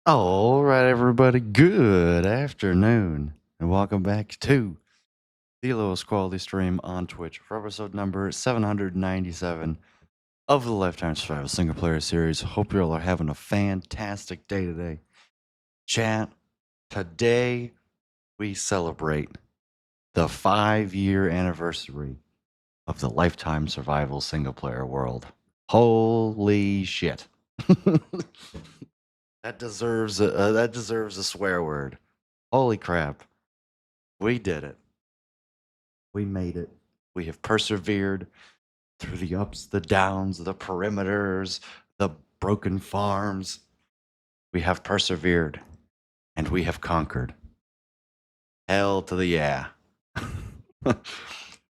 All right, everybody. Good afternoon, and welcome back to the lowest quality stream on Twitch for episode number 797 of the Lifetime Survival Single Player Series. Hope you all are having a fantastic day today. Chat, today we celebrate the 5-year anniversary of the Lifetime Survival Single Player world. Holy shit. That deserves a swear word. Holy crap. We did it. We made it. We have persevered through the ups, the downs, the perimeters, the broken farms. We have persevered and we have conquered. Hell to the yeah.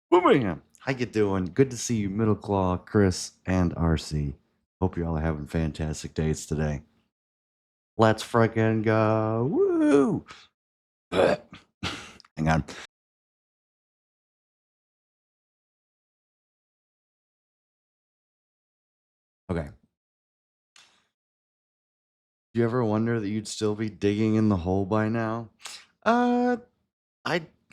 Birmingham. How you doing? Good to see you, Middle Claw, Chris, and RC. Hope you all are having fantastic days today. Let's freaking go. Woo! Hang on. Okay. Do you ever wonder that you'd still be digging in the hole by now? I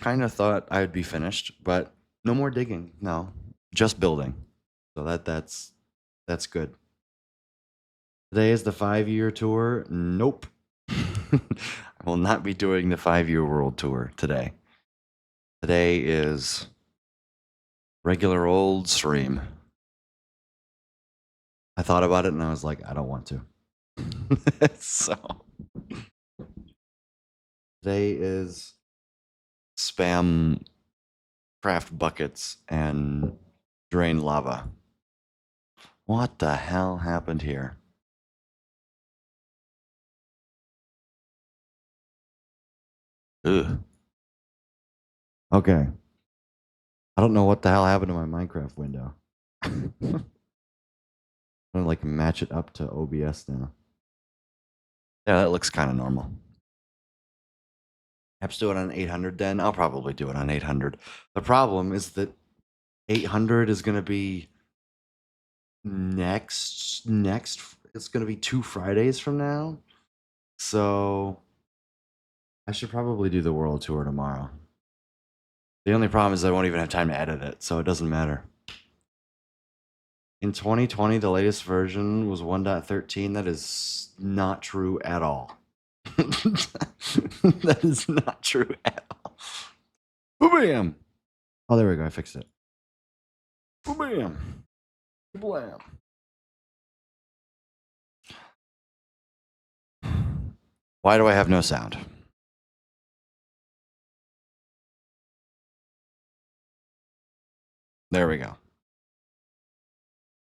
kind of thought I'd be finished, but no more digging. No, just building. So that's good. Today is the 5-year tour. Nope. I will not be doing the 5-year world tour today. Today is regular old stream. I thought about it and I was like, I don't want to. So today is spam craft buckets and drain lava. What the hell happened here? Ugh. Okay. I don't know what the hell happened to my Minecraft window. I'm gonna like match it up to OBS now. Yeah, that looks kind of normal. Perhaps do it on 800 then. I'll probably do it on 800. The problem is that 800 is gonna be next. It's gonna be 2 Fridays from now. So I should probably do the world tour tomorrow. The only problem is I won't even have time to edit it, so it doesn't matter. In 2020, the latest version was 1.13. That is not true at all. That is not true at all. Bam! Oh, there we go. I fixed it. Bam! Blam! Why do I have no sound? There we go.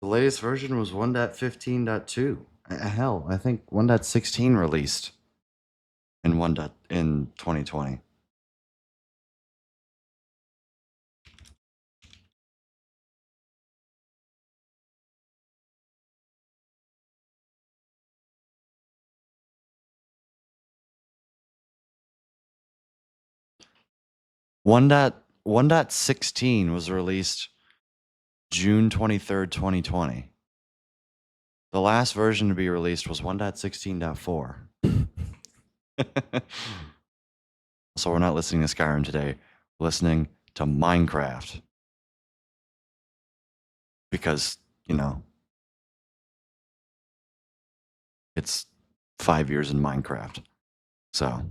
The latest version was 1.15.2. Hell, I think 1.16 released in 2020. One dot 1.16 was released June 23rd, 2020. The last version to be released was 1.16.4. So we're not listening to Skyrim today. We're listening to Minecraft. Because, you know, it's 5 years in Minecraft. So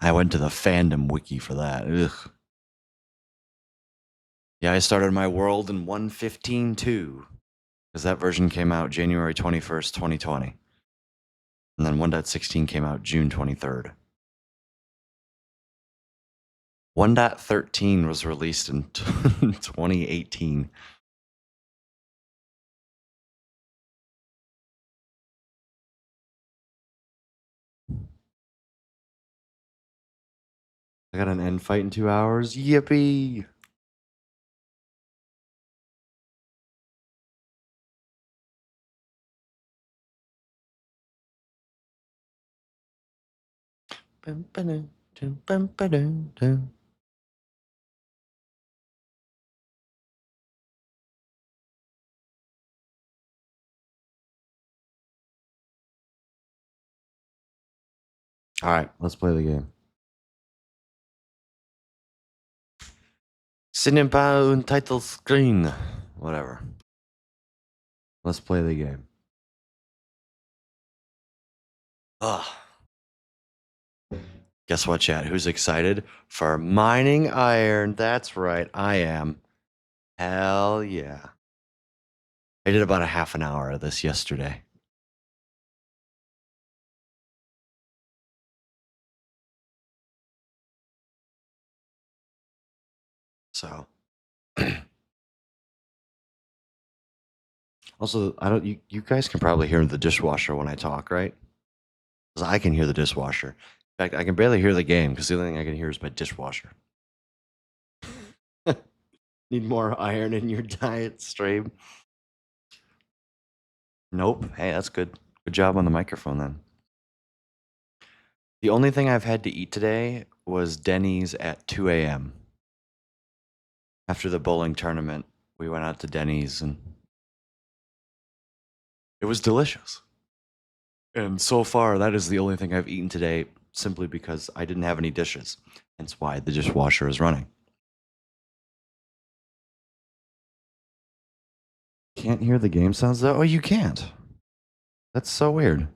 I went to the fandom wiki for that. Ugh. Yeah, I started my world in 1.15.2 because that version came out January 21st, 2020. And then 1.16 came out June 23rd. 1.13 was released in 2018. I got an end fight in 2 hours. Yippee! All right, let's play the game. Cinema un title screen. Whatever. Let's play the game. Ugh. Guess what, chat? Who's excited for mining iron? That's right, I am. Hell yeah. I did about a half an hour of this yesterday. So also, you guys can probably hear the dishwasher when I talk, right? Because I can hear the dishwasher. In fact, I can barely hear the game because the only thing I can hear is my dishwasher. Need more iron in your diet, stream? Nope. Hey, that's good. Good job on the microphone then. The only thing I've had to eat today was Denny's at 2 a.m. After the bowling tournament, we went out to Denny's and it was delicious. And so far, that is the only thing I've eaten today simply because I didn't have any dishes. Hence why the dishwasher is running. Can't hear the game sounds though? Oh, you can't. That's so weird.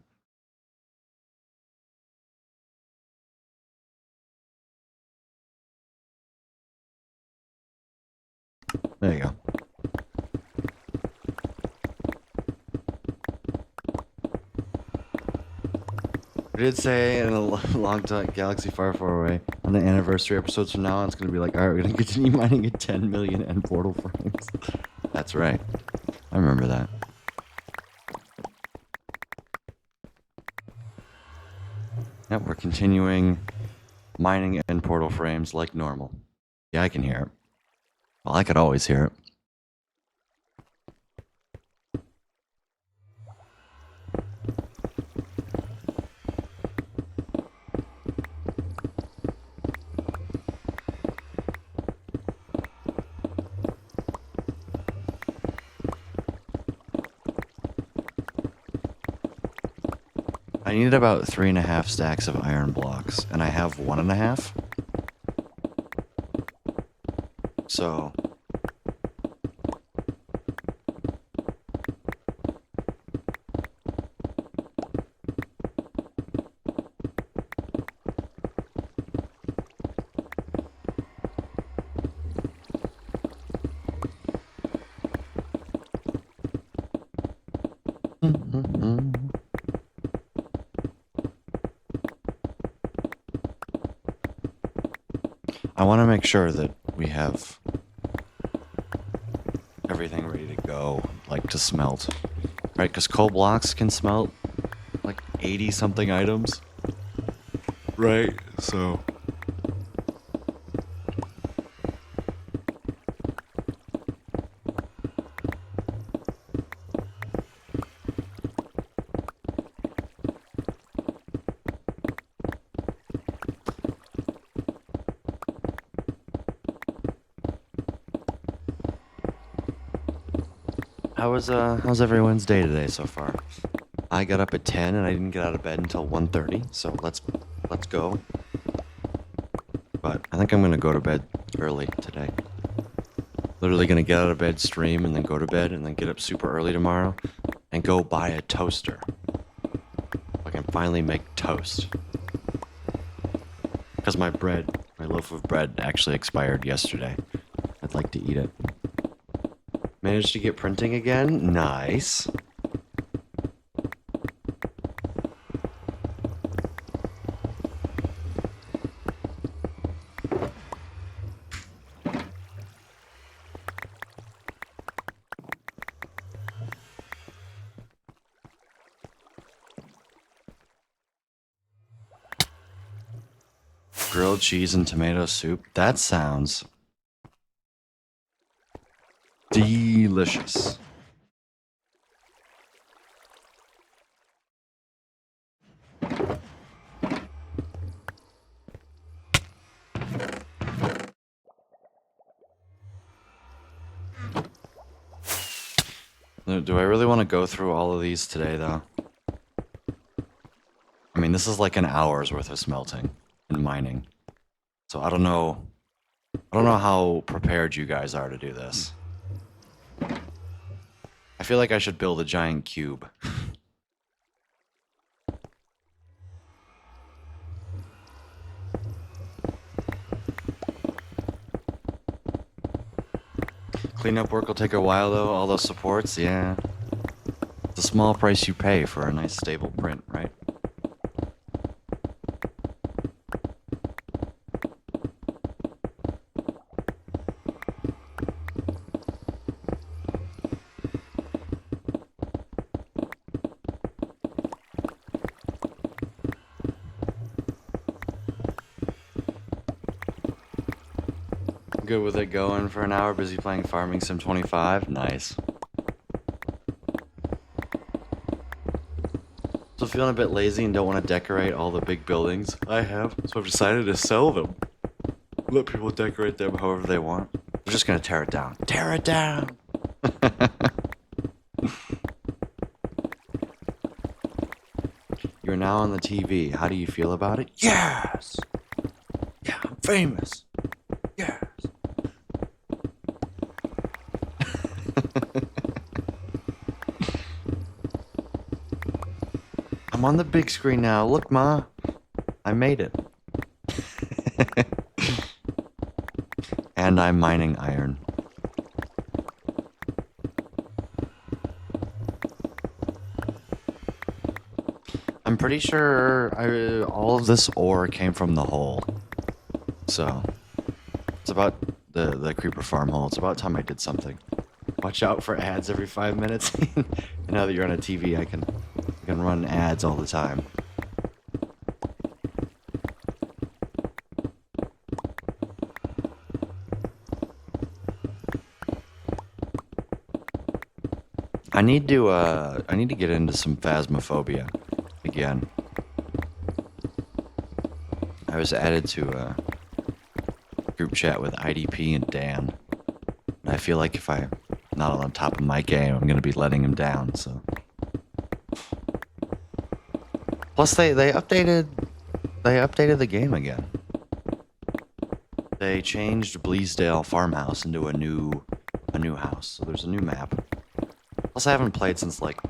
There you go. We did say in a long time, galaxy far, far away, on the anniversary episodes from now on, it's going to be like, all right, we're going to continue mining at 10 million end portal frames. That's right. I remember that. Yeah, we're continuing mining end portal frames like normal. Yeah, I can hear it. Well, I could always hear it. I need about 3.5 stacks of iron blocks, and I have 1.5. So I want to make sure that we have everything ready to go, like to smelt, right? Because coal blocks can smelt like 80 something items, right? So how's everyone's day today so far? I got up at 10 and I didn't get out of bed until 1:30, so let's go. But I think I'm gonna go to bed early today. Literally gonna get out of bed, stream, and then go to bed, and then get up super early tomorrow and go buy a toaster. I can finally make toast. Because my loaf of bread actually expired yesterday. I'd like to eat it. Managed to get printing again? Nice. Grilled cheese and tomato soup. That sounds delicious. Do I really want to go through all of these today, though? I mean, this is like an hour's worth of smelting and mining. So I don't know how prepared you guys are to do this. I feel like I should build a giant cube. Cleanup work will take a while though, all those supports, yeah. It's a small price you pay for a nice stable print, right? Good with it going for an hour, busy playing Farming Sim 25. Nice. So feeling a bit lazy and don't want to decorate all the big buildings I have, so I've decided to sell them. Let people decorate them however they want. I'm just gonna tear it down. Tear it down! You're now on the TV. How do you feel about it? Yes! Yeah, I'm famous. Yes! I'm on the big screen now. Look, Ma. I made it. And I'm mining iron. I'm pretty sure all of this ore came from the hole. So, it's about the creeper farm hole. It's about time I did something. Watch out for ads every 5 minutes. Now that you're on a TV, I can run ads all the time. I need to get into some Phasmophobia again. I was added to a group chat with IDP and Dan. And I feel like if I'm not on top of my game, I'm gonna be letting him down, so. Plus they updated the game again. They changed Bleasdale Farmhouse into a new house. So there's a new map. Plus I haven't played since like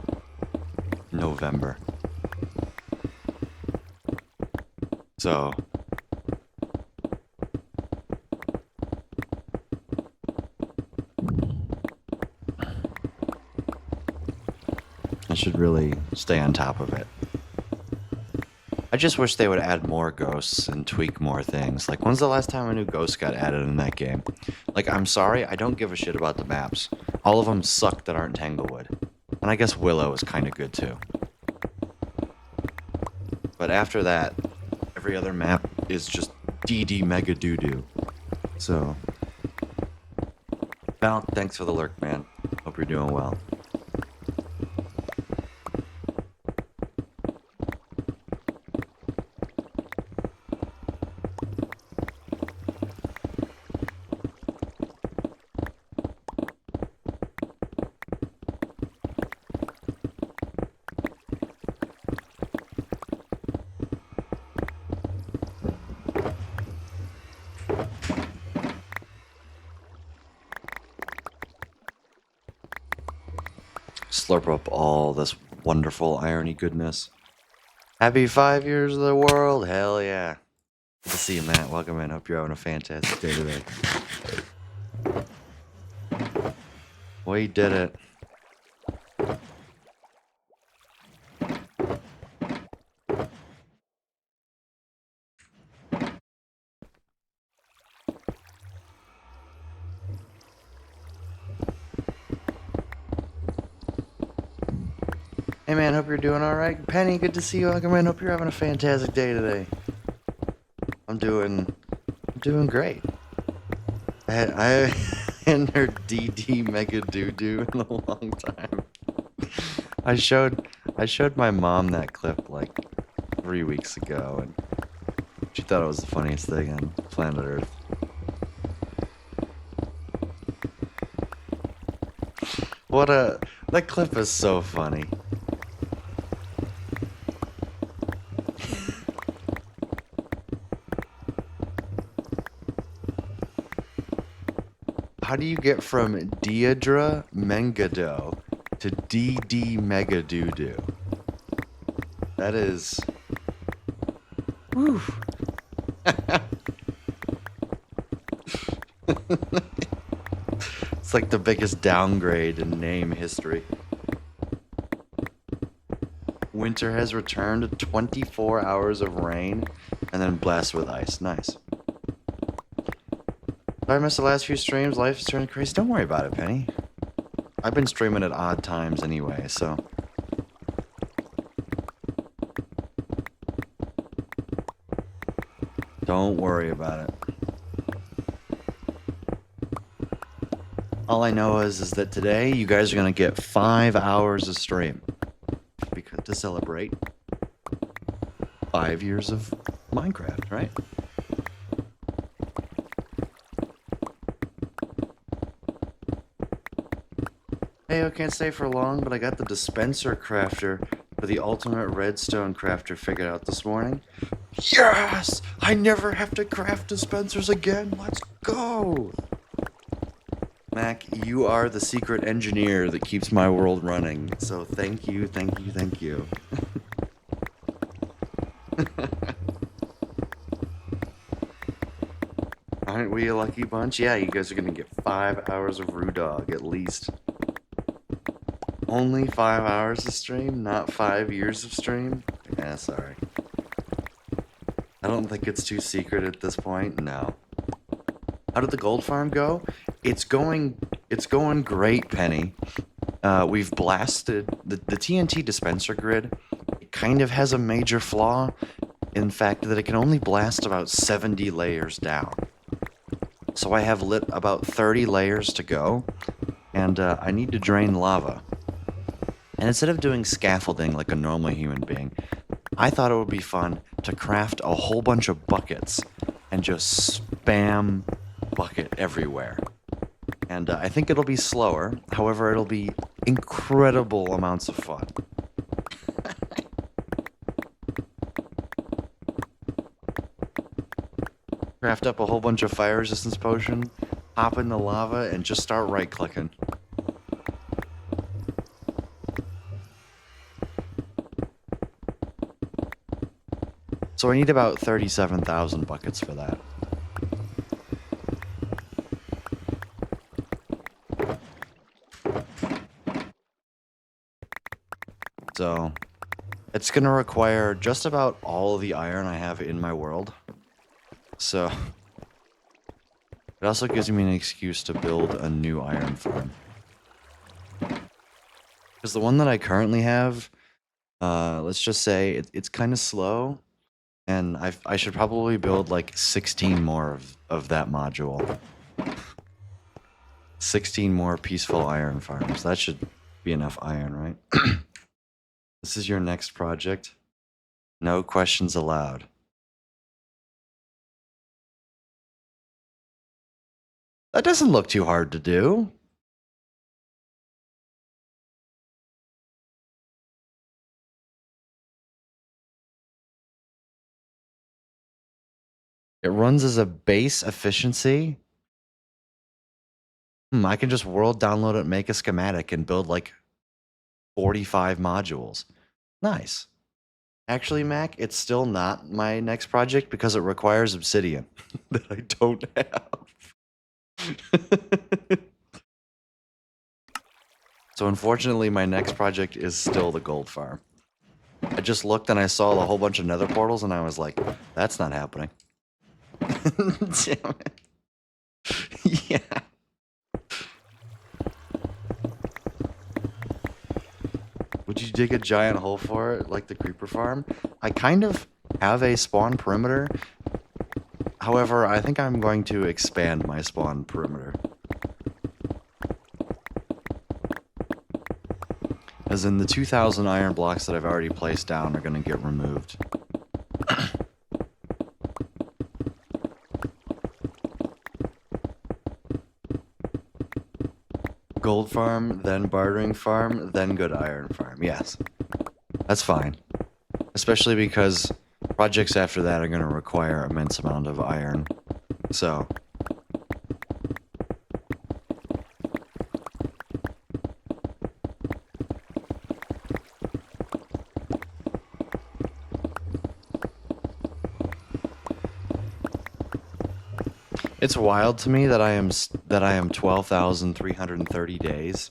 November. So I should really stay on top of it. I just wish they would add more ghosts and tweak more things. Like, when's the last time a new ghost got added in that game? Like, I'm sorry, I don't give a shit about the maps. All of them suck that aren't Tanglewood. And I guess Willow is kind of good too. But after that, every other map is just DD mega doo-doo. So, Val, thanks for the lurk, man. Hope you're doing well. Slurp up all this wonderful irony goodness. Happy 5 years of the world, hell yeah. Good to see you, Matt. Welcome in. Hope you're having a fantastic day today. We did it. Hey man, hope you're doing alright. Penny, good to see you. Welcome in. Hope you're having a fantastic day today. I'm doing great. I entered DD Mega Doo-Doo in a long time. I showed my mom that clip like 3 weeks ago, and she thought it was the funniest thing on planet Earth. That clip is so funny. how do you get from Deidre Mengado to DD Megadoodoo? That is... Whew. It's like the biggest downgrade in name history. Winter has returned, 24 hours of rain, and then blessed with ice. Nice. If I missed the last few streams, life is turning crazy. Don't worry about it, Penny. I've been streaming at odd times anyway, so... Don't worry about it. All I know is that today you guys are gonna get 5 hours of stream because to celebrate 5 years of Minecraft, right? Hey, I can't stay for long, but I got the dispenser crafter for the ultimate redstone crafter figured out this morning. Yes! I never have to craft dispensers again. Let's go! Mac, you are the secret engineer that keeps my world running. So thank you, thank you, thank you. Aren't we a lucky bunch? Yeah, you guys are gonna get 5 hours of Roo Dog at least. Only 5 hours of stream, not 5 years of stream? Yeah, sorry. I don't think it's too secret at this point, no. How did the gold farm go? It's going great, Penny. We've blasted the TNT dispenser grid. It kind of has a major flaw, in fact, that it can only blast about 70 layers down. So I have lit about 30 layers to go, and I need to drain lava. And instead of doing scaffolding like a normal human being, I thought it would be fun to craft a whole bunch of buckets and just spam bucket everywhere. And I think it'll be slower, however, it'll be incredible amounts of fun. Craft up a whole bunch of fire resistance potion, hop in the lava, and just start right-clicking. So I need about 37,000 buckets for that. So it's going to require just about all the iron I have in my world. So it also gives me an excuse to build a new iron farm. Because the one that I currently have, let's just say it's kind of slow. And I should probably build like 16 more of that module. 16 more peaceful iron farms. That should be enough iron, right? This is your next project. No questions allowed. That doesn't look too hard to do. It runs as a base efficiency. I can just world download it, make a schematic, and build like 45 modules. Nice. Actually, Mac, it's still not my next project because it requires obsidian that I don't have. So unfortunately, my next project is still the gold farm. I just looked and I saw a whole bunch of nether portals and I was like, that's not happening. Damn it. Yeah. Would you dig a giant hole for it, like the creeper farm? I kind of have a spawn perimeter. However, I think I'm going to expand my spawn perimeter. As in, the 2,000 iron blocks that I've already placed down are going to get removed. Gold farm, then bartering farm, then good iron farm. Yes, that's fine. Especially because projects after that are going to require immense amount of iron. So It's wild to me that I am 12,330 days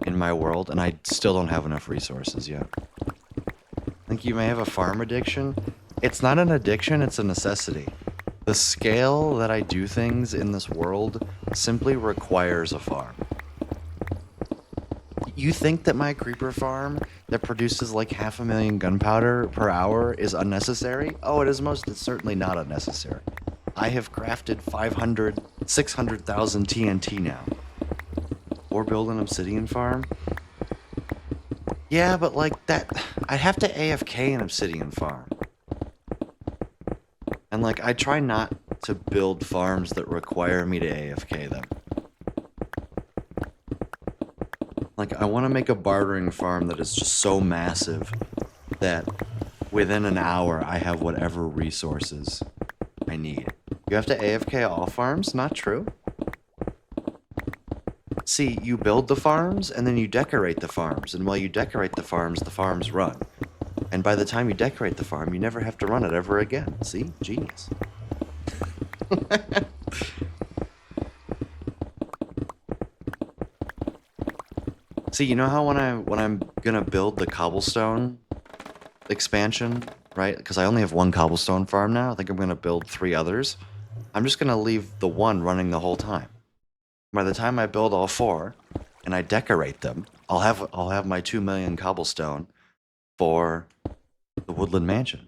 in my world, and I still don't have enough resources yet. I think you may have a farm addiction. It's not an addiction, it's a necessity. The scale that I do things in this world simply requires a farm. You think that my creeper farm that produces like 500,000 gunpowder per hour is unnecessary? Oh, it is it's certainly not unnecessary. I have crafted 500, 600,000 TNT now. Or build an obsidian farm? Yeah, but like that, I'd have to AFK an obsidian farm. And like, I try not to build farms that require me to AFK them. Like, I want to make a bartering farm that is just so massive that within an hour I have whatever resources I need. You have to AFK all farms? Not true. See, you build the farms and then you decorate the farms, and while you decorate the farms run. And by the time you decorate the farm, you never have to run it ever again. See? Genius. See, you know how when I'm gonna build the cobblestone expansion, right? Because I only have one cobblestone farm now. I think I'm gonna build 3 others. I'm just gonna leave the one running the whole time. By the time I build all 4 and I decorate them, I'll have my 2 million cobblestone for the Woodland Mansion.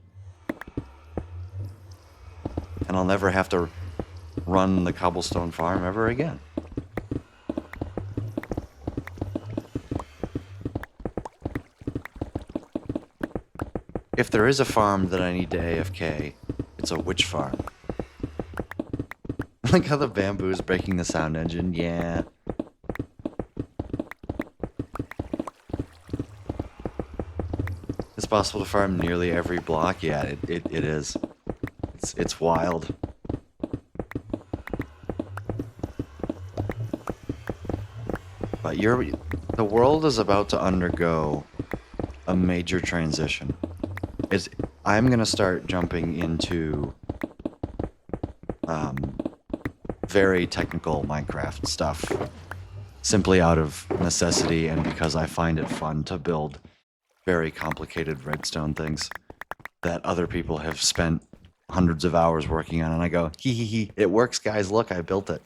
And I'll never have to run the cobblestone farm ever again. If there is a farm that I need to AFK, it's a witch farm. Like how the bamboo is breaking the sound engine, yeah. It's possible to farm nearly every block, yeah, it is. It's wild. But the world is about to undergo a major transition. I'm gonna start jumping into very technical Minecraft stuff, simply out of necessity and because I find it fun to build very complicated redstone things that other people have spent hundreds of hours working on, and I go, hee hee hee, it works, guys, look, I built it.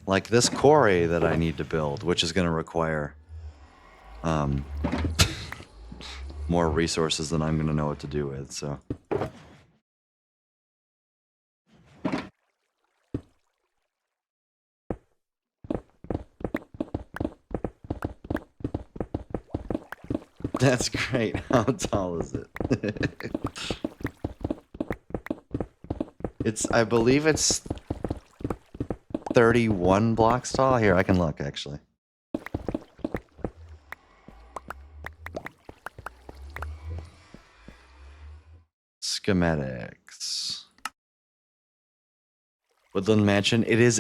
Like this quarry that I need to build, which is going to require more resources than I'm going to know what to do with, so. That's great. How tall is it? I believe it's 31 blocks tall. Here, I can look, actually. Schematics. Woodland Mansion. It is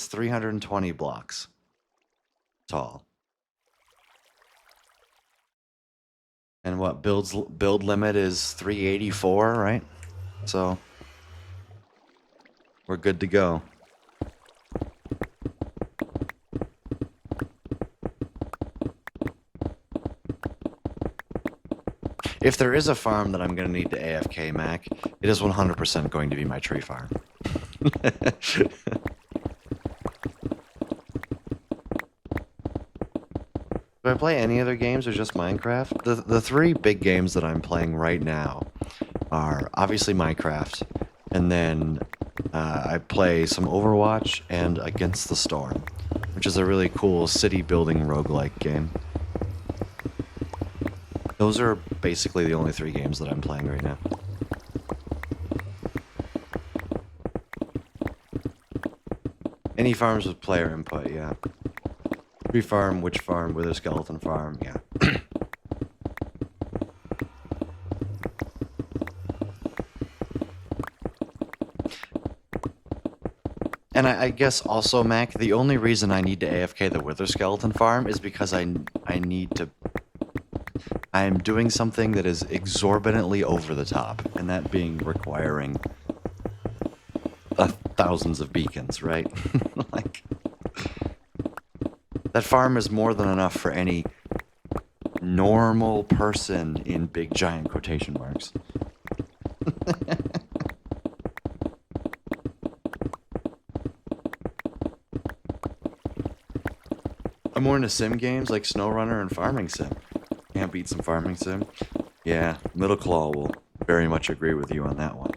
320 blocks tall. And what, build limit is 384, right? So we're good to go. If there is a farm that I'm going to need to AFK, Mac, it is 100% going to be my tree farm. Do I play any other games or just Minecraft? The 3 big games that I'm playing right now are obviously Minecraft, and then I play some Overwatch and Against the Storm, which is a really cool city building roguelike game. Those are basically the only 3 games that I'm playing right now. Any farms with player input, yeah. Tree farm, witch farm, wither skeleton farm, yeah. And I guess also, Mac, the only reason I need to AFK the wither skeleton farm is because I need to I'm doing something that is exorbitantly over the top, and that being requiring thousands of beacons, right? Like, that farm is more than enough for any normal person in big giant quotation marks. I'm more into sim games like SnowRunner and Farming Sim. Can't beat some Farming Sim. Yeah, Middle Claw will very much agree with you on that one.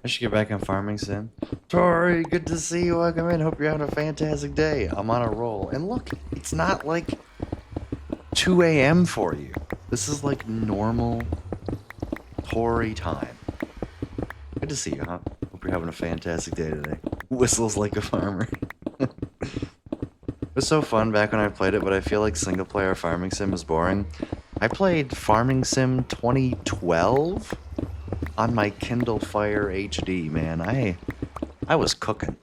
I should get back on Farming Sim. Tori, good to see you. Welcome in. Hope you're having a fantastic day. I'm on a roll. And look, it's not like 2 a.m. for you. This is like normal Tory time. Good to see you, huh? Hope you're having a fantastic day today. Whistles like a farmer. It was so fun back when I played it, but I feel like single player Farming Sim is boring. I played Farming Sim 2012 on my Kindle Fire HD, man. I was cooking.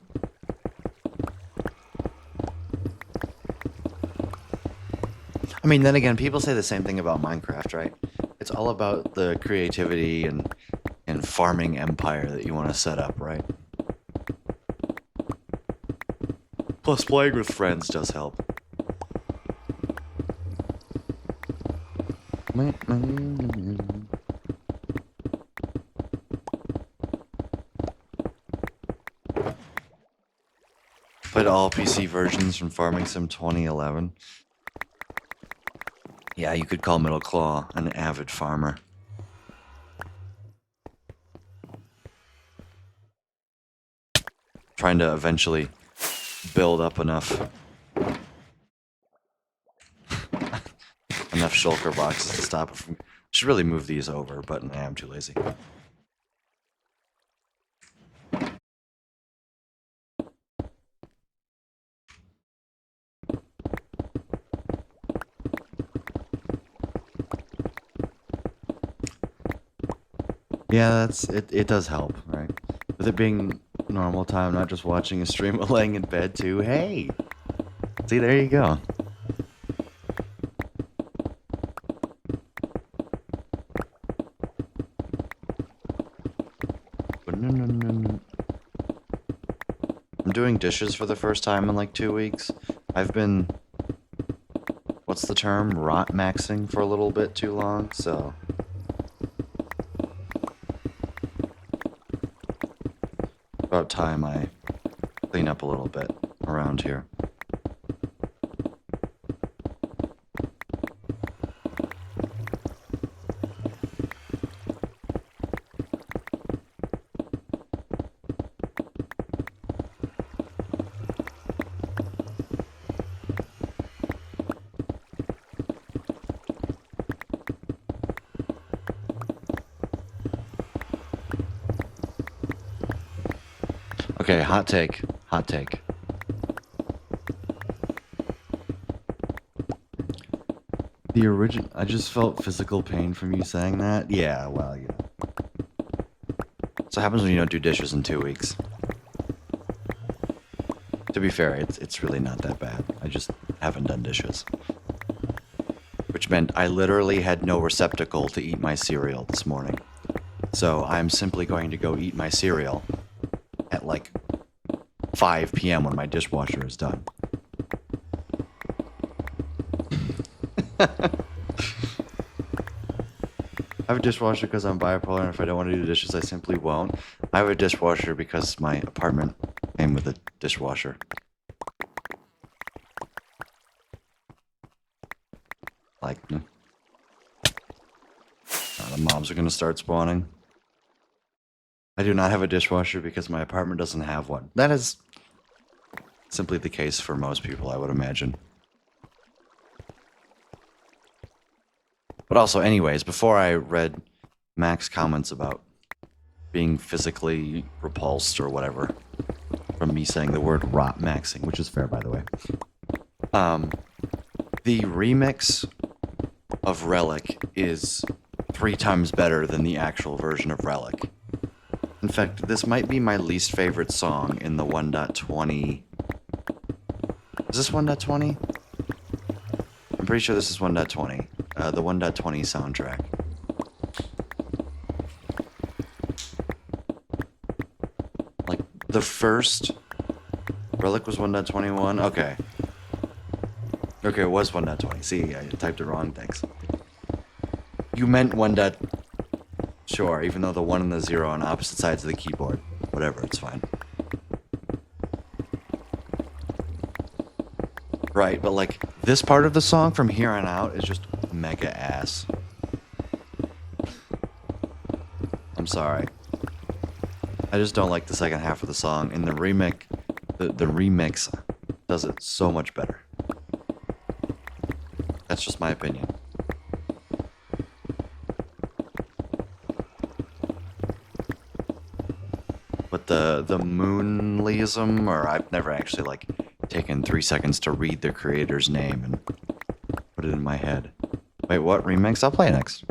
I mean, then again, people say the same thing about Minecraft, right? It's all about the creativity and farming empire that you want to set up, right? Plus, playing with friends does help. Played all PC versions from Farming Sim 2011. Yeah, you could call Middle Claw an avid farmer. Trying to eventually build up enough shulker boxes to stop it from... Should really move these over, but nah, I'm too lazy. Yeah, it does help, right? With it being normal time, not just watching a stream of laying in bed too. Hey! See, there you go. I'm doing dishes for the first time in like 2 weeks. I've been, what's the term? Rot maxing for a little bit too long, so... About time I clean up a little bit around here. Okay, hot take. Hot take. The original... I just felt physical pain from you saying that. Yeah, well, you know. So it happens when you don't do dishes in 2 weeks. To be fair, it's really not that bad. I just haven't done dishes. Which meant I literally had no receptacle to eat my cereal this morning. So I'm simply going to go eat my cereal at like 5 p.m. when my dishwasher is done. I have a dishwasher because I'm bipolar, and if I don't want to do dishes, I simply won't. I have a dishwasher because my apartment came with a dishwasher. Like, the mobs are going to start spawning. I do not have a dishwasher because my apartment doesn't have one. That is simply the case for most people, I would imagine. But also, anyways, before I read Max comments about being physically repulsed or whatever from me saying the word rot maxing, which is fair, by the way. The remix of Relic is 3 times better than the actual version of Relic. In fact, this might be my least favorite song in the 1.20. Is this 1.20? I'm pretty sure this is 1.20. The 1.20 soundtrack. Like, the first Relic was 1.21? Okay. Okay, it was 1.20. See, I typed it wrong, thanks. You meant 1. Sure, even though the 1 and the 0 are on opposite sides of the keyboard. Whatever, it's fine. Right, but like, this part of the song from here on out is just mega ass. I'm sorry. I just don't like the second half of the song, and the remix does it so much better. That's just my opinion. But the Moonleism, or I've never actually like taken 3 seconds to read the creator's name and put it in my head. Wait, what remix? I'll play next.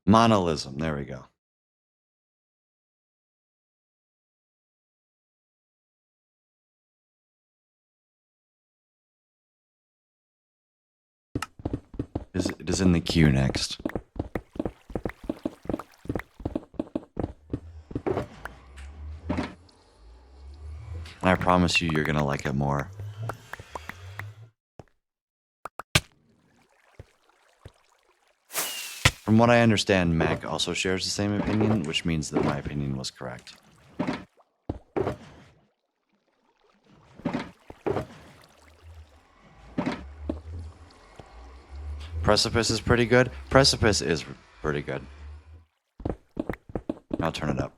Monolism, there we go. It is in the queue next. And I promise you, you're gonna like it more. From what I understand, Mac also shares the same opinion, which means that my opinion was correct. Precipice is pretty good. Precipice is pretty good. I'll turn it up.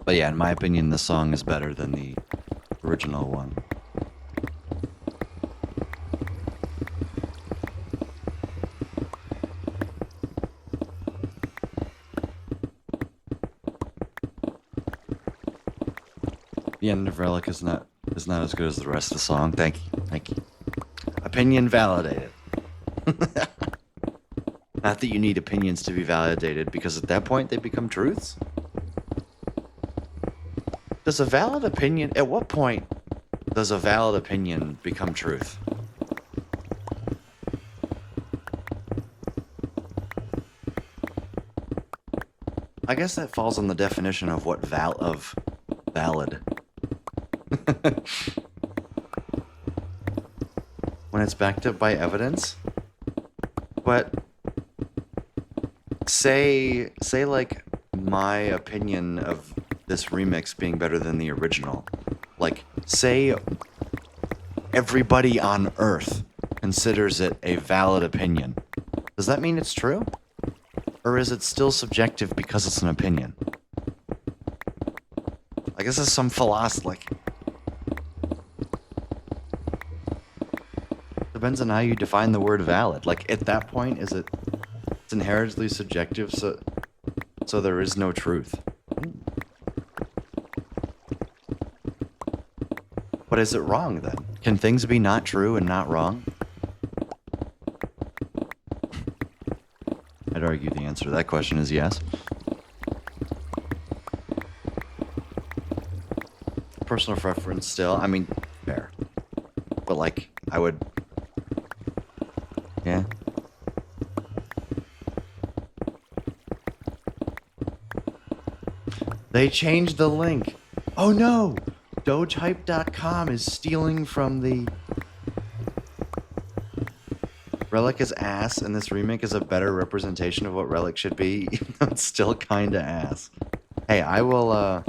But yeah, in my opinion, the song is better than the original one. The end of Relic is not as good as the rest of the song. Thank you. Opinion validated. Not that you need opinions to be validated, because at that point they become truths. Does a valid opinion... At what point does a valid opinion become truth? I guess that falls on the definition of what valid. When it's backed up by evidence. But say like my opinion of this remix being better than the original. Like, say everybody on Earth considers it a valid opinion. Does that mean it's true? Or is it still subjective because it's an opinion? I guess it's some philosophy. Like, depends on how you define the word valid. Like, at that point, it's inherently subjective, so there is no truth. But is it wrong, then? Can things be not true and not wrong? I'd argue the answer to that question is yes. Personal preference still. I mean, fair. But, like, I would... Yeah. They changed the link. Oh no! Dogehype.com is stealing from the... Relic is ass, and this remake is a better representation of what Relic should be. It's still kinda ass. Hey, I will...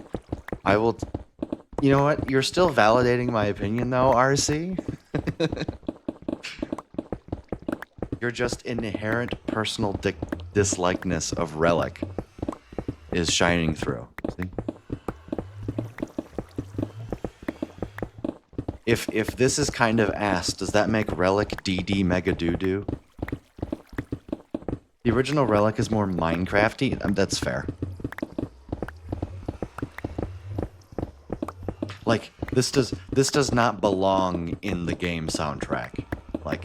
You know what? You're still validating my opinion, though, RC? your just inherent personal dislikeness of Relic is shining through. See? If this is kind of ass, does that make Relic DD Mega Doo-Doo? The original Relic is more Minecrafty. That's fair. Like this does not belong in the game soundtrack. Like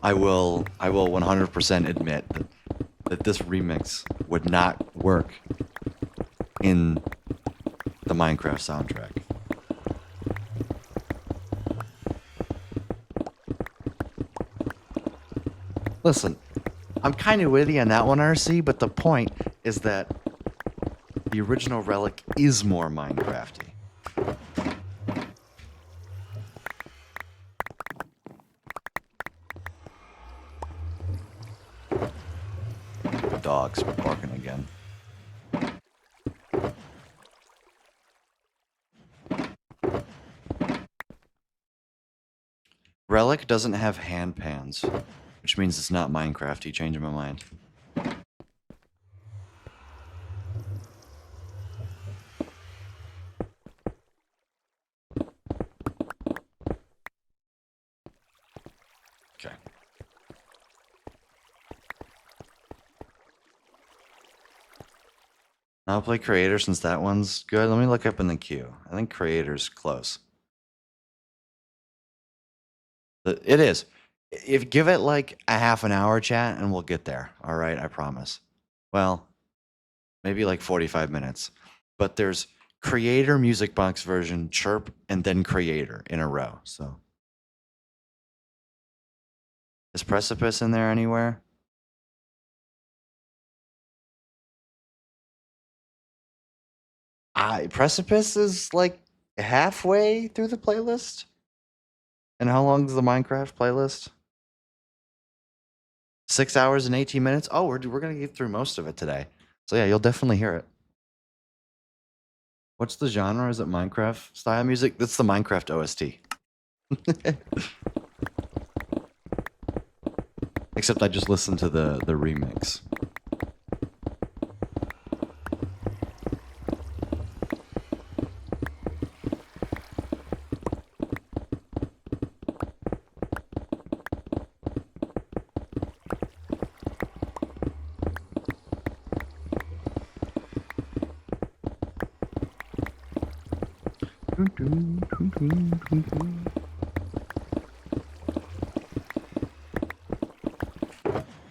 I will 100% admit that this remix would not work in the Minecraft soundtrack. Listen, I'm kind of with you on that one, RC, but the point is that the original Relic is more Minecrafty. The dog's barking again. Relic doesn't have hand pans, which means it's not Minecrafty. Changing my mind. Okay. I'll play Creator since that one's good. Let me look up in the queue. I think Creator's close. It is. If give it like a half an hour, chat, and we'll get there. All right, I promise. Well, maybe like 45 minutes. But there's Creator Music Box version, Chirp, and then Creator in a row. So is Precipice in there anywhere? Precipice is like halfway through the playlist. And how long is the Minecraft playlist? 6 hours and 18 minutes. Oh, we're gonna get through most of it today. So yeah, you'll definitely hear it. What's the genre? Is it Minecraft style music? That's the Minecraft OST. Except I just listened to the remix.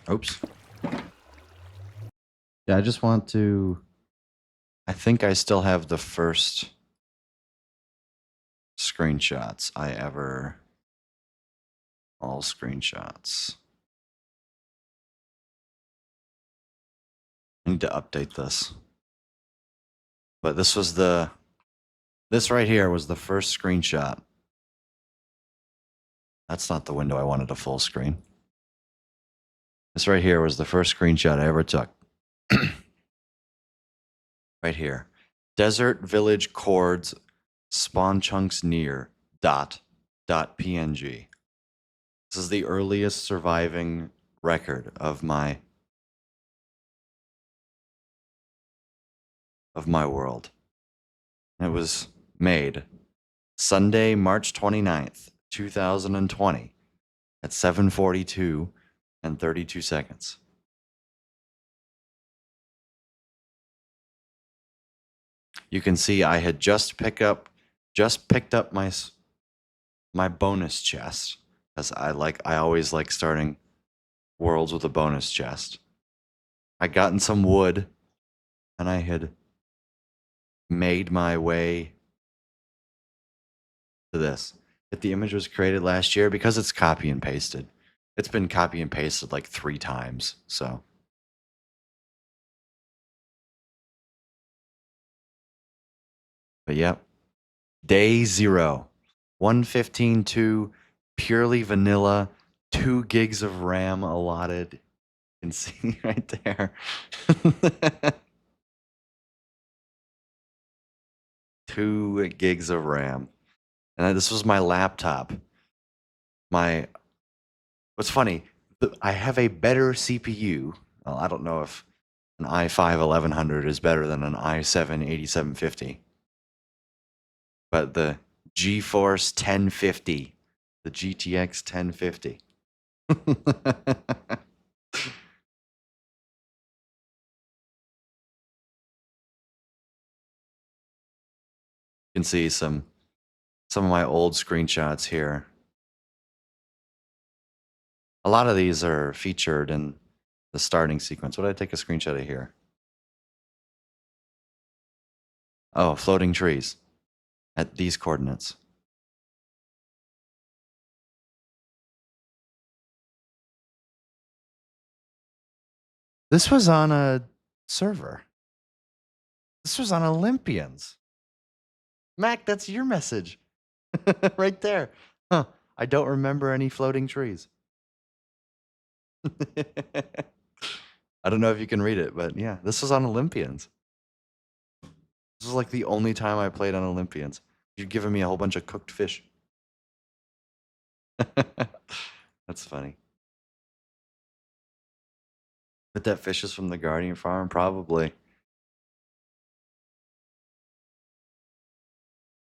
Oops. Yeah, I just want to... I think I still have the first screenshots I ever... All screenshots. I need to update this. But this was the... This right here was the first screenshot. That's not the window I wanted to full screen. This right here was the first screenshot I ever took. Right here. Desert Village Chords Spawn Chunks Near .png. This is the earliest surviving record of my world. It was made Sunday, March 29th, 2020 at 7:42 and 32 seconds. You can see I had just picked up my bonus chest, as I always like starting worlds with a bonus chest. I gotten some wood, and I had made my way to this. If the image was created last year, because it's copy and pasted. It's been copy and pasted like 3 times, so. But yep. Day 0. 115.2, purely vanilla, 2 gigs of RAM allotted. You can see right there. 2 gigs of RAM. And this was my laptop. What's funny, I have a better CPU. Well, I don't know if an i5 1100 is better than an i7 8750. But the GeForce 1050, the GTX 1050. You can see some of my old screenshots here. A lot of these are featured in the starting sequence. What did I take a screenshot of here? Oh, floating trees at these coordinates. This was on a server. This was on Olympians. Mac, that's your message. Right there. Huh. I don't remember any floating trees. I don't know if you can read it, but yeah, this was on Olympians. This was like the only time I played on Olympians. You've given me a whole bunch of cooked fish. That's funny. But that fish is from the Guardian Farm, probably.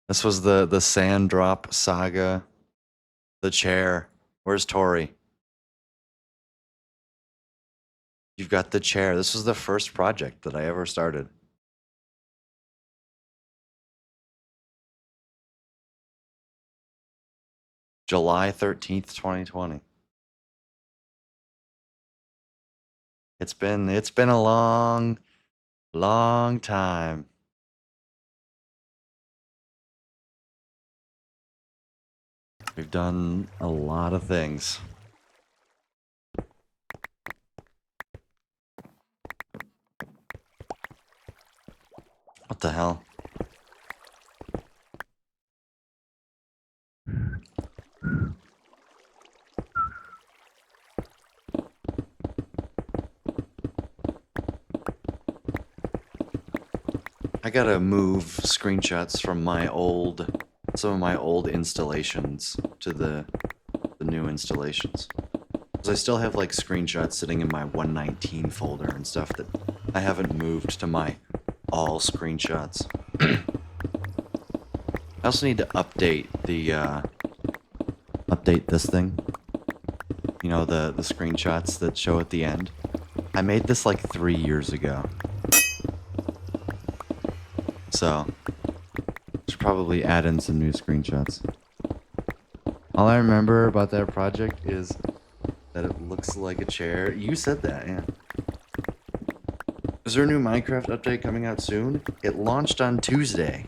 This was the Sand Drop Saga. The chair. Where's Tori? You've got the chair. This was the first project that I ever started. July 13th, 2020. It's been a long time. We've done a lot of things. What the hell? I gotta move screenshots from some of my old installations to the new installations. Because I still have like screenshots sitting in my 119 folder and stuff that I haven't moved to my all screenshots. I also need to update update this thing. You know, the screenshots that show at the end. I made this like 3 years ago. So, should probably add in some new screenshots. All I remember about that project is that it looks like a chair. You said that, yeah. Is there a new Minecraft update coming out soon? It launched on Tuesday.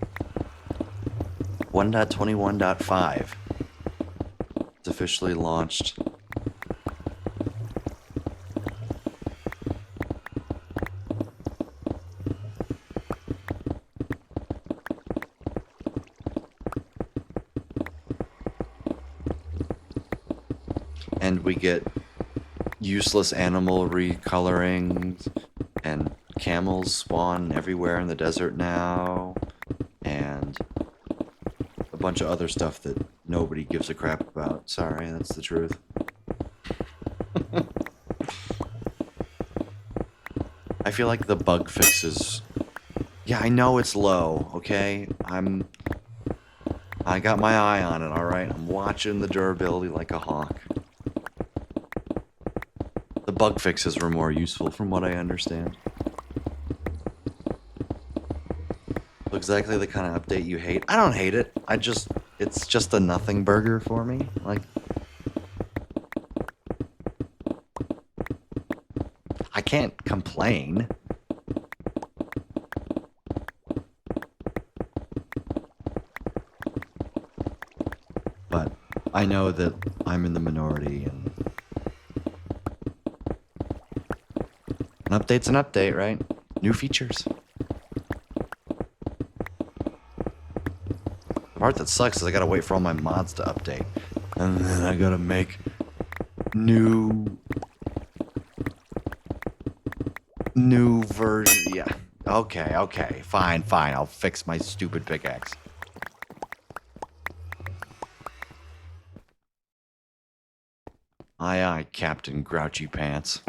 1.21.5. It's officially launched. And we get useless animal recolorings, and camels spawn everywhere in the desert now, and a bunch of other stuff that nobody gives a crap about. Sorry, that's the truth. I feel like the bug fixes... Yeah, I know it's low, okay? I got my eye on it, alright? I'm watching the durability like a hawk. The bug fixes were more useful from what I understand. Exactly the kind of update you hate. I don't hate it. It's just a nothing burger for me. Like, I can't complain. But I know that I'm in the minority, and an update's an update, right? New features. The part that sucks is I gotta wait for all my mods to update. And then I gotta make new version. Yeah. Okay. Fine. I'll fix my stupid pickaxe. Aye, aye, Captain Grouchy Pants.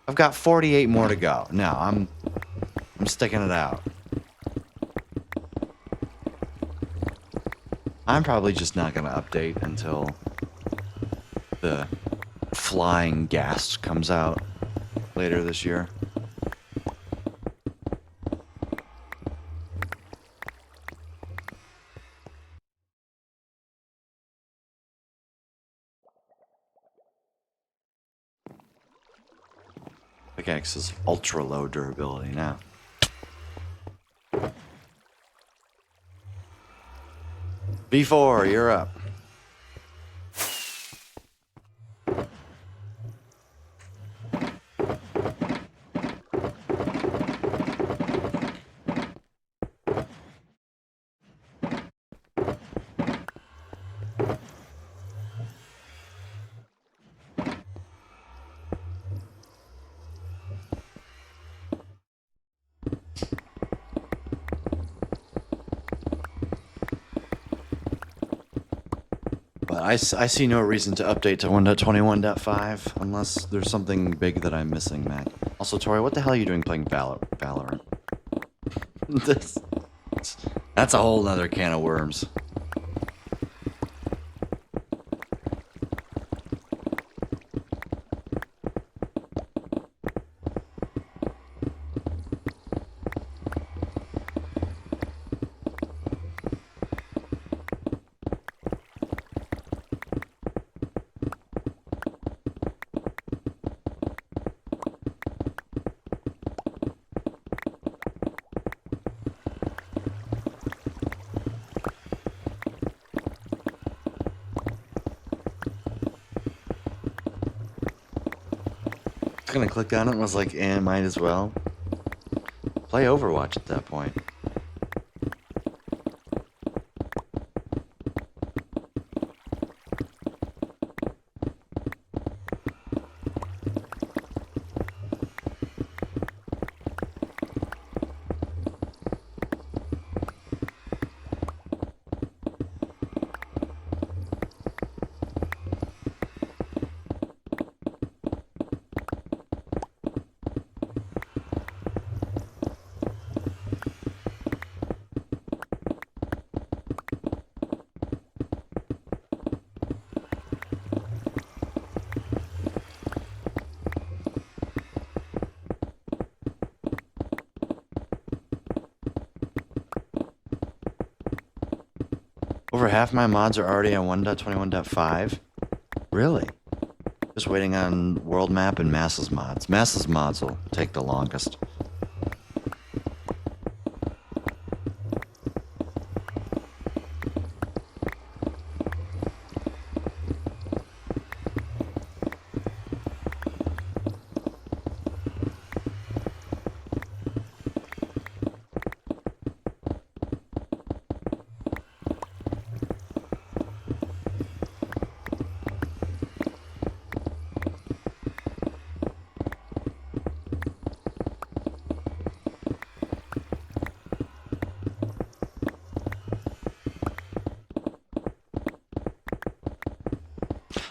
I've got 48 more to go. No, I'm sticking it out. I'm probably just not going to update until the Flying Ghast comes out later this year. Pickaxe is ultra low durability now. B4, you're up. But I see no reason to update to 1.21.5 unless there's something big that I'm missing, Mac. Also, Tori, what the hell are you doing playing Valorant? this, that's a whole nother can of worms. I was gonna click on it and was like, might as well. Play Overwatch at that point. Over half my mods are already on 1.21.5. Really? Just waiting on world map and masses mods. Masses mods will take the longest.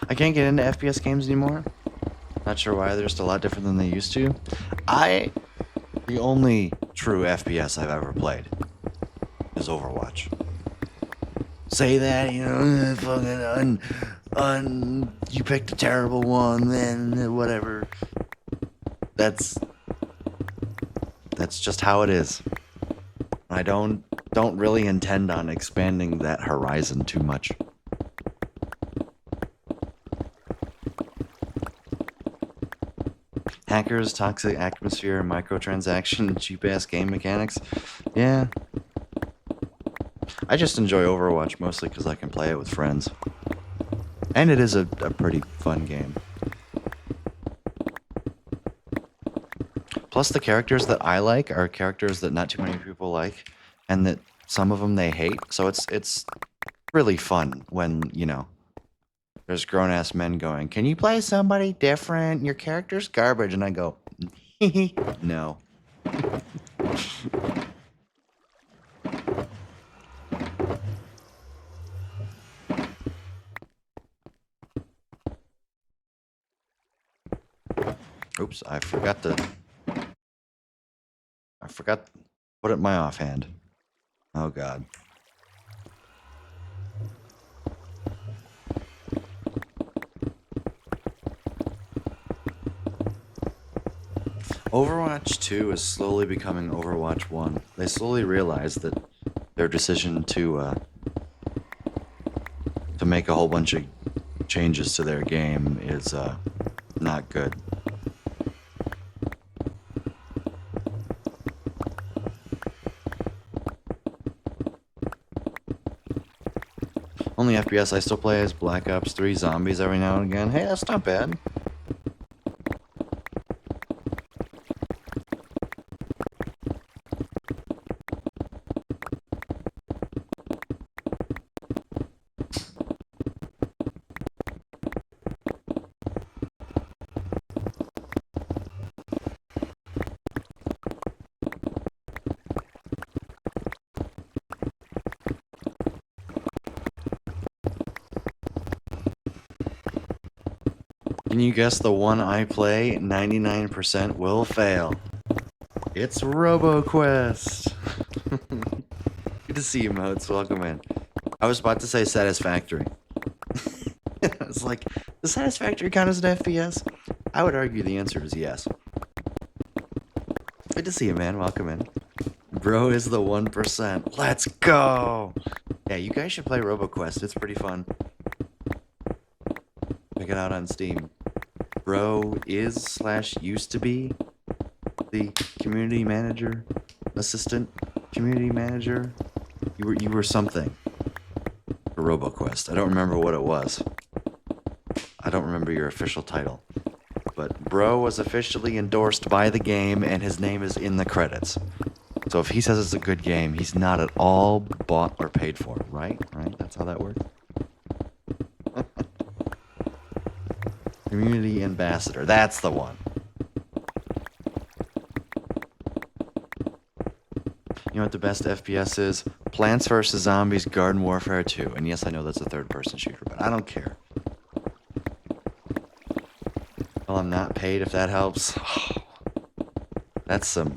I can't get into FPS games anymore. Not sure why. They're just a lot different than they used to. The only true FPS I've ever played is Overwatch. Say that, you picked a terrible one, then whatever. That's just how it is. I don't really intend on expanding that horizon too much. Hackers, toxic atmosphere, microtransaction, cheap-ass game mechanics. Yeah. I just enjoy Overwatch mostly because I can play it with friends. And it is a pretty fun game. Plus the characters that I like are characters that not too many people like, and that some of them they hate. So it's really fun when, there's grown-ass men going, "Can you play somebody different? Your character's garbage." And I go, no. Oops, I forgot to put it in my offhand. Oh god. Overwatch 2 is slowly becoming Overwatch 1. They slowly realize that their decision to make a whole bunch of changes to their game is not good. Only FPS I still play is Black Ops 3 Zombies every now and again. Hey, that's not bad. Can you guess the one I play 99% will fail? It's RoboQuest. Good to see you, Modes. Welcome in. I was about to say Satisfactory. It's like, does Satisfactory count as an FPS? I would argue the answer is yes. Good to see you, man. Welcome in. Bro is the 1%. Let's go! Yeah, you guys should play RoboQuest. It's pretty fun. Check it out on Steam. Bro is/used to be the community manager, assistant community manager. You were something for RoboQuest. I don't remember what it was. I don't remember your official title. But Bro was officially endorsed by the game, and his name is in the credits. So if he says it's a good game, he's not at all bought or paid for, right? Right? That's how that works. Community ambassador. That's the one. You know what the best FPS is? Plants vs. Zombies Garden Warfare 2. And yes, I know that's a third-person shooter, but I don't care. Well, I'm not paid if that helps. That's some...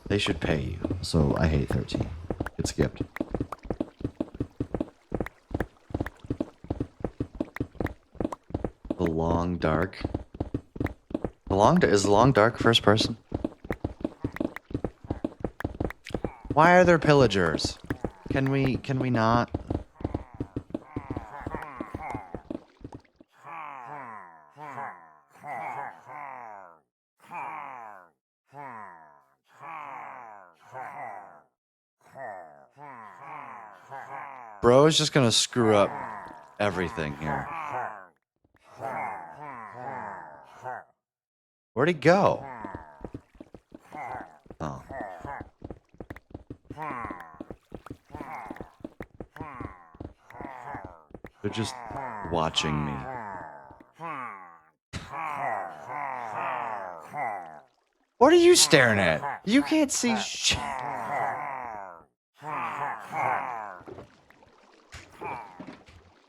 They should pay you. So I hate 13. Get skipped. The Long Dark. Is The Long Dark first person? Why are there pillagers? Can we not? Bro is just gonna screw up everything here. Where'd he go? Oh. They're just watching me. What are you staring at? You can't see shit.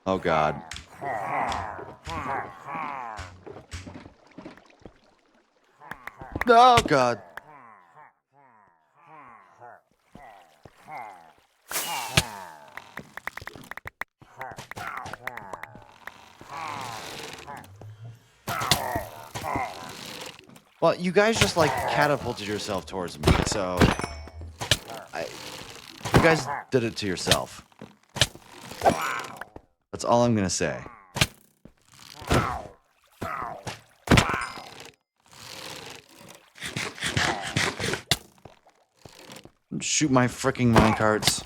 Oh god. Oh god. Well, you guys just like catapulted yourself towards me, so you guys did it to yourself. That's all I'm gonna say. Shoot my freaking minecarts.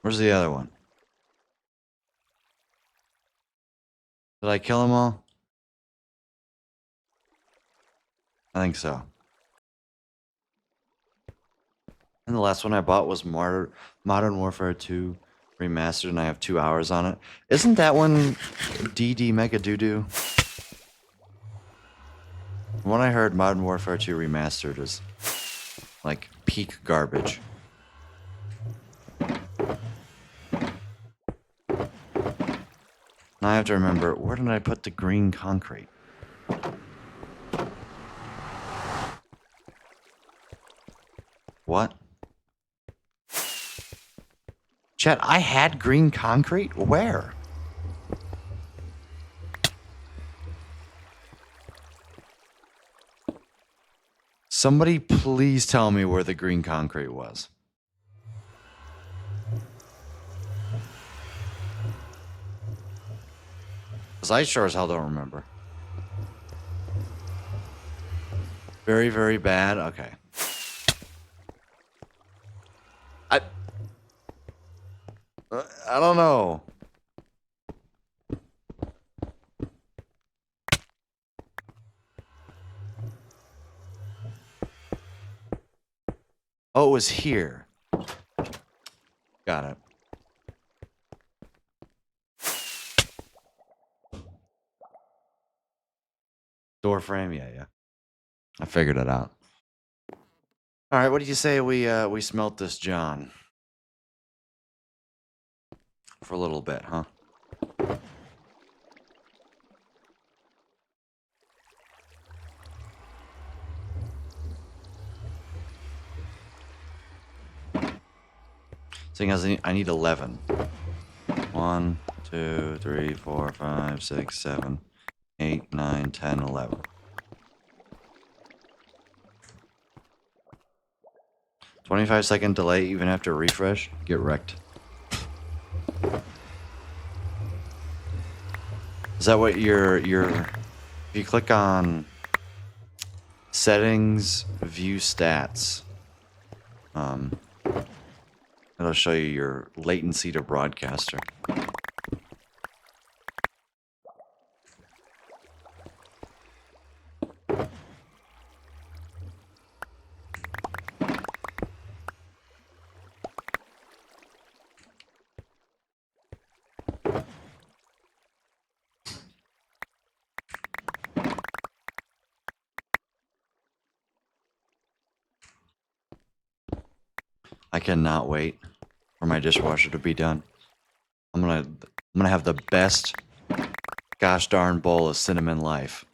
Where's the other one? Did I kill them all? I think so. And the last one I bought was Modern Warfare 2 Remastered, and I have 2 hours on it. Isn't that one DD Mega Doo-Doo? From what I heard, Modern Warfare 2 Remastered is like peak garbage. Now I have to remember, where did I put the green concrete? What? Chat, I had green concrete? Where? Somebody please tell me where the green concrete was. Because I sure as hell don't remember. Very, very bad? Okay. I don't know. Oh, it was here. Got it. Door frame, yeah. I figured it out. All right, what did you say we smelt this John? For a little bit, huh? Seeing as I need 11. 1, 2, 3, 4, 5, 6, 7, 8, 9, 10, 11. 25-second delay even after refresh? Get wrecked. Is that what if you click on settings, view stats, it'll show you your latency to broadcaster. I cannot wait for my dishwasher to be done. I'm gonna have the best gosh darn bowl of cinnamon life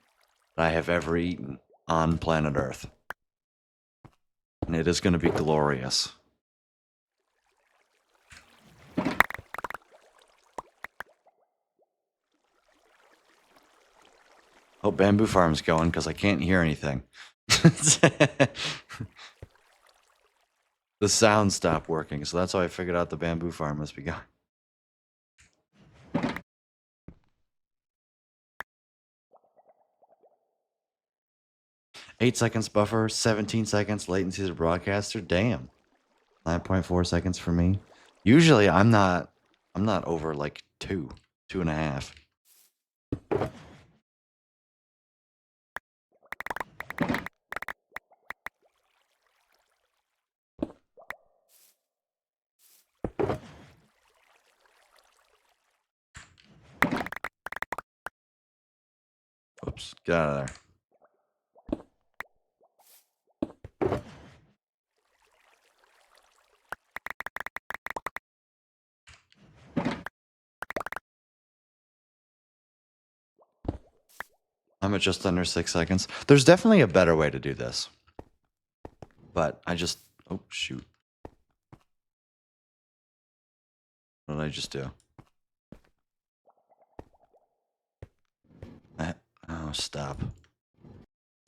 that I have ever eaten on planet Earth. And it is gonna be glorious. Oh, Bamboo Farm's going because I can't hear anything. The sound stopped working, so that's how I figured out the Bamboo Farm must be gone. Eight seconds buffer, 17 seconds latency to the broadcaster. Damn. 9.4 seconds for me. Usually I'm not over like 2.5. Oops, get out of there. I'm at just under 6 seconds. There's definitely a better way to do this. But I just... Oh, shoot. What did I just do? Oh, stop.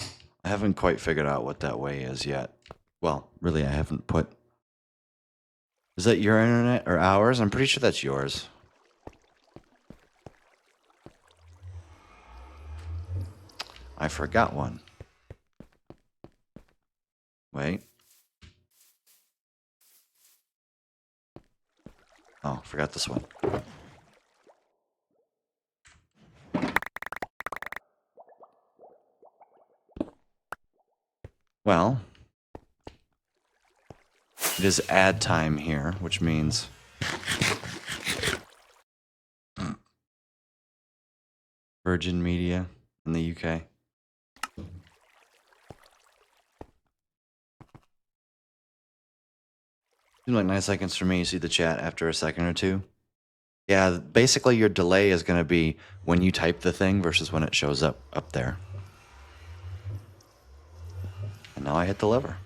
I haven't quite figured out what that way is yet. Well, really, I haven't put... Is that your internet or ours? I'm pretty sure that's yours. I forgot one. Wait. Oh, forgot this one. Well, it is ad time here, which means Virgin Media in the UK. Seems like 9 seconds for me. You see the chat after a second or two. Yeah, basically your delay is going to be when you type the thing versus when it shows up there. And now I hit the lever.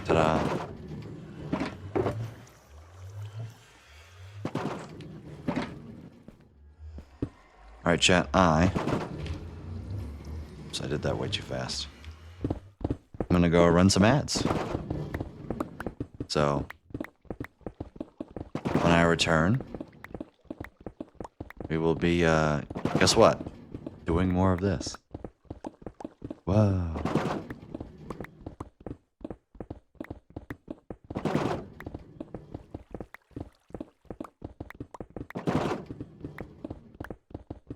Ta-da. All right, chat. So I did that way too fast. I'm going to go run some ads. So when I return, we will be, guess what? Doing more of this. Whoa.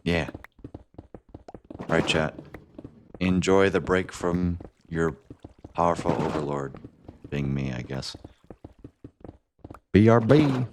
Yeah. Right, chat. Enjoy the break from your powerful overlord, being me, I guess. BRB.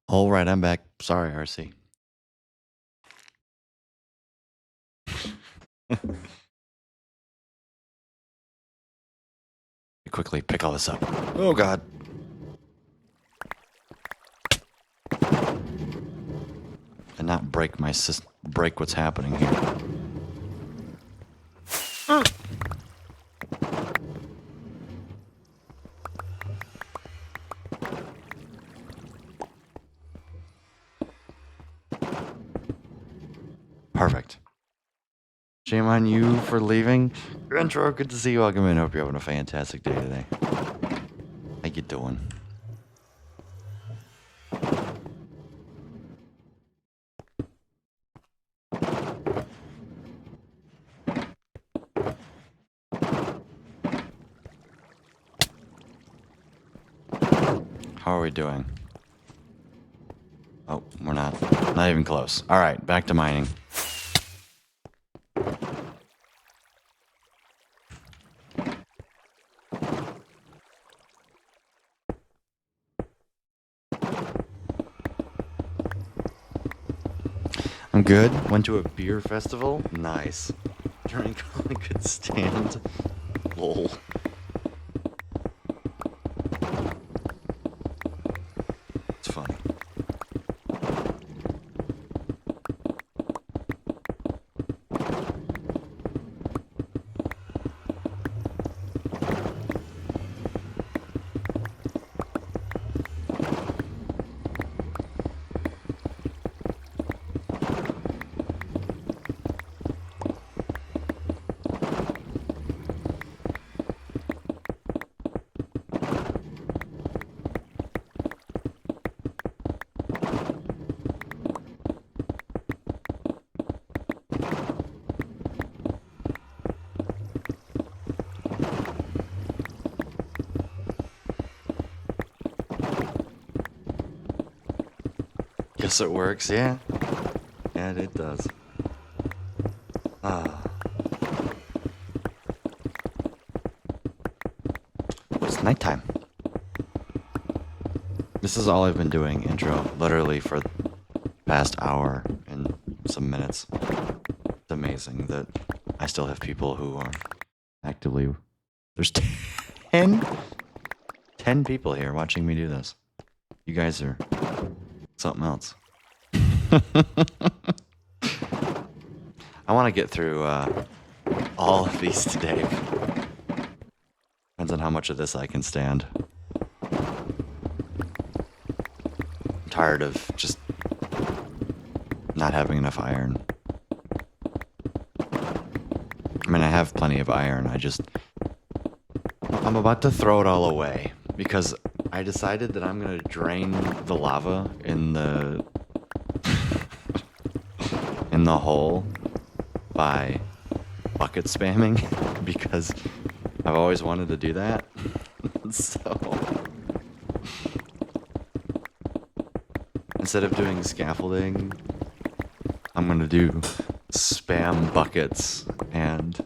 All right, I'm back. Sorry, RC. Quickly pick all this up. Oh God. And not break my break what's happening here. Perfect. Shame on you for leaving. Intro, good to see you. Welcome in. Hope you're having a fantastic day today. How you doing? How are we doing? Oh, we're not. Not even close. All right, back to mining. I'm good. Went to a beer festival. Nice. Drank all I could stand. Lol. It's funny. Guess it works, yeah. Yeah, it does. Ah. It's nighttime. This is all I've been doing, intro, literally for the past hour and some minutes. It's amazing that I still have people who are actively... There's 10 people here watching me do this. You guys are something else. I want to get through all of these today. Depends on how much of this I can stand. I'm tired of just not having enough iron. I mean, I have plenty of iron. I'm about to throw it all away because I decided that I'm going to drain the lava in the hole by bucket spamming because I've always wanted to do that. So instead of doing scaffolding, I'm going to do spam buckets and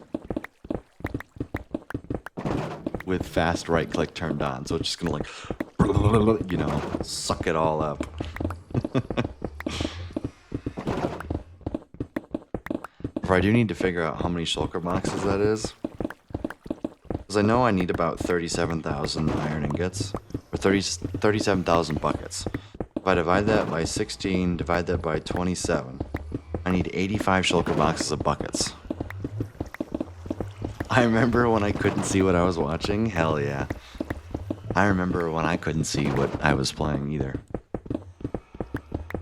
with fast right click turned on. So it's just going to like, you know, suck it all up. I do need to figure out how many shulker boxes that is. Because I know I need about 37,000 iron ingots. Or 37,000 buckets. If I divide that by 16, divide that by 27, I need 85 shulker boxes of buckets. I remember when I couldn't see what I was watching. Hell yeah. I remember when I couldn't see what I was playing either.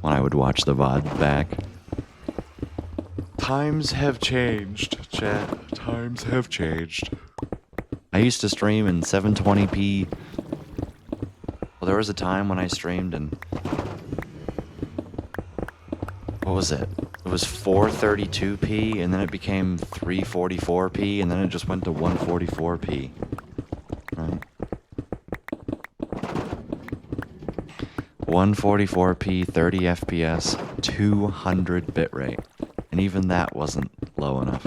When I would watch the VOD back. Times have changed, chat. Times have changed. I used to stream in 720p. Well, there was a time when I streamed in... What was it? It was 432p, and then it became 344p, and then it just went to 144p. Right? 144p, 30 FPS, 200 bitrate. And even that wasn't low enough.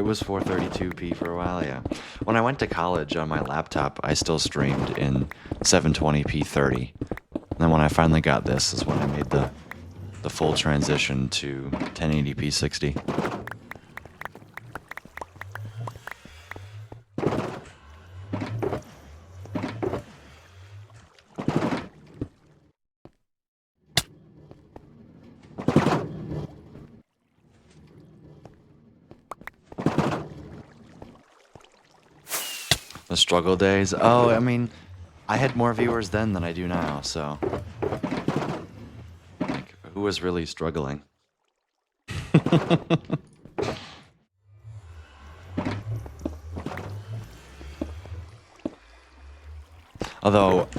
It was 432p for a while, yeah. When I went to college on my laptop, I still streamed in 720p 30. And then when I finally got this is when I made the full transition to 1080p 60. The struggle days. Oh, I mean, I had more viewers then than I do now, so like, who was really struggling? Although,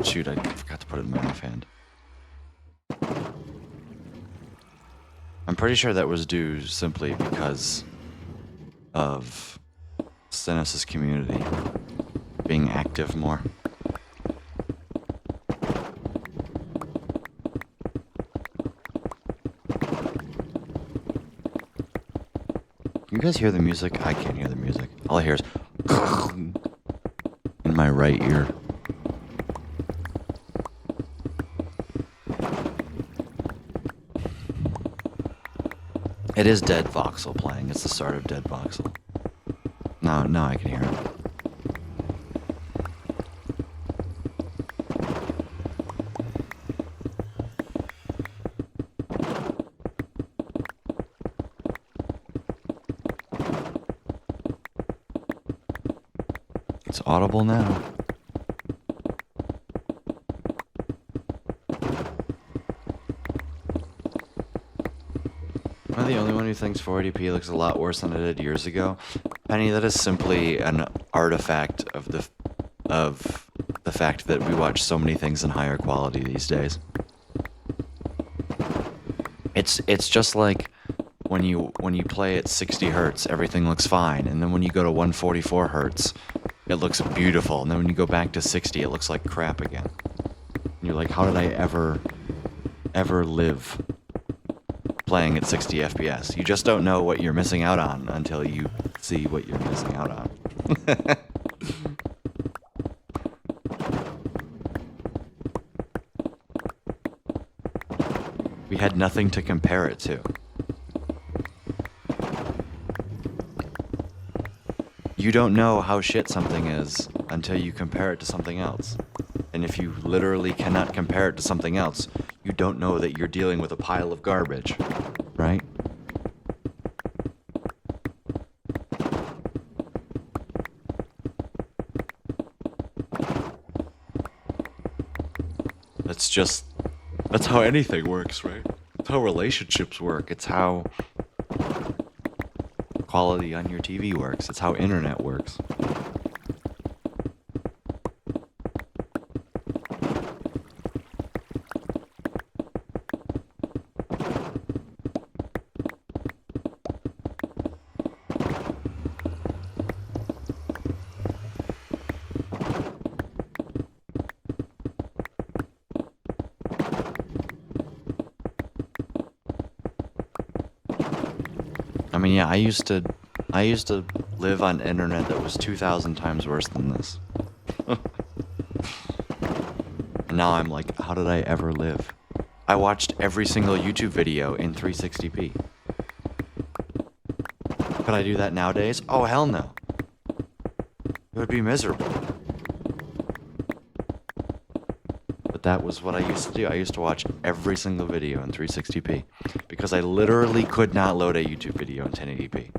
shoot, I forgot to put it in my offhand. I'm pretty sure that was due simply because of Stennis' community being active more. You guys hear the music? I can't hear the music. All I hear is in my right ear. It is Dead Voxel playing. It's the start of Dead Voxel. Now I can hear it. It's audible now. Am I the only one who thinks 480p looks a lot worse than it did years ago? Penny, that is simply an artifact of the fact that we watch so many things in higher quality these days. It's just like when you play at 60 hertz, everything looks fine, and then when you go to 144 hertz, it looks beautiful, and then when you go back to 60, it looks like crap again. And you're like, how did I ever live playing at 60 FPS? You just don't know what you're missing out on until you see what you're missing out on. We had nothing to compare it to. You don't know how shit something is until you compare it to something else. And if you literally cannot compare it to something else, you don't know that you're dealing with a pile of garbage, right? That's how anything works, right? It's how relationships work. It's how quality on your TV works. It's how internet works. I mean, yeah, I used to live on internet that was 2,000 times worse than this. And now I'm like, how did I ever live? I watched every single YouTube video in 360p. Could I do that nowadays? Oh, hell no. It would be miserable. But that was what I used to do. I used to watch every single video in 360p because I literally could not load a YouTube video in 1080p.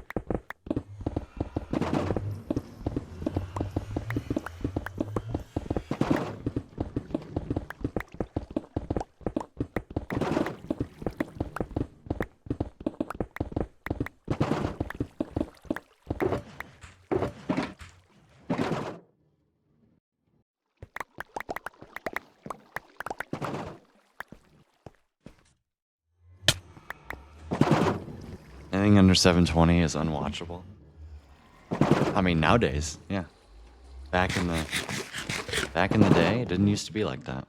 Anything under 720 is unwatchable. I mean, nowadays, yeah. Back in the day, it didn't used to be like that.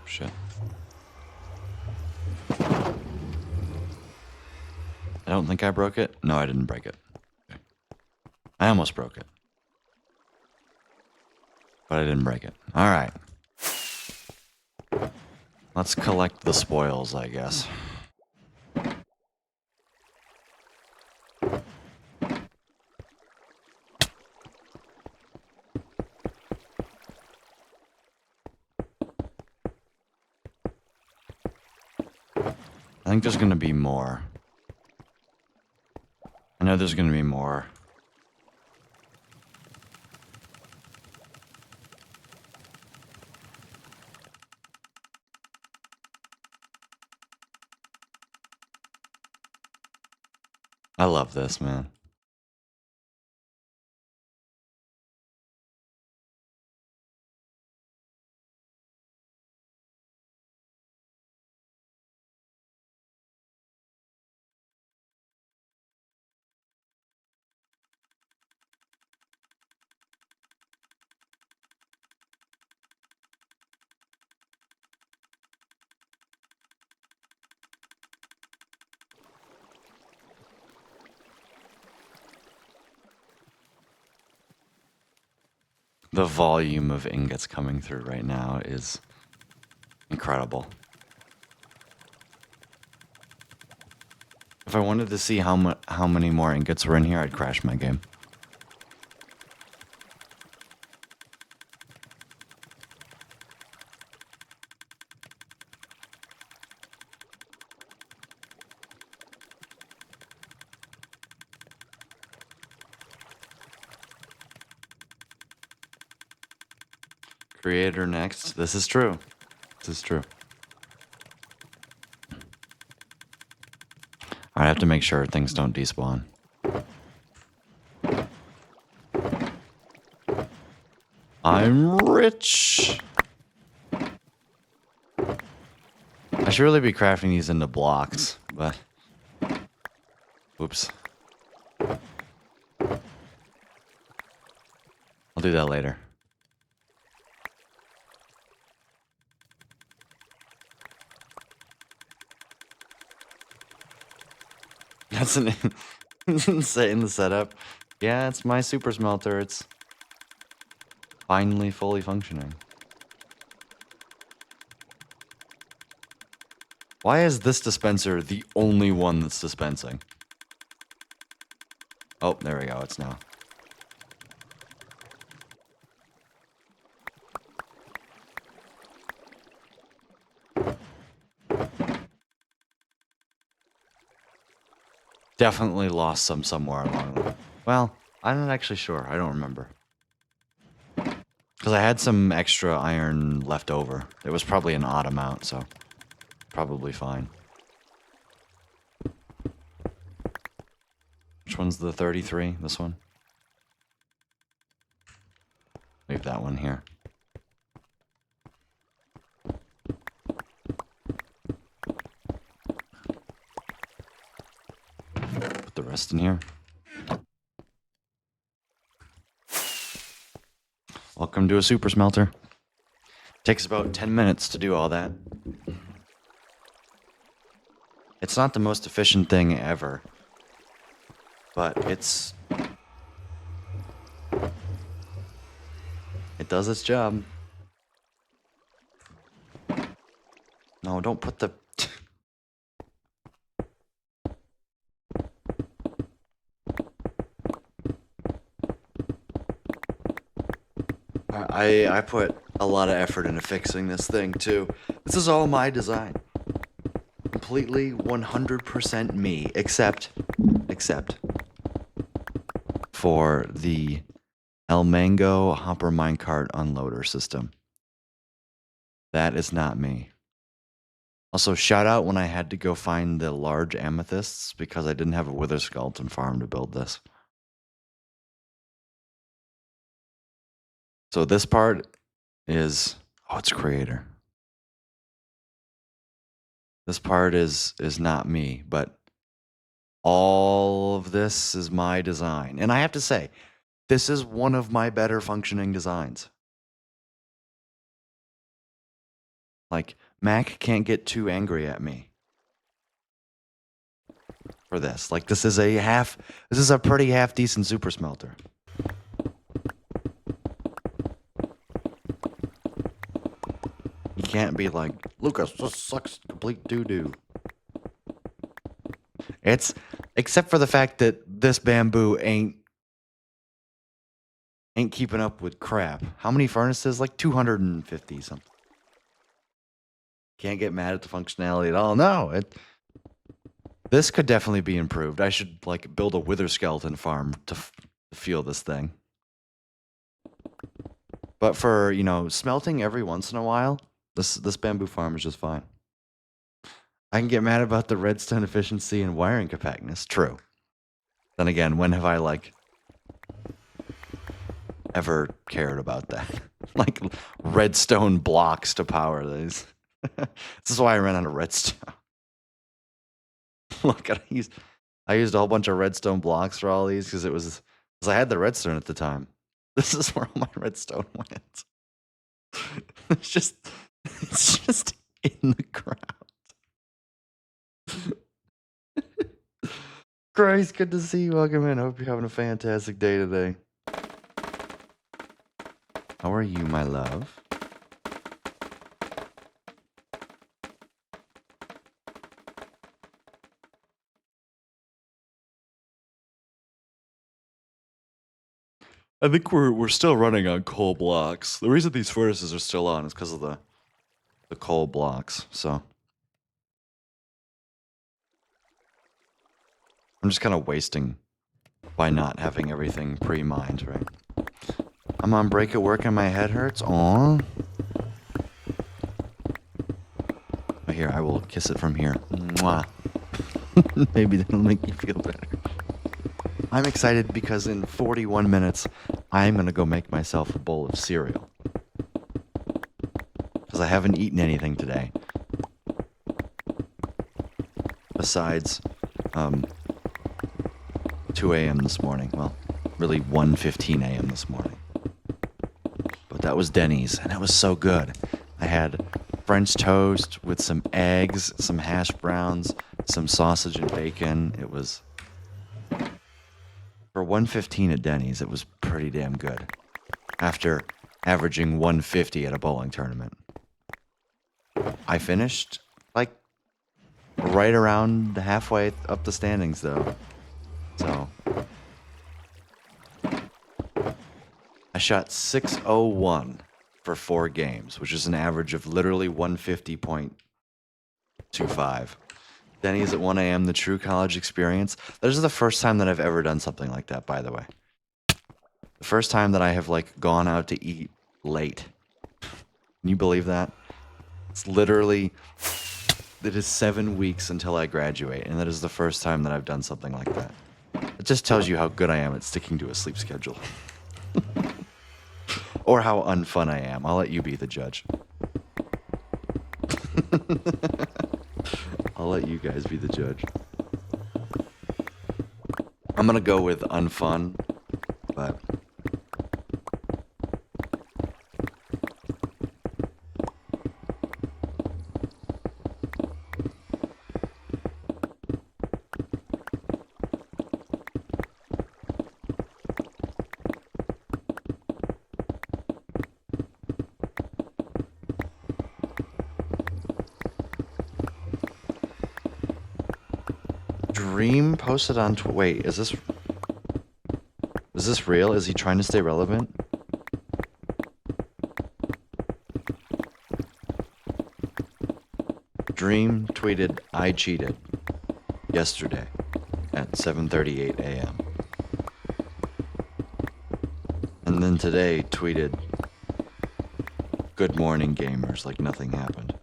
shit. I don't think I broke it. No, I didn't break it. Okay. I almost broke it. But I didn't break it. Alright. Let's collect the spoils, I guess. I think there's gonna be more. I know there's gonna be more. I love this, man. The volume of ingots coming through right now is incredible. If I wanted to see how many more ingots were in here, I'd crash my game. Creator next. This is true. This is true. I have to make sure things don't despawn. I'm rich. I should really be crafting these into blocks, but whoops. I'll do that later. That's an insane setup. Yeah, it's my super smelter. It's finally fully functioning. Why is this dispenser the only one that's dispensing? Oh, there we go. It's now. Definitely lost some somewhere along the way. Well, I'm not actually sure. I don't remember. Because I had some extra iron left over. It was probably an odd amount, so probably fine. Which one's the 33? This one? Leave that one here. Put the rest in here. Welcome to a super smelter. Takes about 10 minutes to do all that. It's not the most efficient thing ever, but it does its job. No, don't put the... I put a lot of effort into fixing this thing too. This is all my design. Completely 100% me, except for the El Mango Hopper Minecart Unloader system. That is not me. Also, shout out when I had to go find the large amethysts because I didn't have a Wither Skeleton farm to build this. So this part is... Oh, it's creator. This part is not me, but all of this is my design. And I have to say, this is one of my better functioning designs. Like, Mac can't get too angry at me for this. Like, this is a pretty half decent super smelter. You can't be like, Lucas, this sucks complete doo-doo. It's, except for the fact that this bamboo ain't keeping up with crap. How many furnaces? Like 250 something. Can't get mad at the functionality at all. No, this could definitely be improved. I should like build a wither skeleton farm to feel this thing. But for, you know, smelting every once in a while, this bamboo farm is just fine. I can get mad about the redstone efficiency and wiring compactness. True. Then again, when have I like ever cared about that? Like redstone blocks to power these. This is why I ran out of redstone. Look, I used a whole bunch of redstone blocks for all these because I had the redstone at the time. This is where all my redstone went. It's just in the ground. Grace, good to see you. Welcome in. Hope you're having a fantastic day today. How are you, my love? I think we're still running on coal blocks. The reason these furnaces are still on is because of the coal blocks. So I'm just kind of wasting by not having everything pre-mined, right? I'm on break at work and my head hurts. Aww. Here, I will kiss it from here. Mwah. Maybe that'll make you feel better. I'm excited because in 41 minutes, I'm going to go make myself a bowl of cereal. Because I haven't eaten anything today. Besides 2 a.m. this morning. Well, really 1:15 a.m. this morning. But that was Denny's, and it was so good. I had French toast with some eggs, some hash browns, some sausage and bacon. It was... For 1:15 at Denny's, it was pretty damn good. After averaging 150 at a bowling tournament. I finished, like, right around halfway up the standings, though. So... I shot 601 for 4 games, which is an average of literally 150.25. Denny's at 1 a.m., the true college experience. This is the first time that I've ever done something like that, by the way. The first time that I have, like, gone out to eat late. Can you believe that? It's literally... It is 7 weeks until I graduate, and that is the first time that I've done something like that. It just tells you how good I am at sticking to a sleep schedule. Or how unfun I am. I'll let you be the judge. I'll let you guys be the judge. I'm gonna go with unfun, but... Dream posted on wait, is this real? Is he trying to stay relevant? Dream tweeted, "I cheated," yesterday at 7:38 a.m. And then today tweeted, "Good morning, gamers," like nothing happened.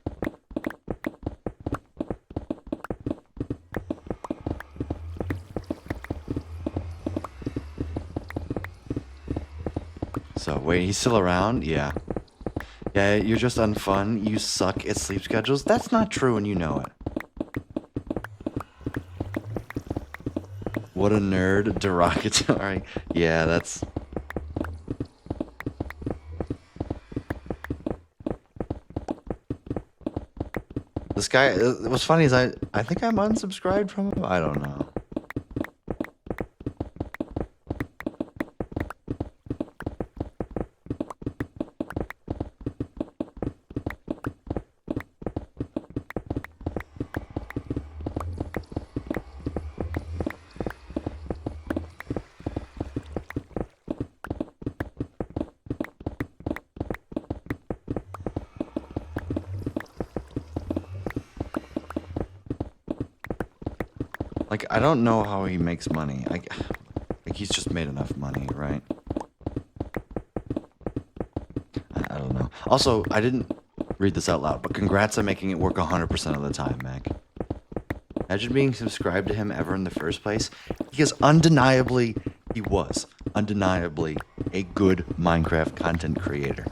So, wait, he's still around? Yeah. Yeah, you're just unfun. You suck at sleep schedules. That's not true and you know it. What a nerd. Derogatory. Yeah, that's... This guy, what's funny is I think I'm unsubscribed from him. I don't know. Like, I don't know how he makes money. Like, he's just made enough money, right? I don't know. Also, I didn't read this out loud, but congrats on making it work 100% of the time, Mac. Imagine being subscribed to him ever in the first place. Because he was undeniably a good Minecraft content creator.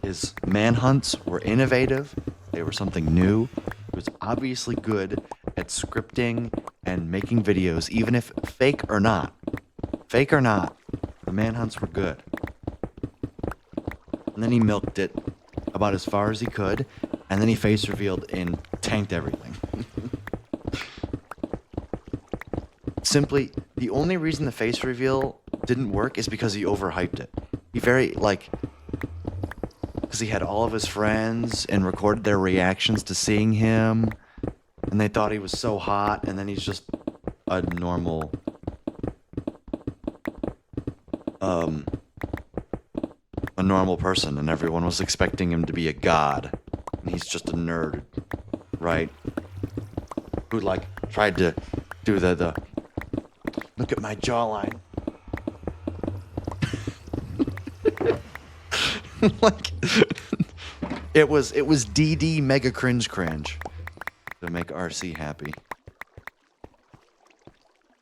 His manhunts were innovative. They were something new. He was obviously good at scripting and making videos, even if fake or not. Fake or not, the manhunts were good. And then he milked it about as far as he could, and then he face revealed and tanked everything. Simply, the only reason the face reveal didn't work is because he overhyped it. Because he had all of his friends and recorded their reactions to seeing him, and they thought he was so hot, and then he's just a normal, person, and everyone was expecting him to be a god, and he's just a nerd, right? Who, tried to do the look at my jawline. It was DD mega cringe to make RC happy.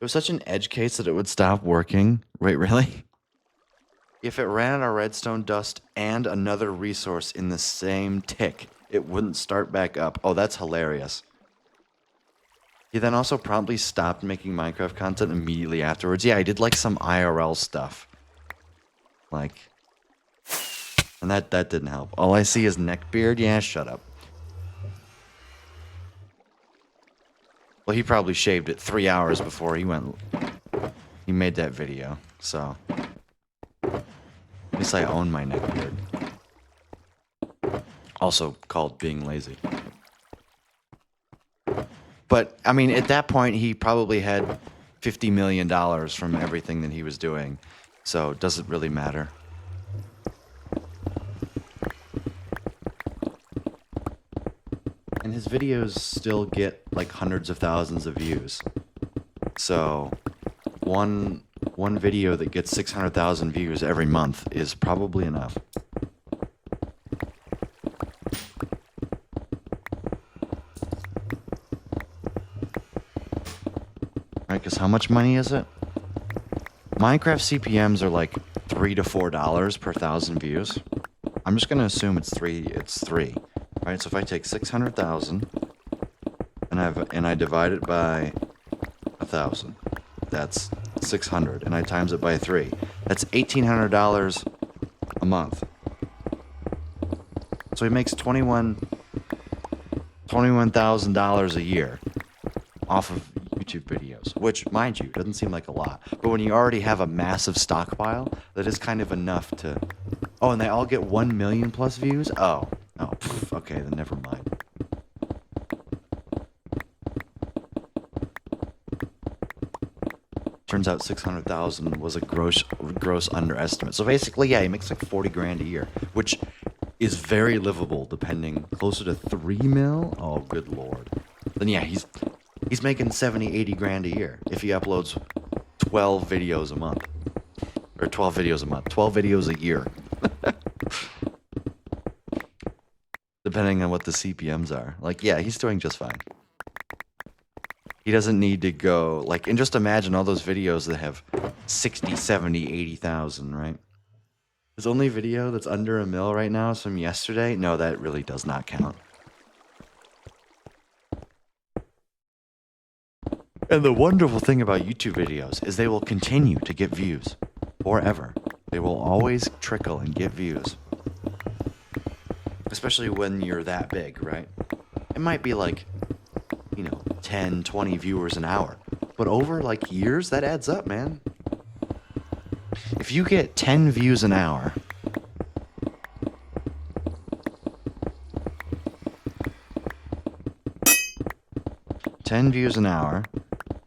It was such an edge case that it would stop working. Wait, really? If it ran out of redstone dust and another resource in the same tick, it wouldn't start back up. Oh, that's hilarious. He then also promptly stopped making Minecraft content immediately afterwards. Yeah, I did some IRL stuff. And that didn't help. All I see is neckbeard. Yeah, shut up. Well, he probably shaved it 3 hours before he made that video. So, at least I own my neckbeard. Also called being lazy. But, I mean, at that point, he probably had $50 million from everything that he was doing. So, it doesn't really matter. And his videos still get, hundreds of thousands of views. So, one video that gets 600,000 views every month is probably enough. Right, because how much money is it? Minecraft CPMs are $3 to $4 per 1,000 views. I'm just gonna assume it's three. Right, so if I take 600,000 and I divide it by 1,000, that's 600, and I times it by 3. That's $1,800 a month. So he makes $21,000 a year off of YouTube videos, which, mind you, doesn't seem like a lot. But when you already have a massive stockpile, that is kind of enough to... Oh, and they all get 1 million plus views? Oh, okay, then never mind. Turns out 600,000 was a gross underestimate. So basically, yeah, he makes $40 grand a year, which is very livable, depending closer to 3 mil. Oh, good lord. Then yeah, he's making 70, 80 grand a year if he uploads 12 videos a month. Or 12 videos a month. 12 videos a year. Depending on what the CPMs are. Yeah, he's doing just fine. He doesn't need to go... and just imagine all those videos that have 60, 70, 80,000, right? His only video that's under 1 mil right now is from yesterday. No, that really does not count. And the wonderful thing about YouTube videos is they will continue to get views forever. They will always trickle and get views. Especially when you're that big, right? It might be like, 10, 20 viewers an hour. But over like years, that adds up, man. If you get 10 views an hour,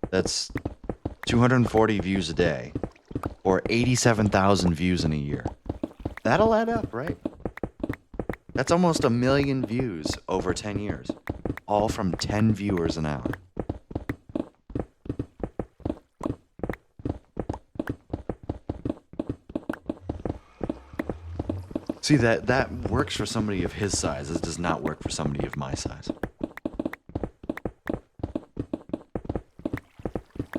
that's 240 views a day, or 87,000 views in a year. That'll add up, right? That's almost 1 million views over 10 years, all from 10 viewers an hour. See, that works for somebody of his size. It does not work for somebody of my size.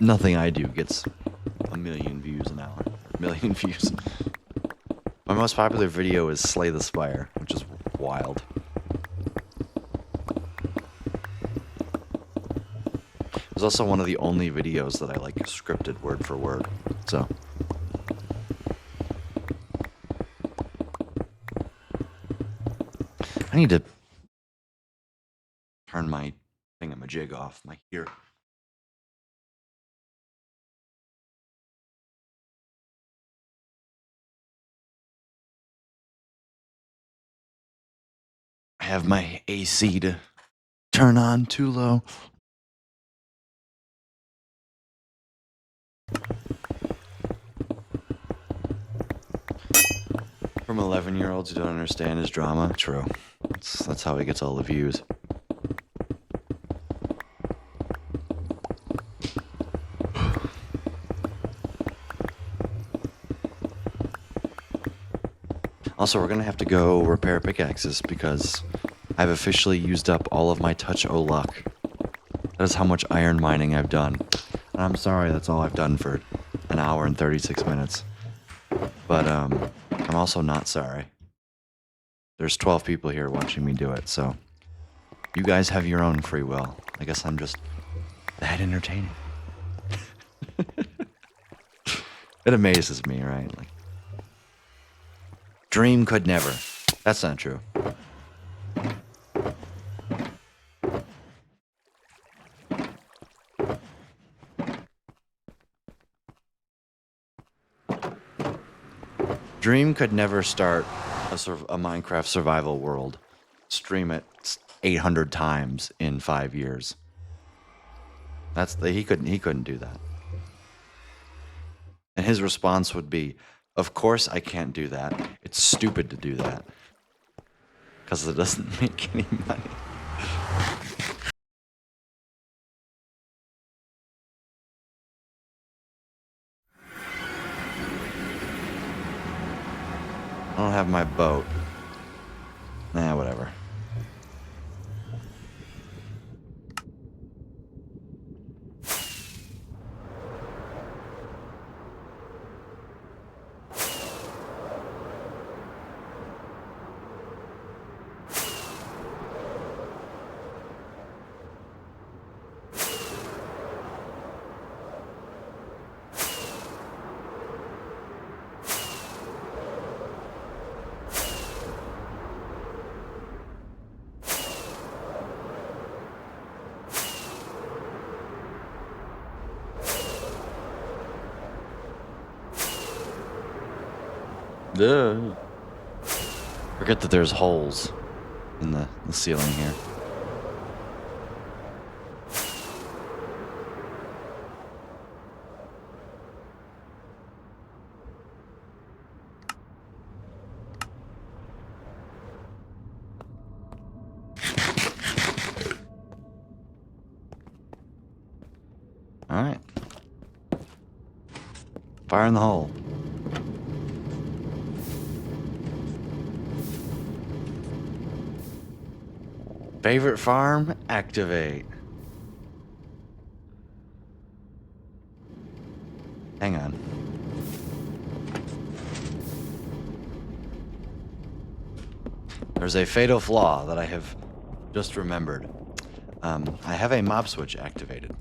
Nothing I do gets 1 million views an hour. 1 million views. My most popular video is Slay the Spire, which is wild. It was also one of the only videos that I like scripted word for word, so. I need to turn my thingamajig off, my ear. I have my AC to turn on too low. From 11-year-olds who don't understand his drama. True. That's how he gets all the views. Also, we're gonna have to go repair pickaxes because I've officially used up all of my touch o luck. That is how much iron mining I've done. And I'm sorry that's all I've done for 1 hour and 36 minutes. But I'm also not sorry. There's 12 people here watching me do it, so you guys have your own free will. I guess I'm just that entertaining. It amazes me, right? Like, Dream could never. That's not true. Dream could never start a Minecraft survival world, stream it 800 times in 5 years. He couldn't do that. And his response would be, "Of course I can't do that. It's stupid to do that. Because it doesn't make any money." I don't have my boat. Nah, whatever. Duh. Forget that there's holes in the ceiling here. All right. Fire in the hole. Favorite farm? Activate. Hang on. There's a fatal flaw that I have just remembered. I have a mob switch activated.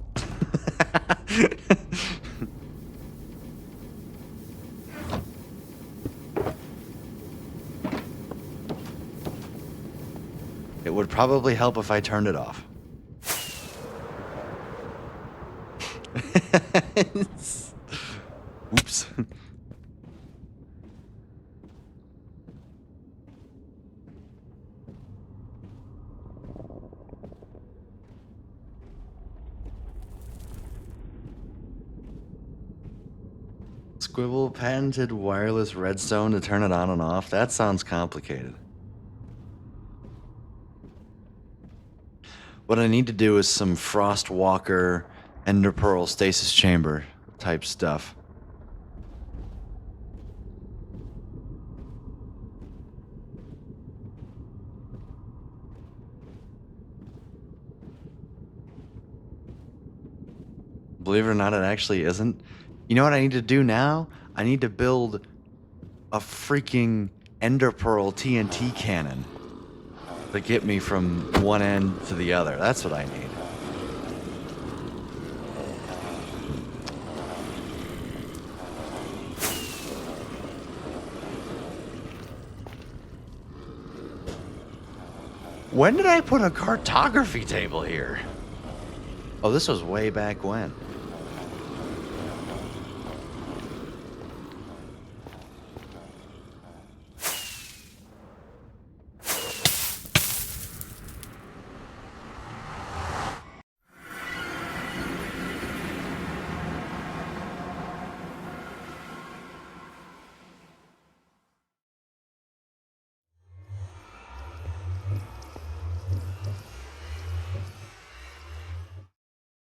It would probably help if I turned it off. Oops. Squibble patented wireless redstone to turn it on and off? That sounds complicated. What I need to do is some Frostwalker Ender Pearl stasis chamber type stuff. Believe it or not, it actually isn't. You know what I need to do now? I need to build a freaking Ender Pearl TNT cannon to get me from one end to the other. That's what I need. When did I put a cartography table here? Oh, this was way back when.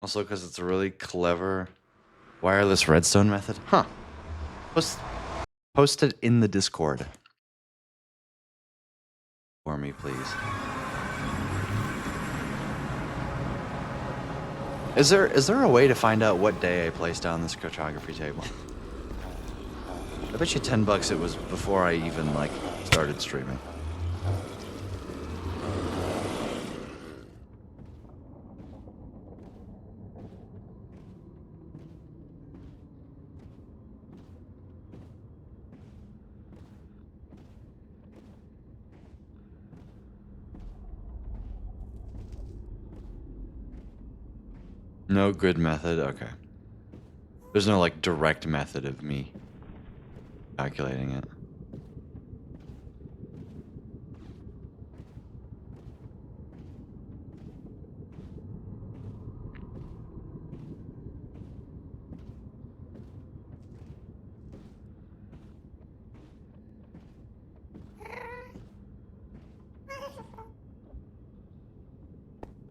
Also, because it's a really clever wireless redstone method. Huh. Post it in the Discord for me, please. Is there a way to find out what day I placed down this cartography table? I bet you $10 it was before I even like started streaming. No good method? Okay. There's no, like, direct method of me calculating it.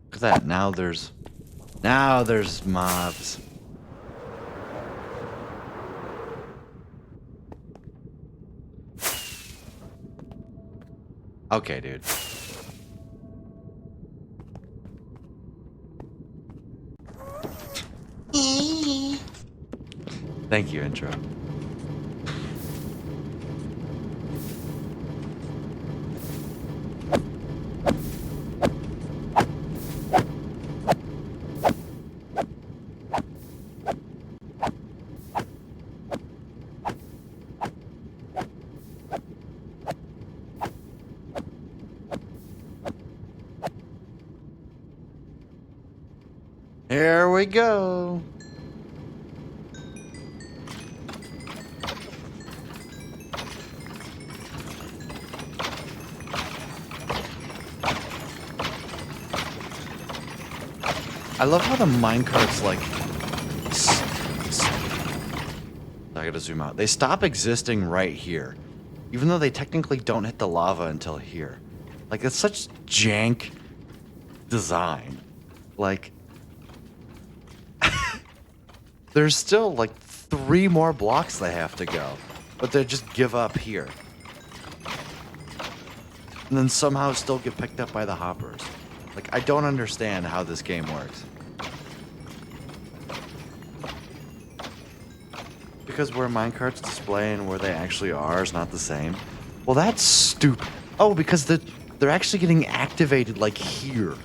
Look at that. Now there's mobs. Okay, dude. Thank you, intro. Here we go. I love how the minecarts, like... I gotta zoom out. They stop existing right here. Even though they technically don't hit the lava until here. Like, it's such jank design. Like... There's still, like, 3 more blocks they have to go. But they just give up here. And then somehow still get picked up by the hoppers. Like, I don't understand how this game works. Because where minecarts display and where they actually are is not the same. Well, that's stupid. Oh, because they're actually getting activated, like, here.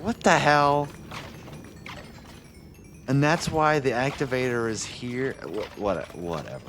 What the hell? And that's why the activator is here. Whatever.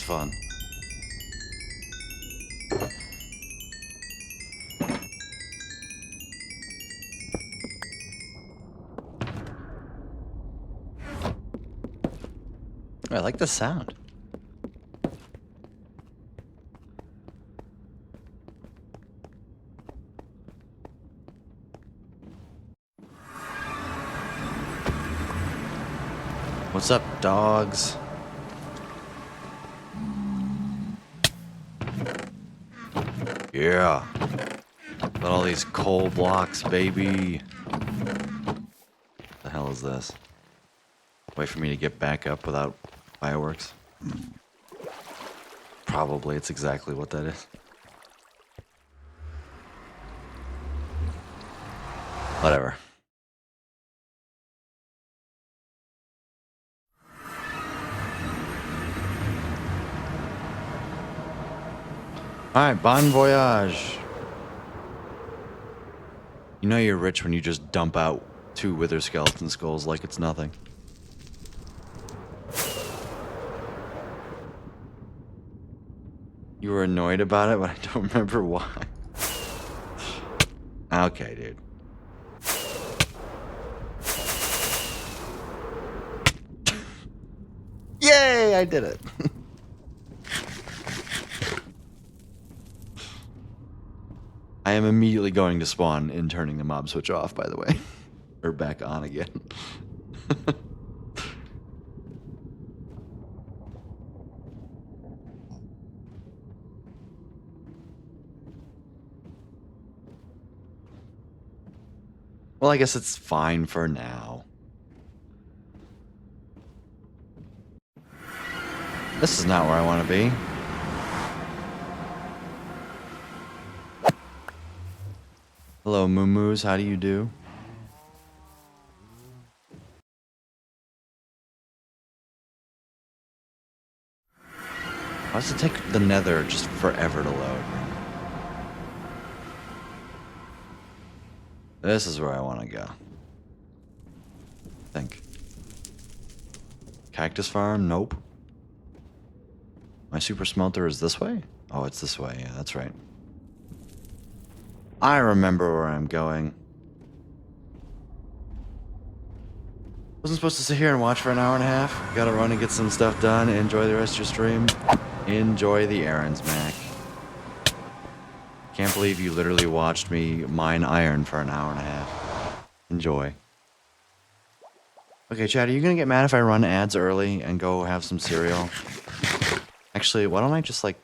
fun. I like the sound. What's up, dogs? Yeah. Got all these coal blocks, baby. The hell is this? Wait for me to get back up without fireworks. Probably, it's exactly what that is. Whatever. Alright, bon voyage. You know you're rich when you just dump out 2 wither skeleton skulls like it's nothing. You were annoyed about it, but I don't remember why. Okay, dude. Yay, I did it. I am immediately going to spawn in turning the mob switch off, by the way. Or back on again. Well, I guess it's fine for now. This is not where I want to be. Hello, Moo-Moos. How do you do? Why does it take the nether just forever to load? This is where I want to go. I think. Cactus farm? Nope. My super smelter is this way? Oh, it's this way. Yeah, that's right. I remember where I'm going. Wasn't supposed to sit here and watch for an hour and a half. Gotta run and get some stuff done. Enjoy the rest of your stream. Enjoy the errands, Mac. Can't believe you literally watched me mine iron for an hour and a half. Enjoy. Okay, Chad, are you gonna get mad if I run ads early and go have some cereal? Actually, why don't I just, like,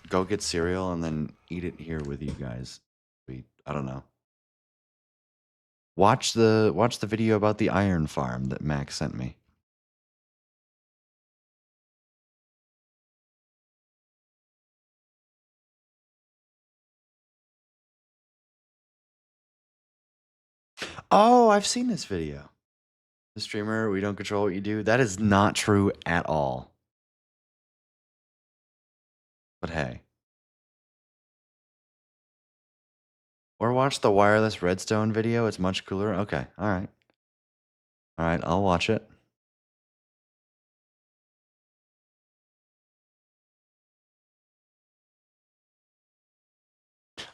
go get cereal and then eat it here with you guys? I don't know. Watch the video about the iron farm that Max sent me. Oh, I've seen this video. The streamer, we don't control what you do. That is not true at all. But hey. Or watch the wireless redstone video. It's much cooler. Okay, alright. Alright, I'll watch it.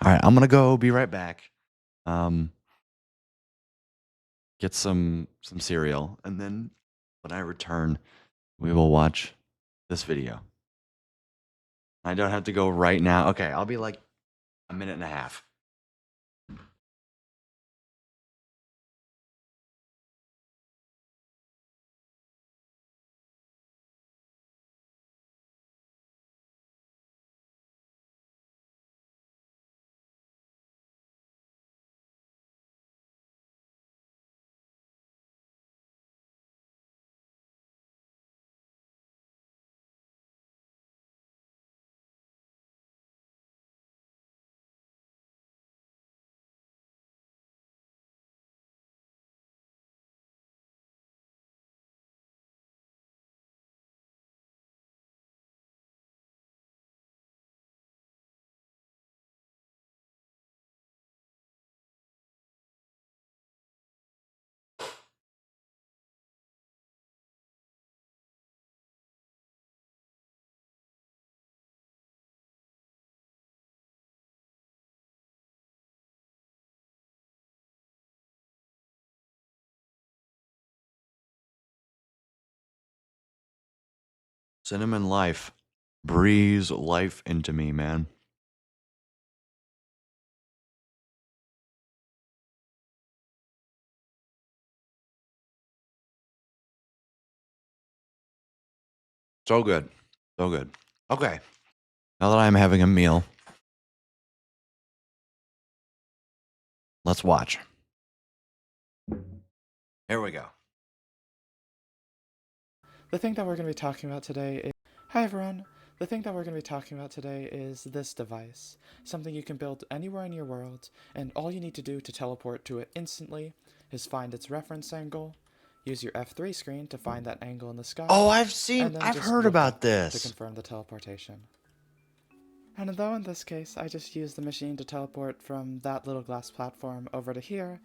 Alright, I'm gonna go. Be right back. Get some cereal, and then when I return, we will watch this video. I don't have to go right now. Okay, I'll be like a minute and a half. Cinnamon life. Breathe life into me, man. So good. So good. Okay. Now that I'm having a meal, let's watch. Here we go. The thing that we're going to be talking about today is... Hi everyone! The thing that we're going to be talking about today is this device. Something you can build anywhere in your world, and all you need to do to teleport to it instantly is find its reference angle, use your F3 screen to find that angle in the sky, Oh, and then I've just heard look about up to this. confirm the teleportation. And though in this case I just used the machine to teleport from that little glass platform over to here,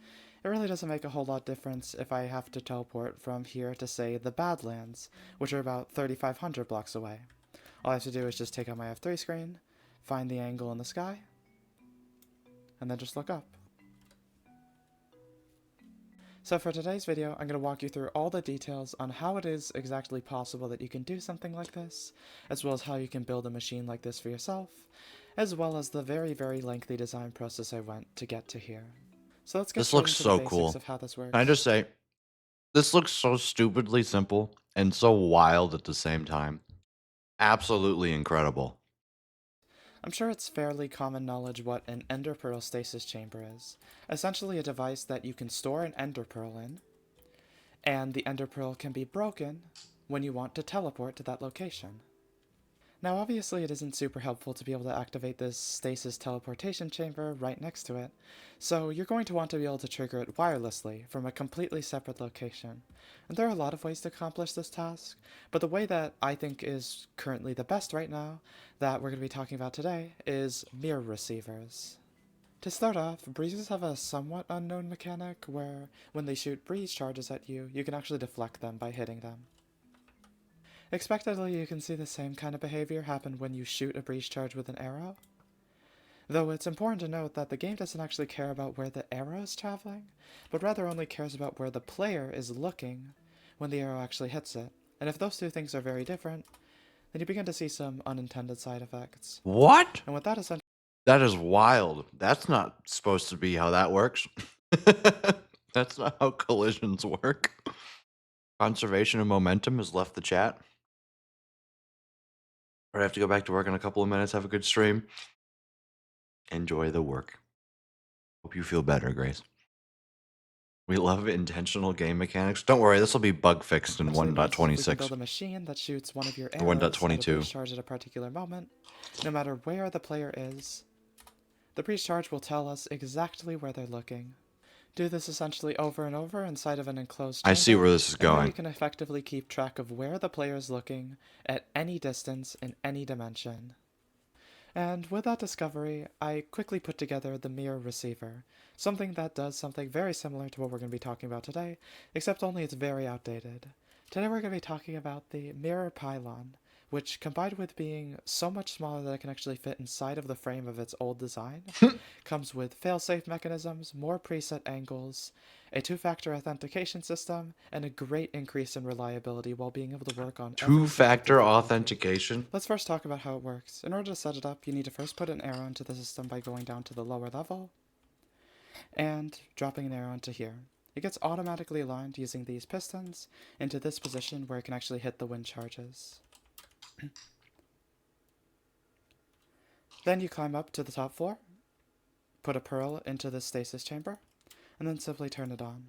it really doesn't make a whole lot difference if I have to teleport from here to, say, the Badlands, which are about 3,500 blocks away. All I have to do is just take out my F3 screen, find the angle in the sky, and then just look up. So for today's video, I'm going to walk you through all the details on how it is exactly possible that you can do something like this, as well as how you can build a machine like this for yourself, as well as the very, very lengthy design process I went to get to here. So let's get This straight looks into the so basics cool. of how this works. Can I just say, this looks so stupidly simple and so wild at the same time. Absolutely incredible. I'm sure it's fairly common knowledge what an ender pearl stasis chamber is. Essentially a device that you can store an ender pearl in, and the ender pearl can be broken when you want to teleport to that location. Now obviously it isn't super helpful to be able to activate this stasis teleportation chamber right next to it, so you're going to want to be able to trigger it wirelessly from a completely separate location. And there are a lot of ways to accomplish this task, but the way that I think is currently the best right now, that we're going to be talking about today, is mirror receivers. To start off, breezes have a somewhat unknown mechanic where, when they shoot breeze charges at you, you can actually deflect them by hitting them. Expectedly, you can see the same kind of behavior happen when you shoot a breeze charge with an arrow. Though it's important to note that the game doesn't actually care about where the arrow is traveling, but rather only cares about where the player is looking when the arrow actually hits it. And if those two things are very different, then you begin to see some unintended side effects. What? And with that essentially... That is wild. That's not supposed to be how that works. That's not how collisions work. Conservation of momentum has left the chat. I have to go back to work in a couple of minutes. Have a good stream. Enjoy the work. Hope you feel better, Grace. We love intentional game mechanics. Don't worry, this will be bug fixed in we can 1.26 build a machine that shoots one of your or arrows at a 1.22. breeze charge at a particular moment, no matter where the player is. The breeze charge will tell us exactly where they're looking. Do this essentially over and over inside of an enclosed chamber. I see where this is and here going. you can effectively keep track of where the player is looking at any distance in any dimension. And with that discovery, I quickly put together the mirror receiver, something that does something very similar to what we're going to be talking about today, except only it's very outdated. Today we're going to be talking about the mirror pylon, which, combined with being so much smaller that it can actually fit inside of the frame of its old design, comes with fail-safe mechanisms, more preset angles, a two-factor authentication system, and a great increase in reliability while being able to work on Two-factor authentication? Let's first talk about how it works. In order to set it up, you need to first put an arrow into the system by going down to the lower level and dropping an arrow into here. It gets automatically aligned using these pistons into this position where it can actually hit the wind charges. Then you climb up to the top floor, put a pearl into the stasis chamber, and then simply turn it on.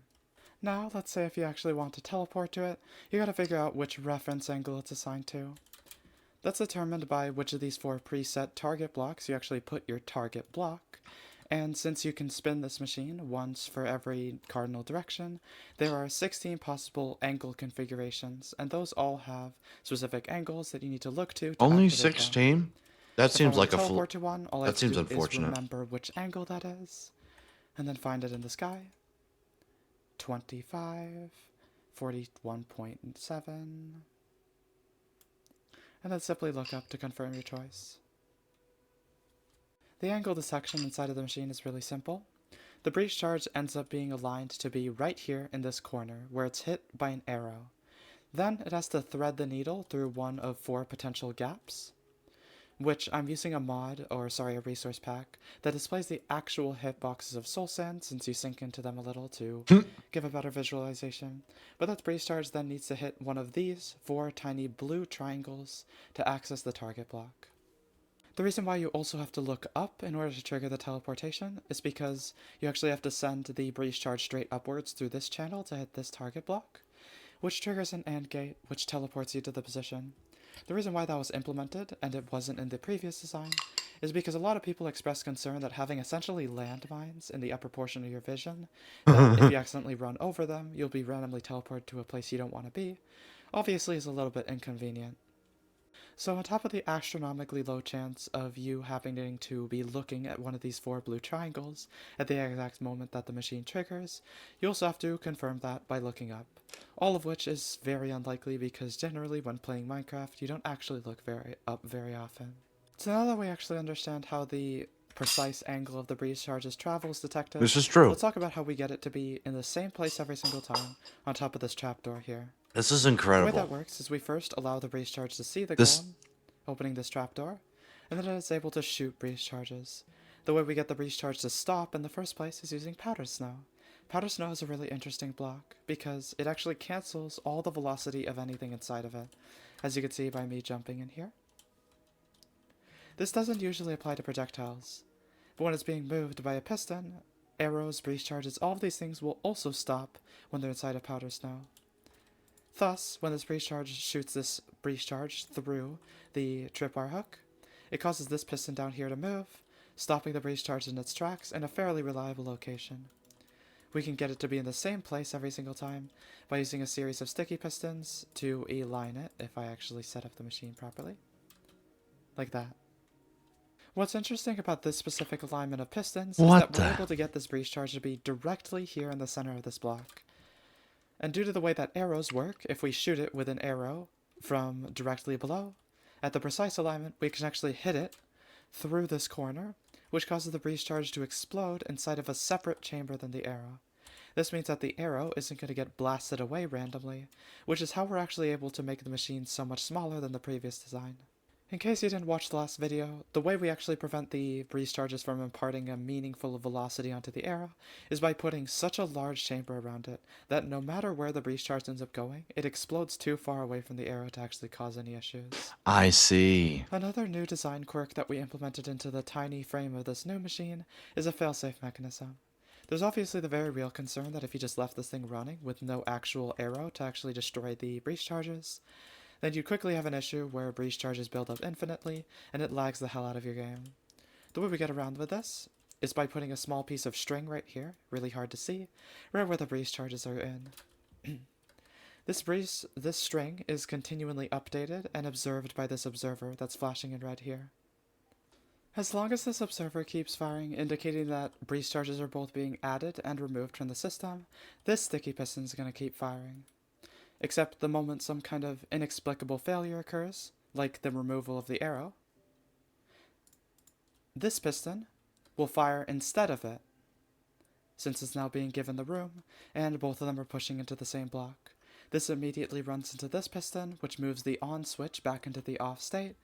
Now, let's say if you actually want to teleport to it, you gotta figure out which reference angle it's assigned to. That's determined by which of these 4 preset target blocks you actually put your target block, and since you can spin this machine once for every cardinal direction, there are 16 possible angle configurations, and those all have specific angles that you need to look to Only activate 16? them. That If I seems were like to a teleport to one, all I have that to seems do is unfortunate. remember which angle that is, and then find it in the sky. 25, 41.7, and then simply look up to confirm your choice. The angle dissection inside of the machine is really simple. The breach charge ends up being aligned to be right here in this corner, where it's hit by an arrow. Then it has to thread the needle through one of 4 potential gaps, which I'm using a resource pack that displays the actual hitboxes of Soul Sand since you sink into them a little to give a better visualization. But that Breeze Charge then needs to hit one of these 4 tiny blue triangles to access the target block. The reason why you also have to look up in order to trigger the teleportation is because you actually have to send the Breeze Charge straight upwards through this channel to hit this target block, which triggers an AND gate which teleports you to the position. The reason why that was implemented, and it wasn't in the previous design, is because a lot of people expressed concern that having essentially landmines in the upper portion of your vision, that if you accidentally run over them, you'll be randomly teleported to a place you don't want to be, obviously is a little bit inconvenient. So on top of the astronomically low chance of you having to be looking at one of these 4 blue triangles at the exact moment that the machine triggers, you also have to confirm that by looking up. All of which is very unlikely because generally when playing Minecraft you don't actually look up very often. So now that we actually understand how the precise angle of the Breeze Charge's travel is detected, This is true. let's talk about how we get it to be in the same place every single time on top of this trapdoor here. This is The way incredible. that works is we first allow the Breeze Charge to see the This- golem, opening this trapdoor, and then it's able to shoot Breeze Charges. The way we get the Breeze Charge to stop in the first place is using Powder Snow. Powder Snow is a really interesting block because it actually cancels all the velocity of anything inside of it, as you can see by me jumping in here. This doesn't usually apply to projectiles, but when it's being moved by a piston, arrows, Breeze Charges, all of these things will also stop when they're inside of Powder Snow. Thus, when this Breeze Charge shoots this Breeze Charge through the tripwire hook, it causes this piston down here to move, stopping the Breeze Charge in its tracks in a fairly reliable location. We can get it to be in the same place every single time by using a series of sticky pistons to align it if I actually set up the machine properly. Like that. What's interesting about this specific alignment of pistons is that we're able to get this Breeze Charge to be directly here in the center of this block. And due to the way that arrows work, if we shoot it with an arrow from directly below, at the precise alignment, we can actually hit it through this corner, which causes the Breeze Charge to explode inside of a separate chamber than the arrow. This means that the arrow isn't going to get blasted away randomly, which is how we're actually able to make the machine so much smaller than the previous design. In case you didn't watch the last video, the way we actually prevent the Breeze Charges from imparting a meaningful velocity onto the arrow is by putting such a large chamber around it that no matter where the Breeze Charge ends up going, it explodes too far away from the arrow to actually cause any issues. I see. Another new design quirk that we implemented into the tiny frame of this new machine is a failsafe mechanism. There's obviously the very real concern that if you just left this thing running with no actual arrow to actually destroy the Breeze Charges, then you quickly have an issue where Breeze Charges build up infinitely, and it lags the hell out of your game. The way we get around with this is by putting a small piece of string right here, really hard to see, right where the Breeze Charges are in. This string is continually updated and observed by this observer that's flashing in red here. As long as this observer keeps firing, indicating that Breeze Charges are both being added and removed from the system, this sticky piston is going to keep firing. Except the moment some kind of inexplicable failure occurs, like the removal of the arrow, this piston will fire instead of it, since it's now being given the room, and both of them are pushing into the same block. This immediately runs into this piston, which moves the on switch back into the off state,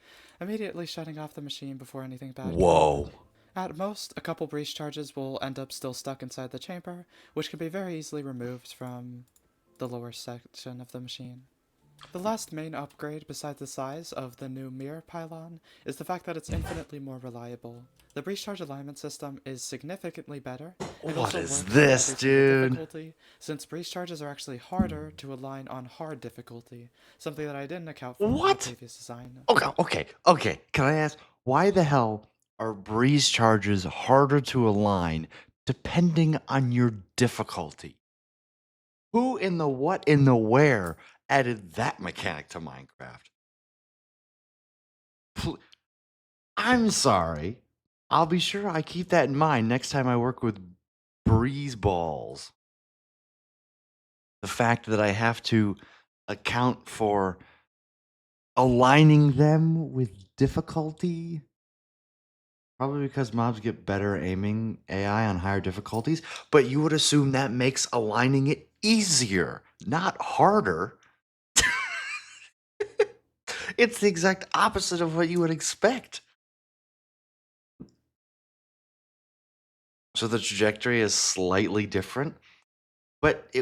immediately shutting off the machine before anything bad can happen. At most, a couple Breeze Charges will end up still stuck inside the chamber, which can be very easily removed from the lower section of the machine. The last main upgrade besides the size of the new mirror pylon is the fact that it's infinitely more reliable. The Breeze Charge alignment system is significantly better. And What also is works on this, every single dude? difficulty, since Breeze Charges are actually harder to align on hard difficulty, something that I didn't account for in the What? previous design. Okay. Can I ask, why the hell are Breeze Charges harder to align depending on your difficulty? Who in the what in the where added that mechanic to Minecraft? I'm sorry. I'll be sure I keep that in mind next time I work with breeze balls. The fact that I have to account for aligning them with difficulty. Probably because mobs get better aiming AI on higher difficulties, but you would assume that makes aligning it easier, not harder. It's the exact opposite of what you would expect. So the trajectory is slightly different, but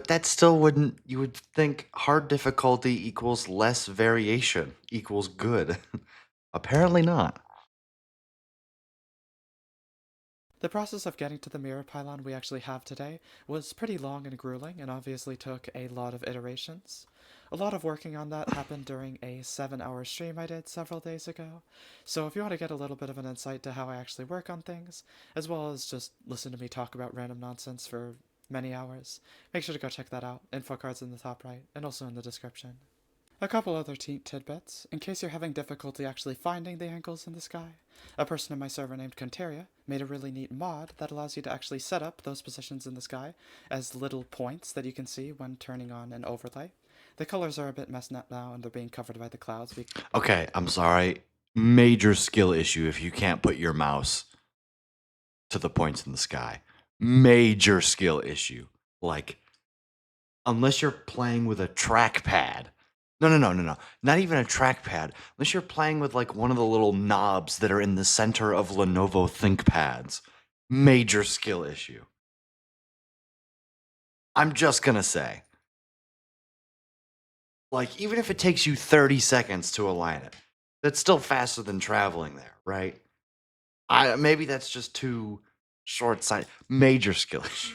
that still wouldn't, you would think hard difficulty equals less variation equals good. Apparently not. The process of getting to the mirror pylon we actually have today was pretty long and grueling and obviously took a lot of iterations. A lot of working on that happened during a 7-hour stream I did several days ago, so if you want to get a little bit of an insight to how I actually work on things, as well as just listen to me talk about random nonsense for many hours, make sure to go check that out. Info card's in the top right, and also in the description. A couple other tidbits, in case you're having difficulty actually finding the angles in the sky. A person in my server named Conteria made a really neat mod that allows you to actually set up those positions in the sky as little points that you can see when turning on an overlay. The colors are a bit messed up now and they're being covered by the clouds. Okay, I'm sorry. Major skill issue if you can't put your mouse to the points in the sky. Major skill issue. Like, unless you're playing with a trackpad. No. Not even a trackpad. Unless you're playing with like one of the little knobs that are in the center of Lenovo ThinkPads. Major skill issue. I'm just gonna say. Like, even if it takes you 30 seconds to align it, that's still faster than traveling there, right? Maybe that's just too short-sighted. Major skill issue.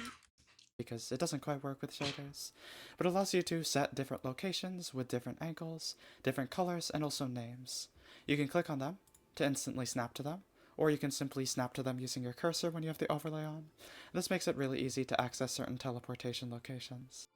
Because it doesn't quite work with shaders, but it allows you to set different locations with different angles, different colors, and also names. You can click on them to instantly snap to them, or you can simply snap to them using your cursor when you have the overlay on. This makes it really easy to access certain teleportation locations.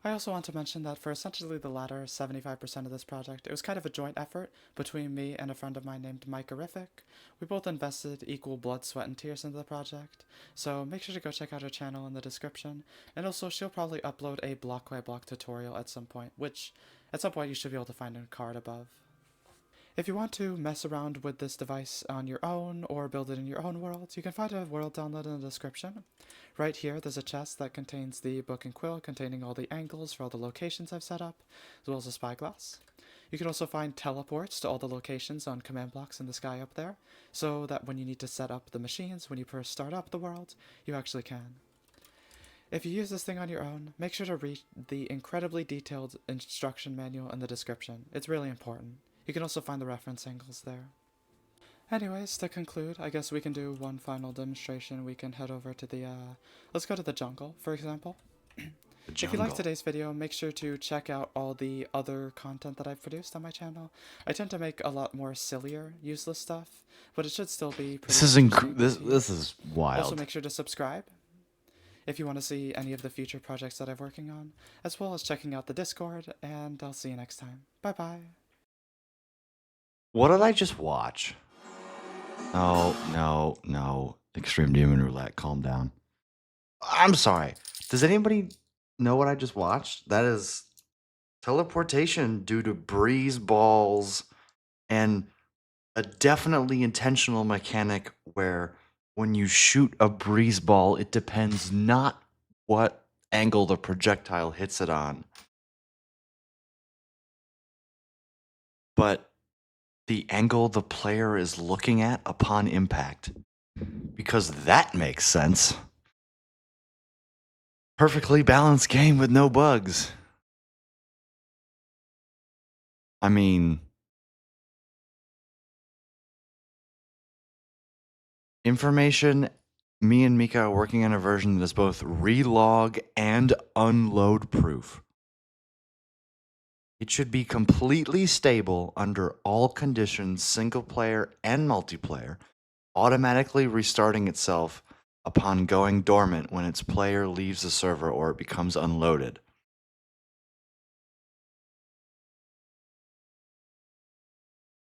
I also want to mention that for essentially the latter 75% of this project, it was kind of a joint effort between me and a friend of mine named Mike Horrific. We both invested equal blood, sweat, and tears into the project, so make sure to go check out her channel in the description, and also she'll probably upload a block by block tutorial at some point, which at some point you should be able to find in a card above. If you want to mess around with this device on your own or build it in your own world, you can find a world download in the description. Right here, there's a chest that contains the book and quill containing all the angles for all the locations I've set up, as well as a spyglass. You can also find teleports to all the locations on command blocks in the sky up there, so that when you need to set up the machines when you first start up the world, you actually can. If you use this thing on your own, make sure to read the incredibly detailed instruction manual in the description. It's really important. You can also find the reference angles there. Anyways, to conclude, I guess we can do one final demonstration. We can head over to the, let's go to the jungle, for example. If you liked today's video, make sure to check out all the other content that I've produced on my channel. I tend to make a lot more sillier, useless stuff, but it should still be pretty This is wild. Also, make sure to subscribe if you want to see any of the future projects that I'm working on, as well as checking out the Discord, and I'll see you next time. Bye-bye. What did I just watch? No. Extreme Demon Roulette, calm down. I'm sorry. Does anybody know what I just watched? That is teleportation due to breeze balls and a definitely intentional mechanic where when you shoot a breeze ball, it depends not what angle the projectile hits it on, but the angle the player is looking at upon impact. Because that makes sense. Perfectly balanced game with no bugs. I mean, information, me and Mika are working on a version that is both relog and unload proof. It should be completely stable under all conditions, single player and multiplayer, automatically restarting itself upon going dormant when its player leaves the server or it becomes unloaded.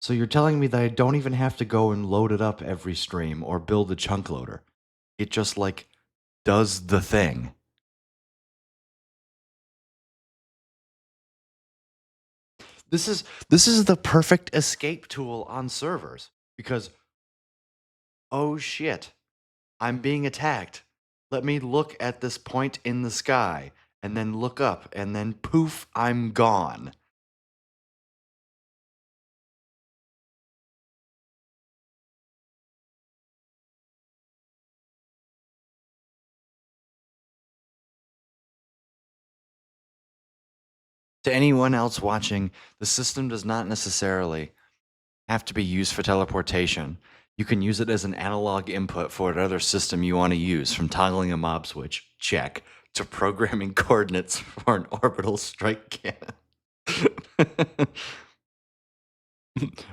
So you're telling me that I don't even have to go and load it up every stream or build a chunk loader. It just like does the thing. This is the perfect escape tool on servers because oh shit, I'm being attacked. Let me look at this point in the sky and then look up and then poof, I'm gone. To anyone else watching, the system does not necessarily have to be used for teleportation. You can use it as an analog input for whatever system you want to use, from toggling a mob switch, check, to programming coordinates for an orbital strike cannon.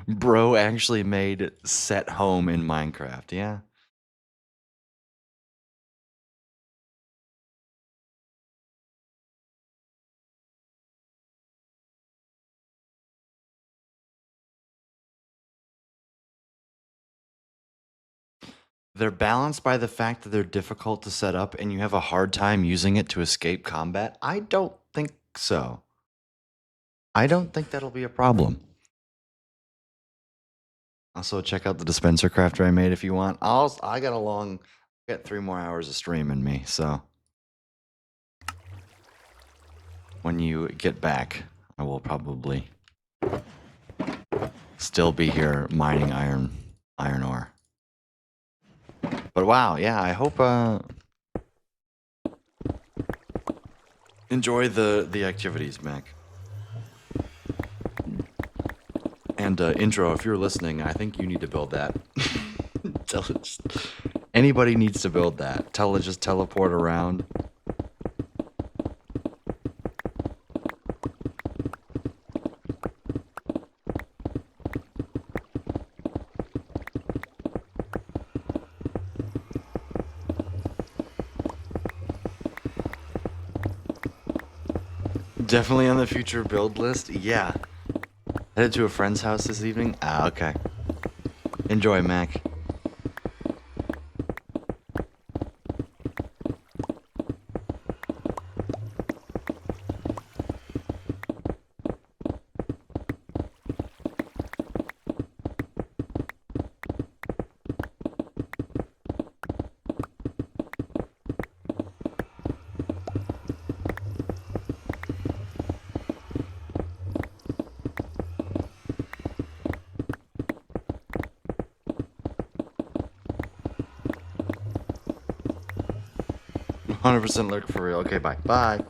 Bro actually made set home in Minecraft, yeah. They're balanced by the fact that they're difficult to set up and you have a hard time using it to escape combat? I don't think so. I don't think that'll be a problem. Also, check out the dispenser crafter I made if you want. I got 3 more hours of stream in me, so when you get back, I will probably still be here mining iron ore. But wow, yeah, I hope enjoy the activities, Mac. And intro, if you're listening, I think you need to build that. Anybody needs to build that. Tell it just teleport around. Definitely on the future build list. Yeah. Headed to a friend's house this evening? Ah, okay. Enjoy, Mac. %, lurk for real. Okay, bye. Bye.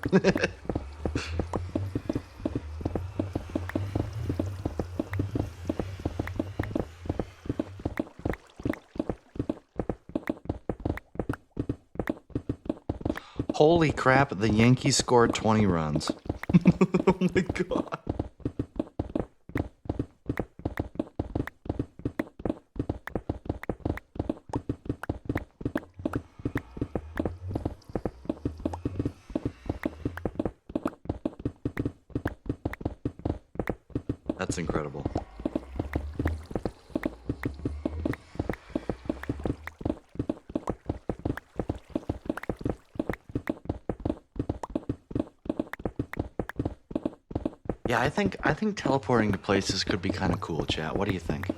Holy crap, the Yankees scored 20 runs. Oh my god. That's incredible. Yeah, I think teleporting to places could be kind of cool, chat. What do you think?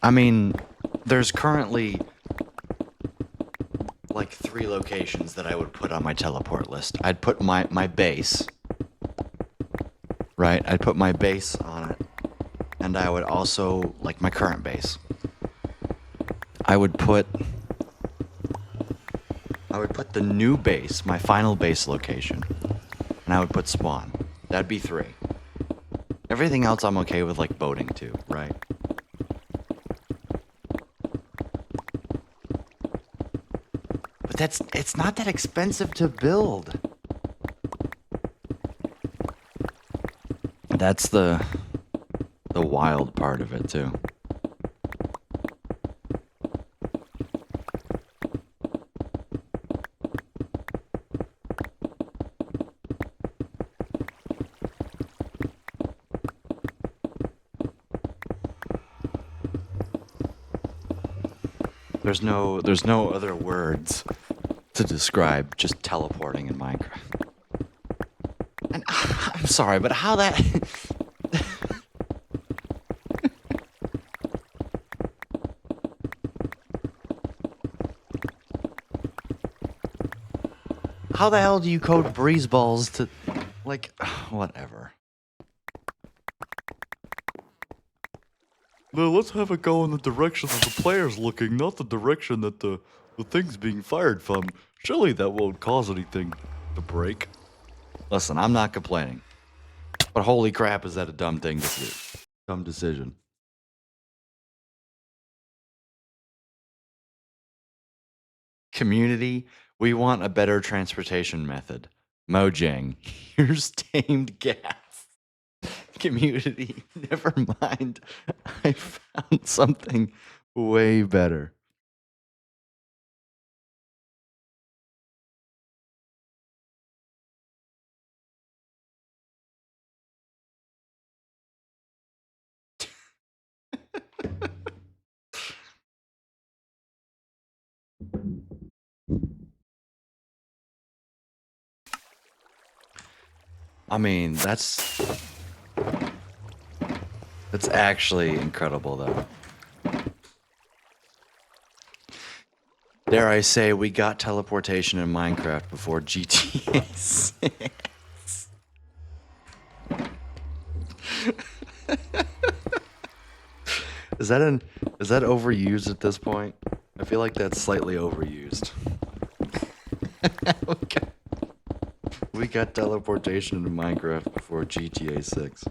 I mean, there's currently like 3 locations that I would put on my teleport list. I'd put my base. Right? I'd put my base on it. And I would also, like my current base. I would put the new base, my final base location. And I would put spawn. That'd be 3. Everything else I'm okay with, like boating too, right? But it's not that expensive to build. That's the wild part of it too. There's no other words to describe just teleporting in Minecraft. And I'm sorry, but how that how the hell do you code breeze balls to like whatever? No, let's have it go in the direction that the player's looking, not the direction that the thing's being fired from. Surely that won't cause anything to break. Listen, I'm not complaining. But holy crap, is that a dumb thing to do? Dumb decision. Community, we want a better transportation method. Mojang, here's tamed gas. Community, never mind. I found something way better. I mean, that's actually incredible, though. Dare I say, we got teleportation in Minecraft before GTA 6. Is that overused at this point? I feel like that's slightly overused. We got teleportation in Minecraft before GTA 6.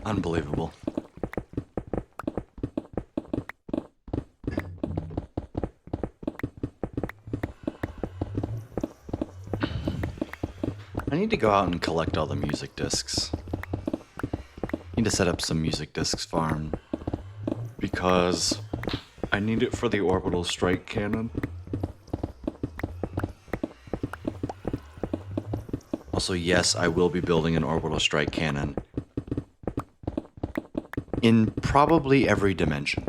Unbelievable. I need to go out and collect all the music discs. Need to set up some music discs farm because I need it for the orbital strike cannon. Also, yes, I will be building an orbital strike cannon in probably every dimension.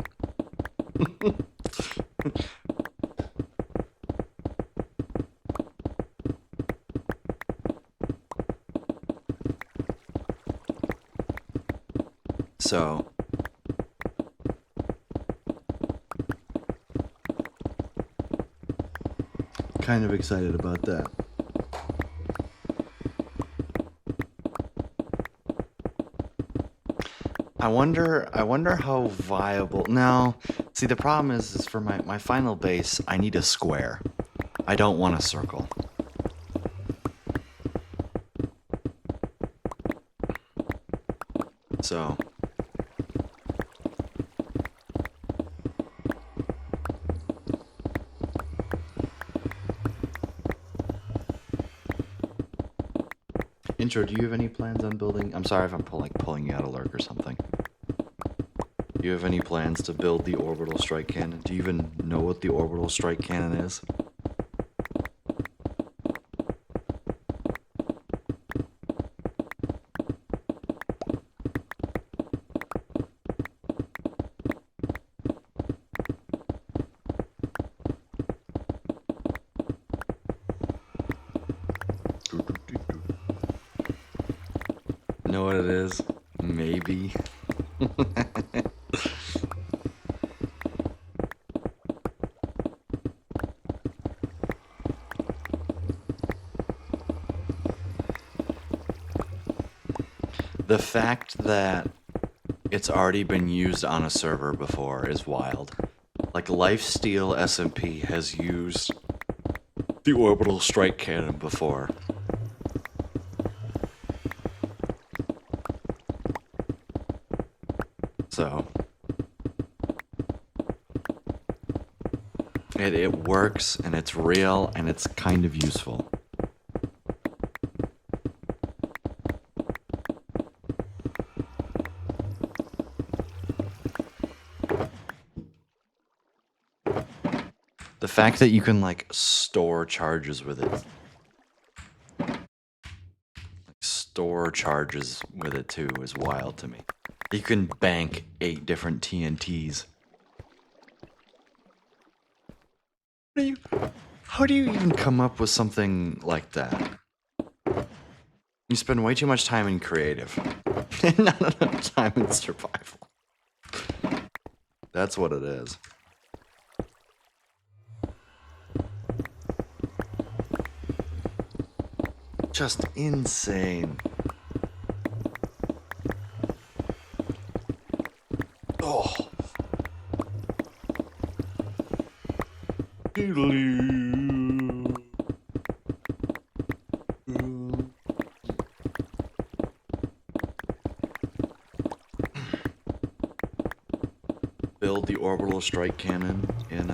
So, kind of excited about that. I wonder how viable. Now, see, the problem is for my final base, I need a square. I don't want a circle. So, Intro, do you have any plans on building? I'm sorry if I'm pulling you out of lurk or something. Do you have any plans to build the orbital strike cannon? Do you even know what the orbital strike cannon is? Know what it is? Maybe. The fact that it's already been used on a server before is wild. Like Lifesteal SMP has used the orbital strike cannon before. So it works and it's real and it's kind of useful. The fact that you can like store charges with it. Store charges with it too is wild to me. You can bank 8 different TNTs. How do you even come up with something like that? You spend way too much time in creative and not enough time in survival. That's what it is. Just insane. Oh. Build the orbital strike cannon in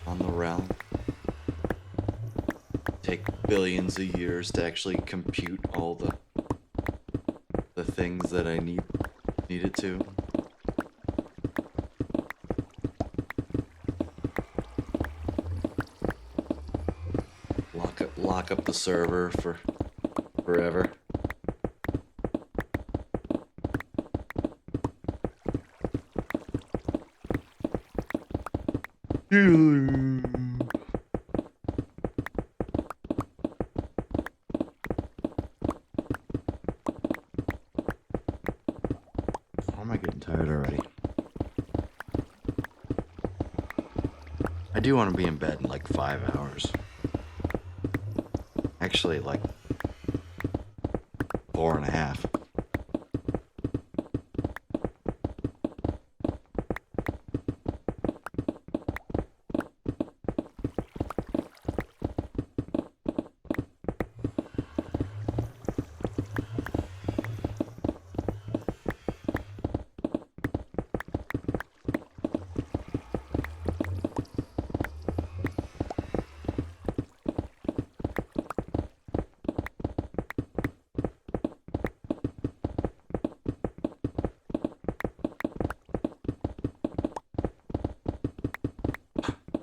on the realm. Take billions of years to actually compute all the things that I needed to. Lock up the server for forever. Why am I getting tired already? I do want to be in bed in like 5 hours. Actually, like 4.5.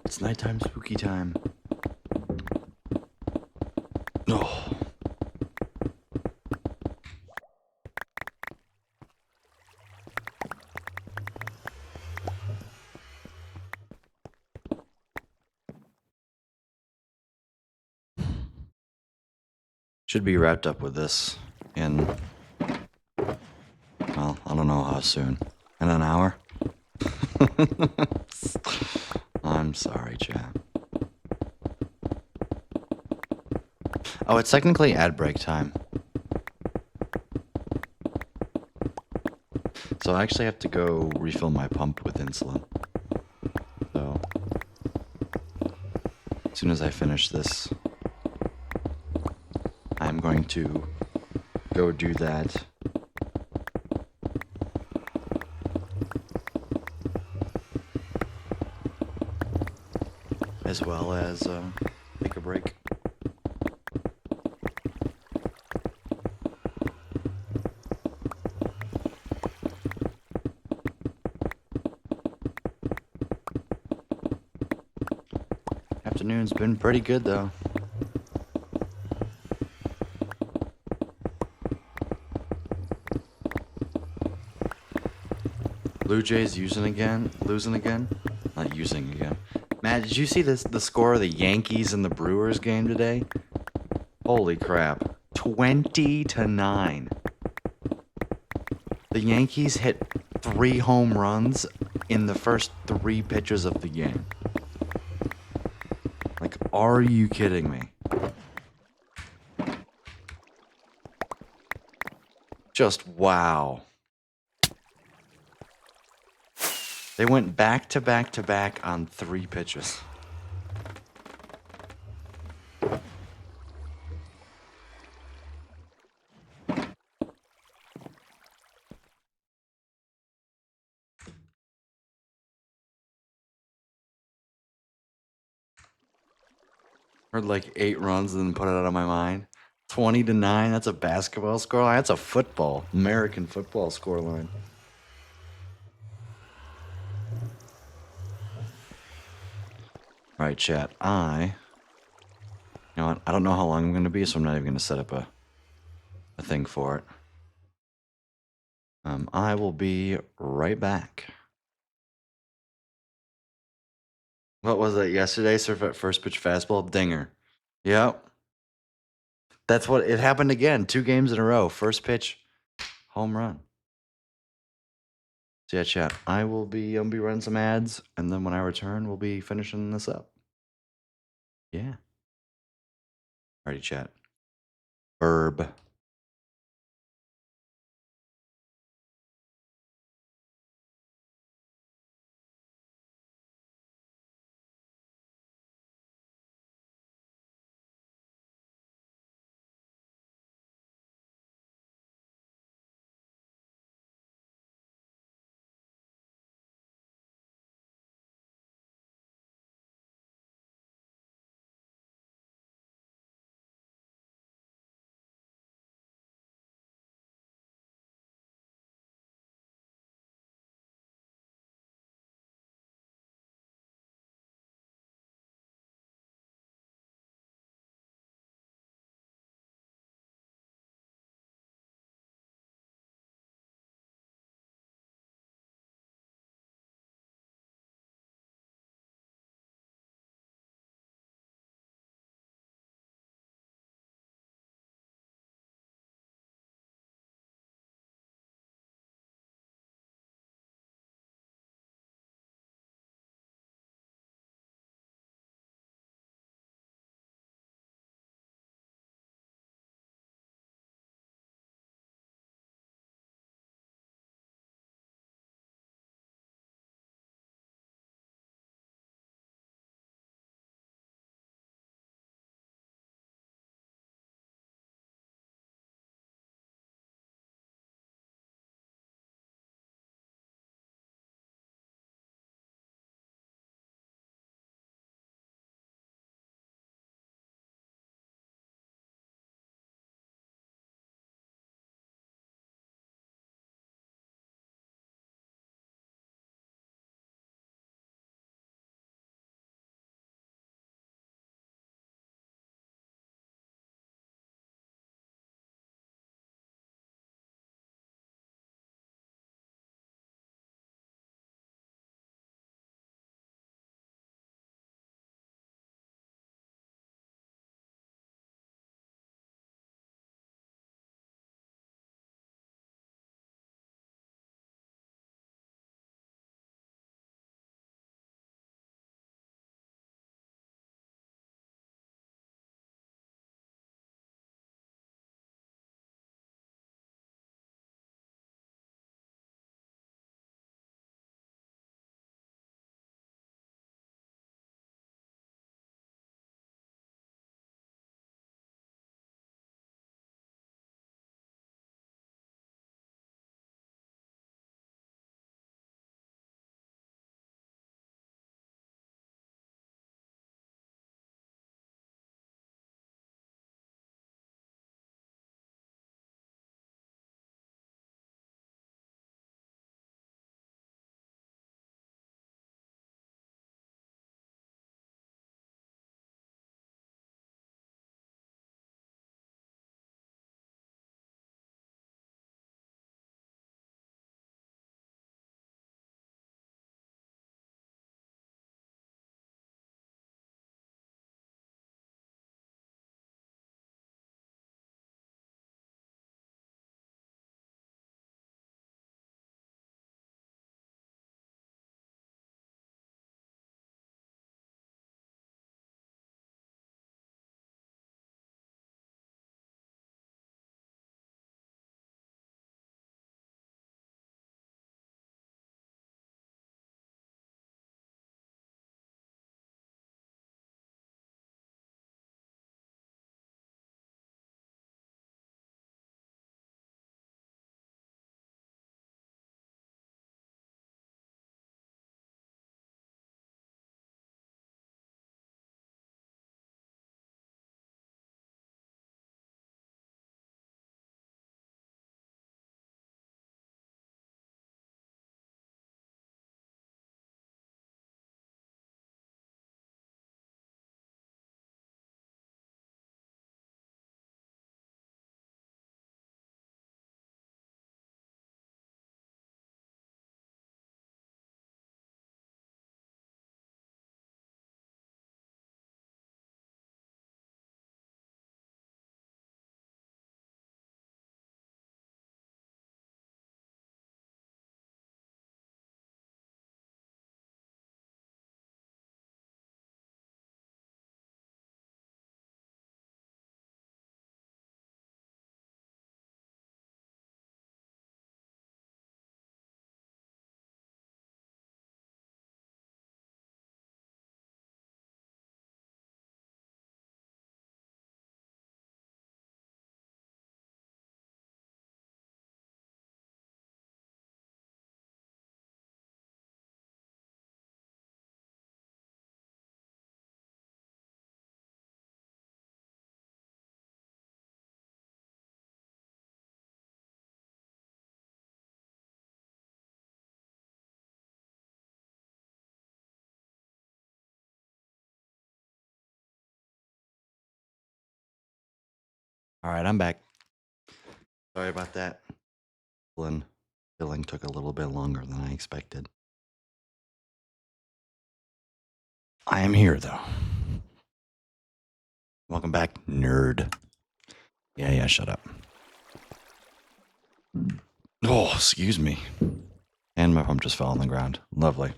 It's nighttime spooky time. Oh. Should be wrapped up with this in, well, I don't know how soon. In an hour? I'm sorry, chat. Oh, it's technically ad break time. So I actually have to go refill my pump with insulin. So, as soon as I finish this, I'm going to go do that. As well as take a break. Afternoon's been pretty good though. Blue Jays losing again? Not using again. Matt, did you see the score of the Yankees and the Brewers game today? Holy crap. 20-9. The Yankees hit 3 home runs in the first 3 pitches of the game. Like, are you kidding me? Just wow. They went back to back to back on 3 pitches. Heard like 8 runs and then put it out of my mind. 20-9, that's a basketball scoreline. That's a football, American football scoreline. All right, chat. You know what? I don't know how long I'm going to be, so I'm not even going to set up a thing for it. I will be right back. What was that yesterday? Surf at first pitch fastball dinger. Yep. That's what it happened again. 2 games in a row. First pitch, home run. So yeah, chat. I'm be running some ads, and then when I return, we'll be finishing this up. Yeah. Alrighty, chat. Herb. All right, I'm back. Sorry about that. Filling took a little bit longer than I expected. I am here, though. Welcome back, nerd. Yeah, shut up. Oh, excuse me. And my pump just fell on the ground. Lovely.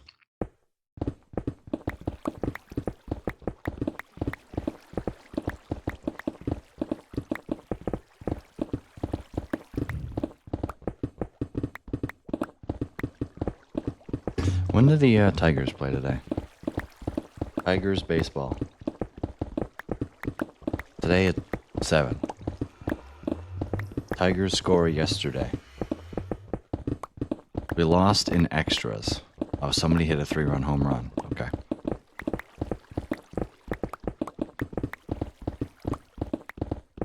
When do the Tigers play today? Tigers baseball. Today at 7. Tigers score yesterday. We lost in extras. Oh, somebody hit a 3-run home run. Okay.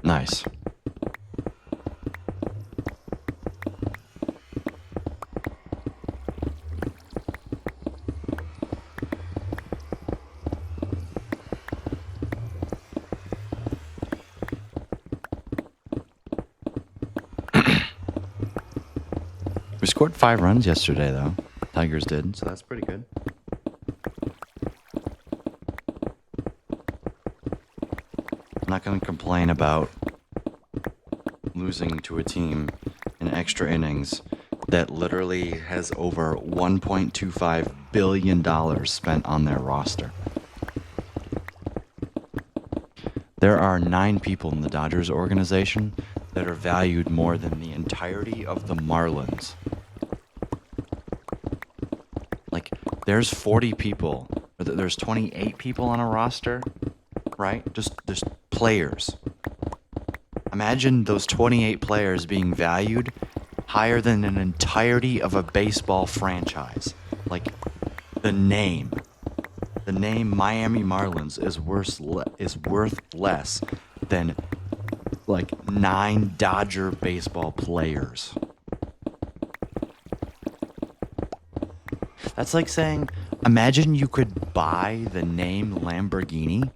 Nice. We scored 5 runs yesterday, though. Tigers did, so that's pretty good. I'm not going to complain about losing to a team in extra innings that literally has over $1.25 billion spent on their roster. There are 9 people in the Dodgers organization that are valued more than the entirety of the Marlins. Like, there's 40 people, or there's 28 people on a roster, right? Just players. Imagine those 28 players being valued higher than an entirety of a baseball franchise. Like, the name Miami Marlins is worth less than like 9 Dodger baseball players. That's like saying, imagine you could buy the name Lamborghini,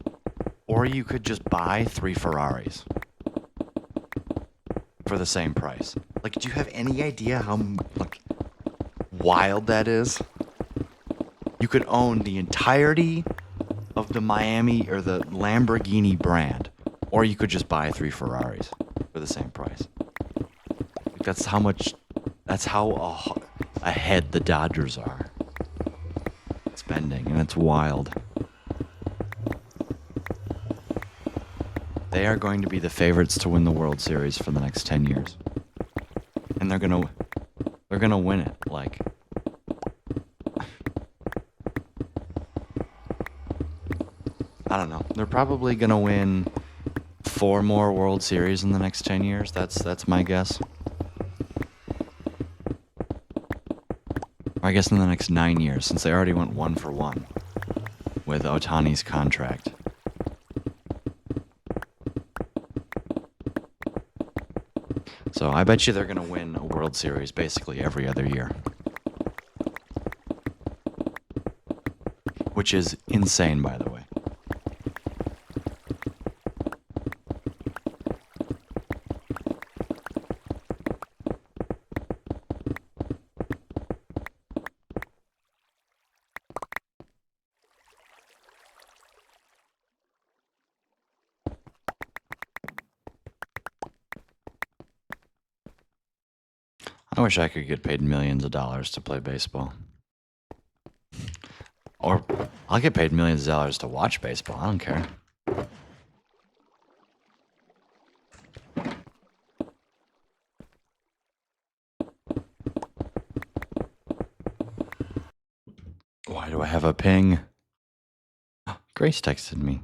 or you could just buy 3 Ferraris for the same price. Like, do you have any idea how wild that is? You could own the entirety of the Miami or the Lamborghini brand, or you could just buy 3 Ferraris for the same price. Like, that's how ahead the Dodgers are spending, and it's wild. They are going to be the favorites to win the World Series for the next 10 years. And they're gonna win it. Like, I don't know. They're probably gonna win 4 more World Series in the next 10 years. That's my guess. Or I guess in the next 9 years, since they already went 1 for 1 with Ohtani's contract. So I bet you they're going to win a World Series basically every other year. Which is insane, by the way. I wish I could get paid millions of dollars to play baseball. Or I'll get paid millions of dollars to watch baseball. I don't care. Why do I have a ping? Grace texted me.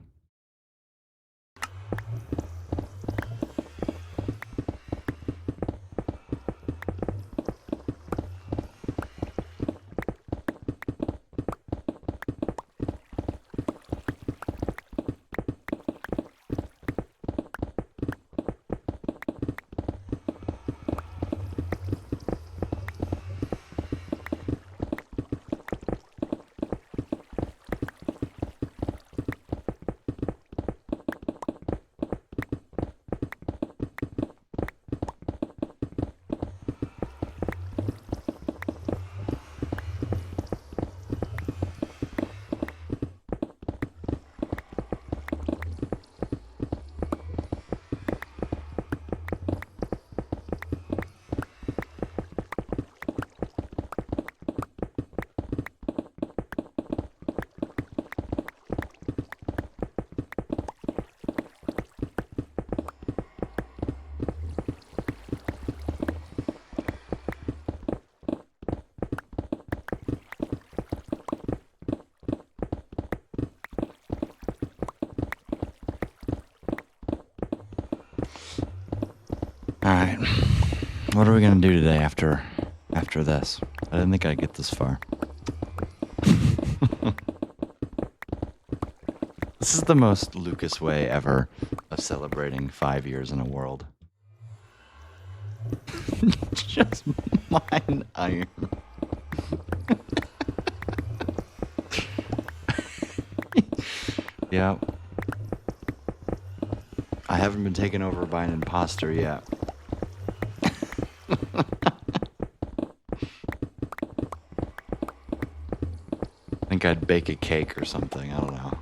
Alright. What are we gonna do today after this? I didn't think I'd get this far. This is the most Lucas way ever of celebrating 5 years in a world. Just mine iron. Yeah. I haven't been taken over by an imposter yet. I think I'd bake a cake or something. I don't know.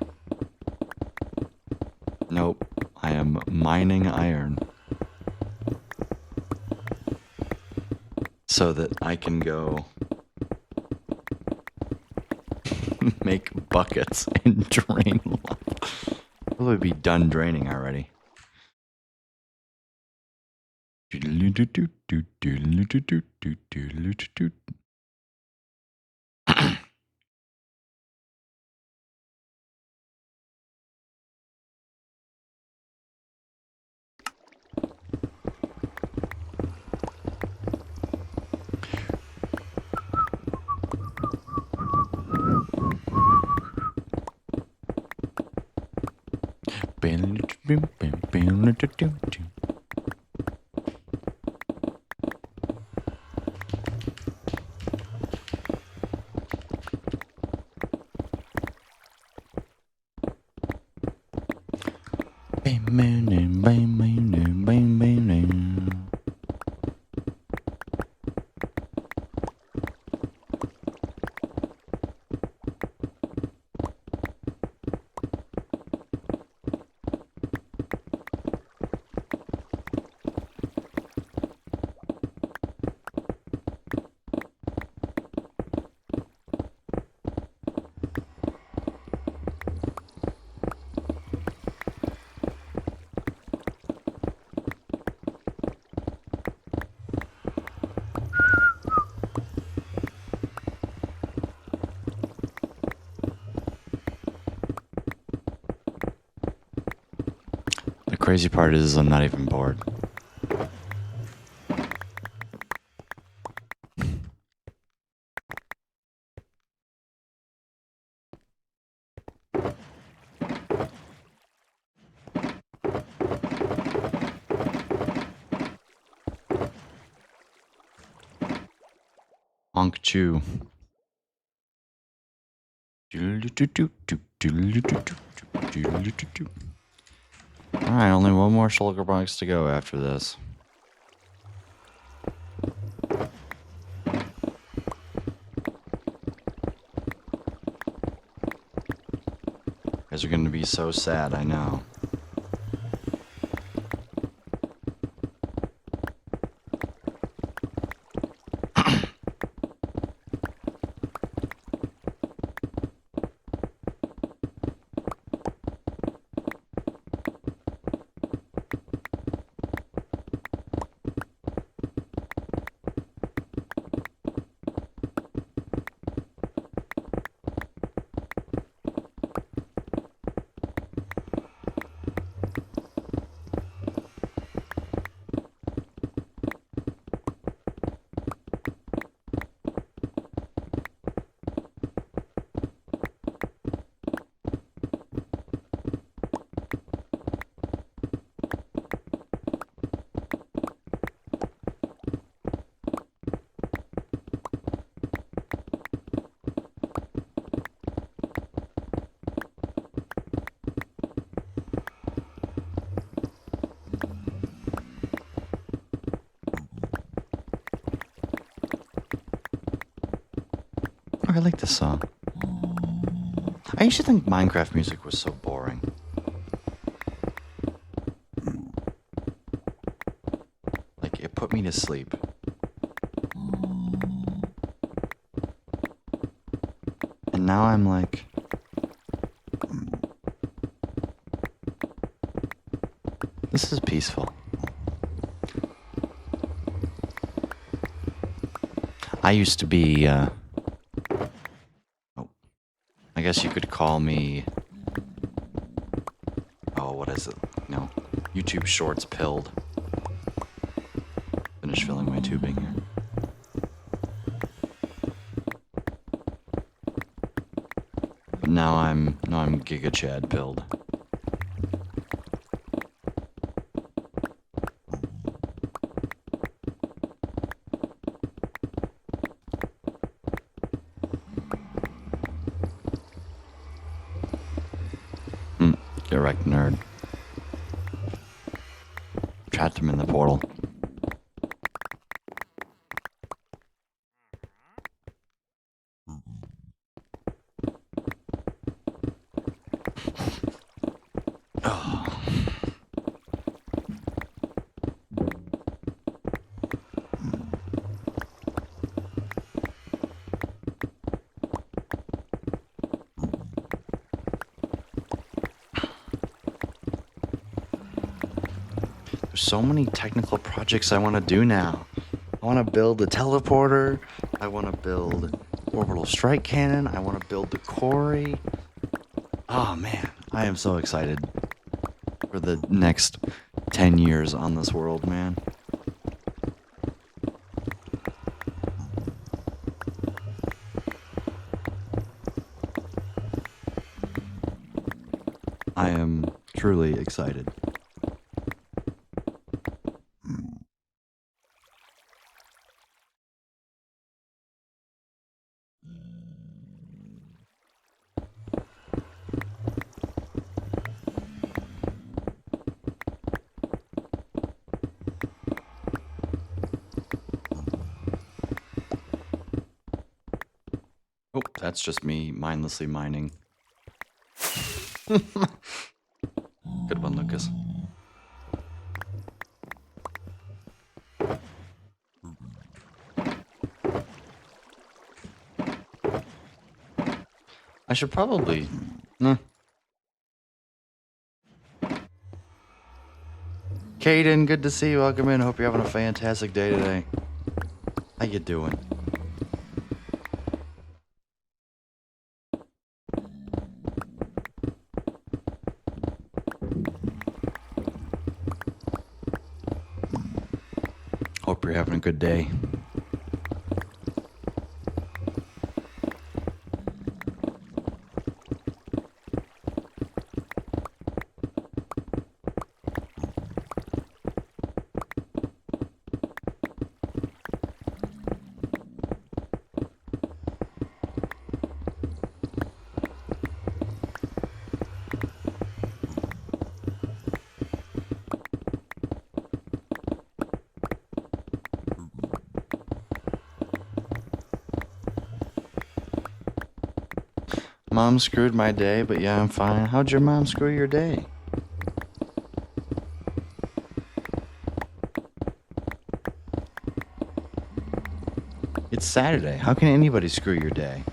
Nope. I am mining iron. So that I can go make buckets and drain lava. Probably be done draining already. The crazy part is I'm not even bored. Honk Chew. Alright, only one more shulker box to go after this. You guys are gonna be so sad, I know. I like this song. I used to think Minecraft music was so boring. Like, it put me to sleep. And now I'm like... This is peaceful. I used to be, I guess you could call me... Oh, what is it? No. YouTube Shorts pilled. finish filling my tubing here. But now I'm Giga Chad pilled. Get wrecked, nerd. Trapped him in the portal. Oh. There's so many technical projects I want to do now. I want to build a teleporter. I want to build orbital strike cannon. I want to build the quarry. Oh man, I am so excited for the next 10 years on this world, man. I am truly excited. Oh, that's just me mindlessly mining. Good one, Lucas. I should probably... Caden, good to see you. Welcome in. Hope you're having a fantastic day today. How you doing? Hope you're having a good day. Mom screwed my day, but yeah, I'm fine. How'd your mom screw your day? It's Saturday. How can anybody screw your day?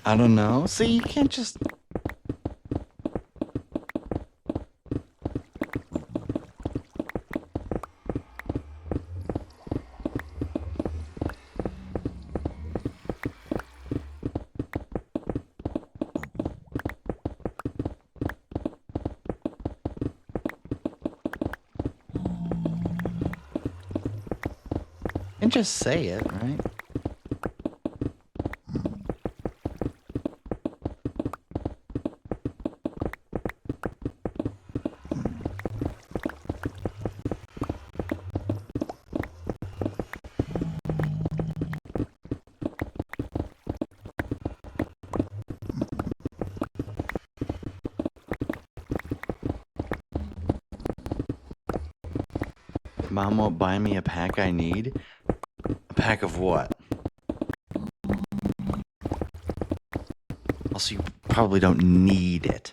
I don't know. See, you can't just... And just say it, right? Mom won't buy me a pack I need? A pack of what? Also, you probably don't need it.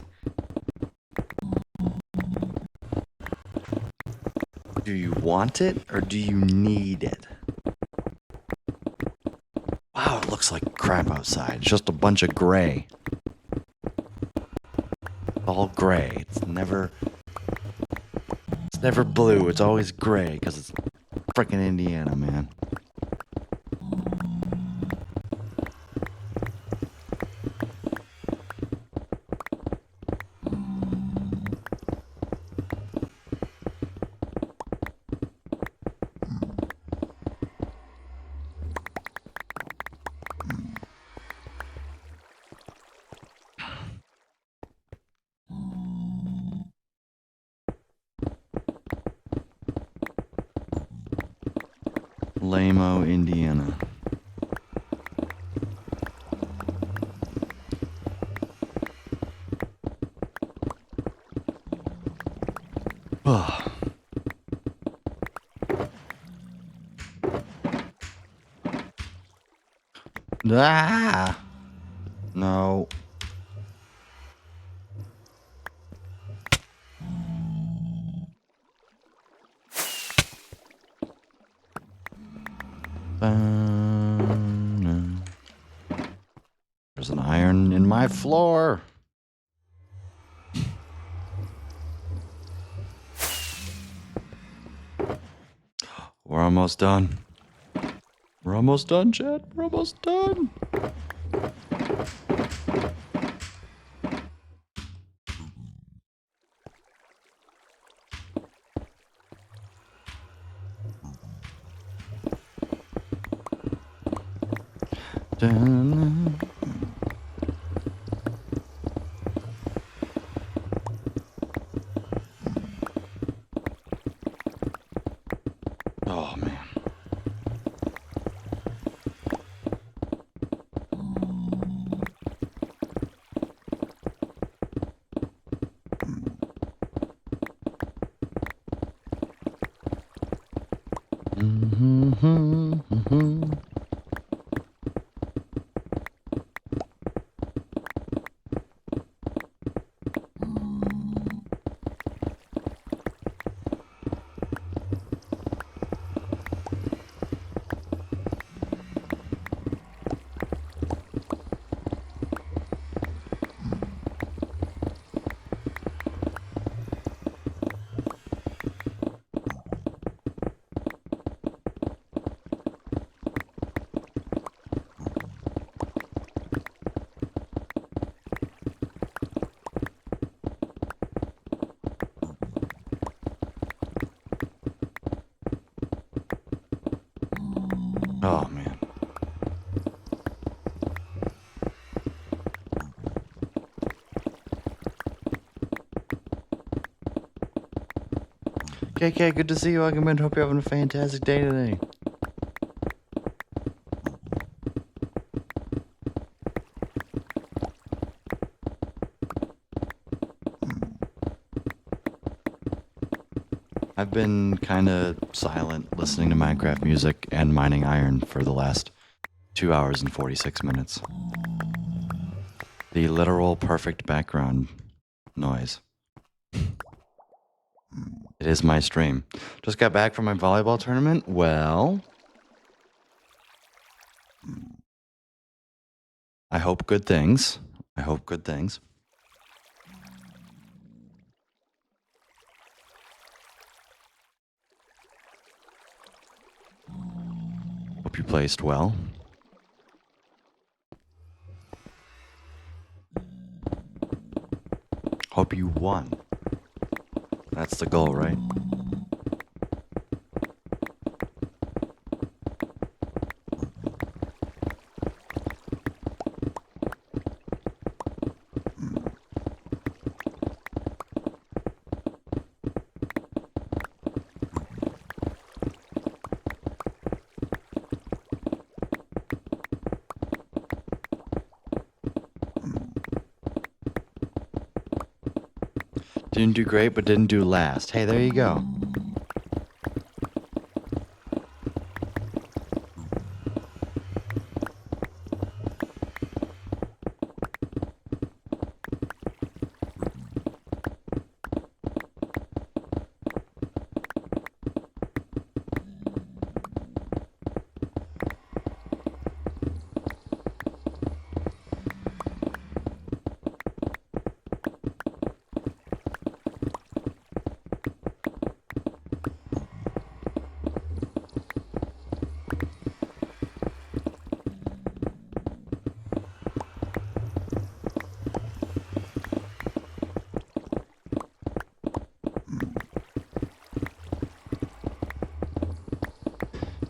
Do you want it or do you need it? looks like crap outside. It's just a bunch of gray. All gray. It's never blue. It's always gray because it's freaking Indiana, man. Lamo, Indiana. Ah! No. There's an iron in my floor. We're almost done. We're almost done, Chad. We're almost done. Dun. Oh, man. Oh, man. KK, good to see you. Welcome in. Hope you're having a fantastic day today. I've been kind of silent listening to Minecraft music and mining iron for the last 2 hours and 46 minutes. The literal perfect background noise. It is my stream. Just got back from my volleyball tournament. Well, I hope good things. I hope good things. Hope you placed well. Hope you won. That's the goal, right? Didn't do great, but didn't do last. Hey, there you go.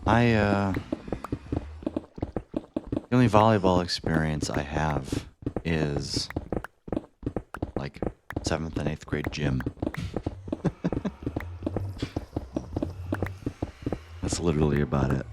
The only volleyball experience I have is like 7th and 8th grade gym. That's literally about it.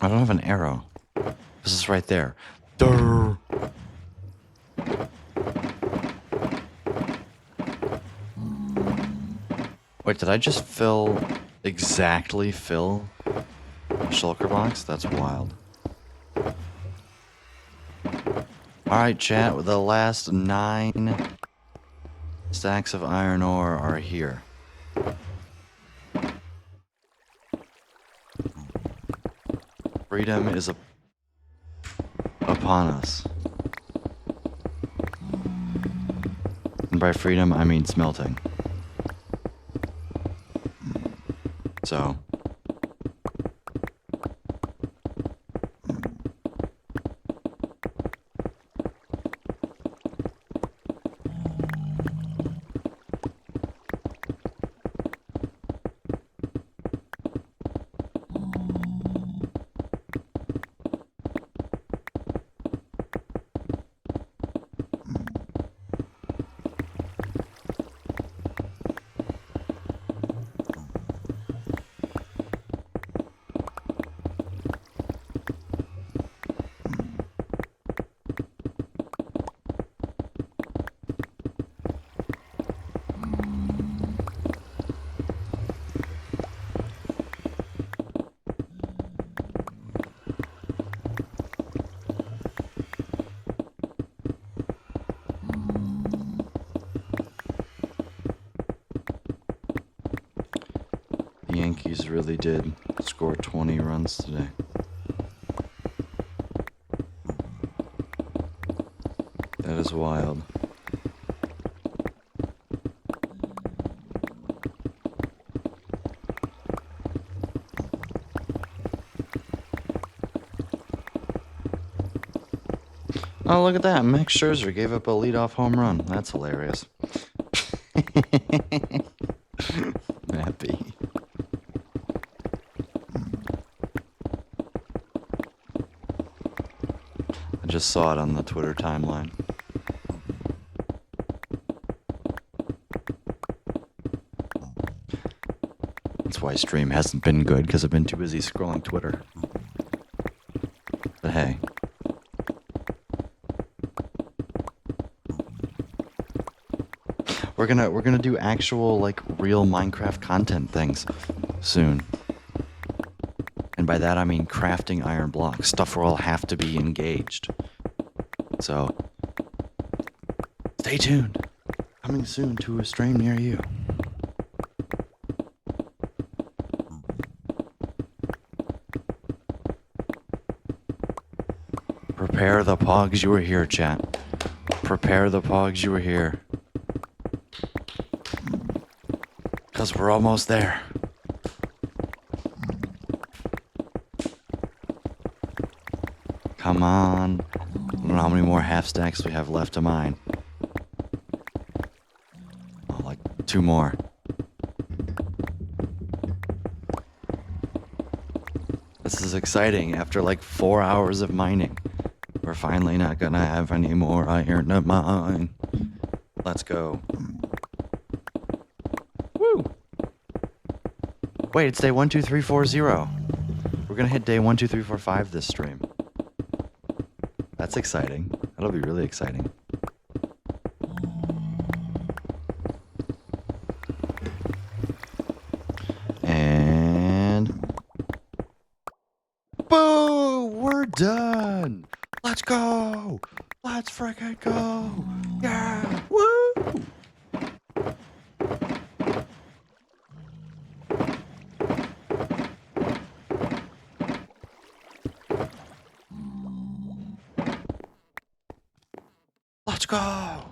I don't have an arrow. This is right there. Durr. Wait, did I just exactly fill the shulker box? That's wild. Alright, chat, the last 9 stacks of iron ore are here. Freedom is upon us. And by freedom, I mean smelting. So. The Yankees really did score 20 runs today. That is wild. Oh, look at that. Max Scherzer gave up a leadoff home run. That's hilarious. Happy. I just saw it on the Twitter timeline. That's why stream hasn't been good, because I've been too busy scrolling Twitter. But hey. We're gonna do actual, like, real Minecraft content things soon. And by that I mean crafting iron blocks, stuff where I'll have to be engaged. So, stay tuned. Coming soon to a stream near you. Prepare the pogs, you were here, chat. Prepare the pogs, you were here. 'Cause we're almost there. Come on. I don't know how many more half stacks we have left to mine. Oh, like 2 more. This is exciting. After like 4 hours of mining, we're finally not gonna have any more iron to mine. Let's go. Woo! Wait, it's day 1, 2, 3, 4, 0. We're gonna hit day 1, 2, 3, 4, 5 this stream. That's exciting. That'll be really exciting. And boom! We're done! Let's go! Let's freaking go! Yeah! Woo! Let's go!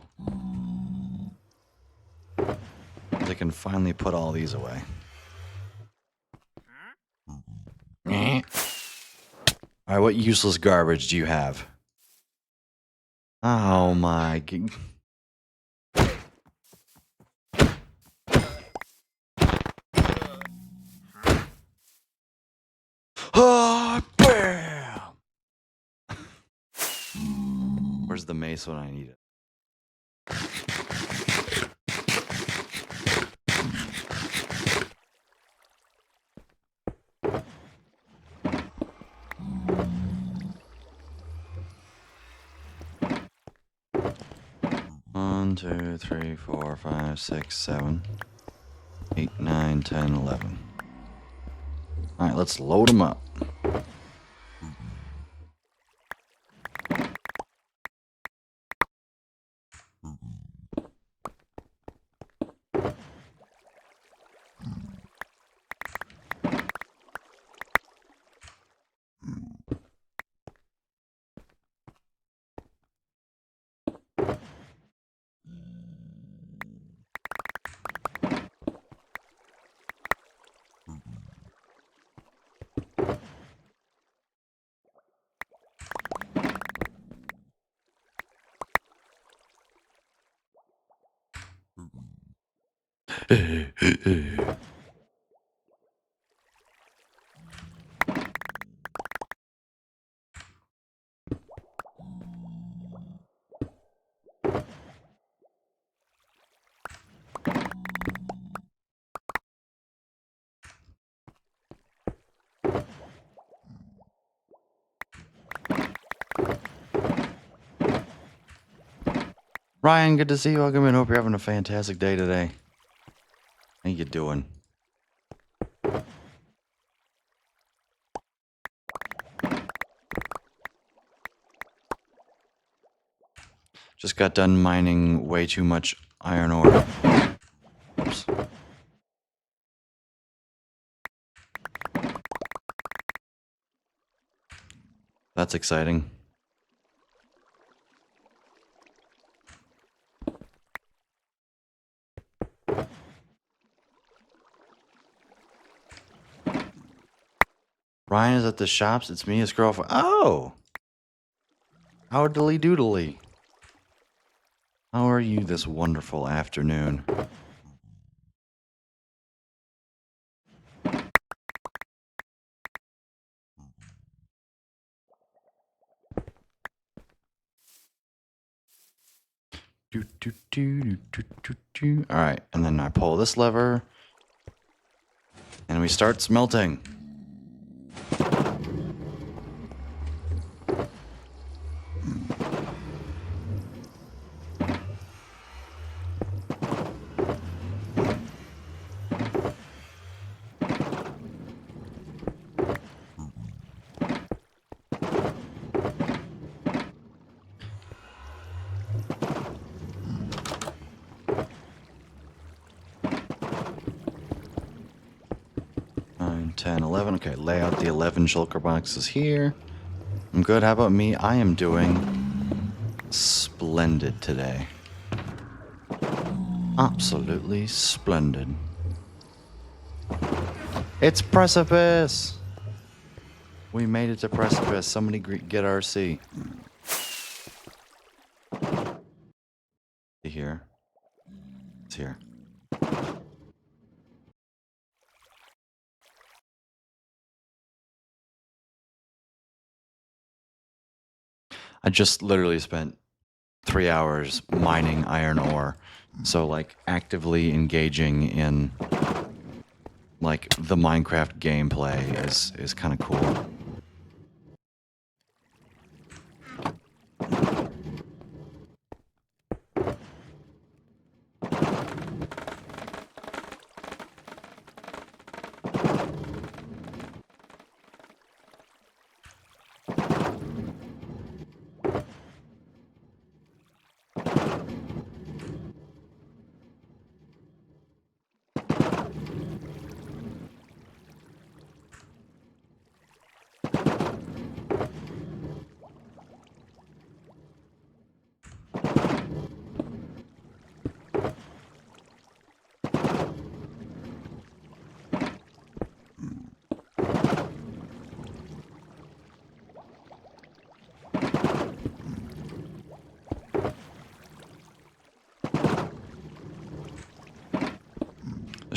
can finally put all these away. Alright, what useless garbage do you have? Oh my god. Oh, bam! Where's the mace when I need it? One, 2, 3, 4, 5, 6, 7, 8, 9, 10, 11. Alright, let's load them up. Ryan, good to see you. Welcome in. Hope you're having a fantastic day today. How you doing? Just got done mining way too much iron ore. Oops. That's exciting. Ryan is at the shops. It's me, his girlfriend. Oh! Howdily doodly. How are you this wonderful afternoon? Alright, and then I pull this lever. And we start smelting. Nine, 10, 11. Okay, lay out the 11 shulker boxes here. I'm good. How about me? I am doing splendid today. Absolutely splendid. It's Precipice! We made it to Precipice. Somebody get RC. Here. It's here. I just literally spent 3 hours mining iron ore. So, like, actively engaging in, like, the Minecraft gameplay is kind of cool.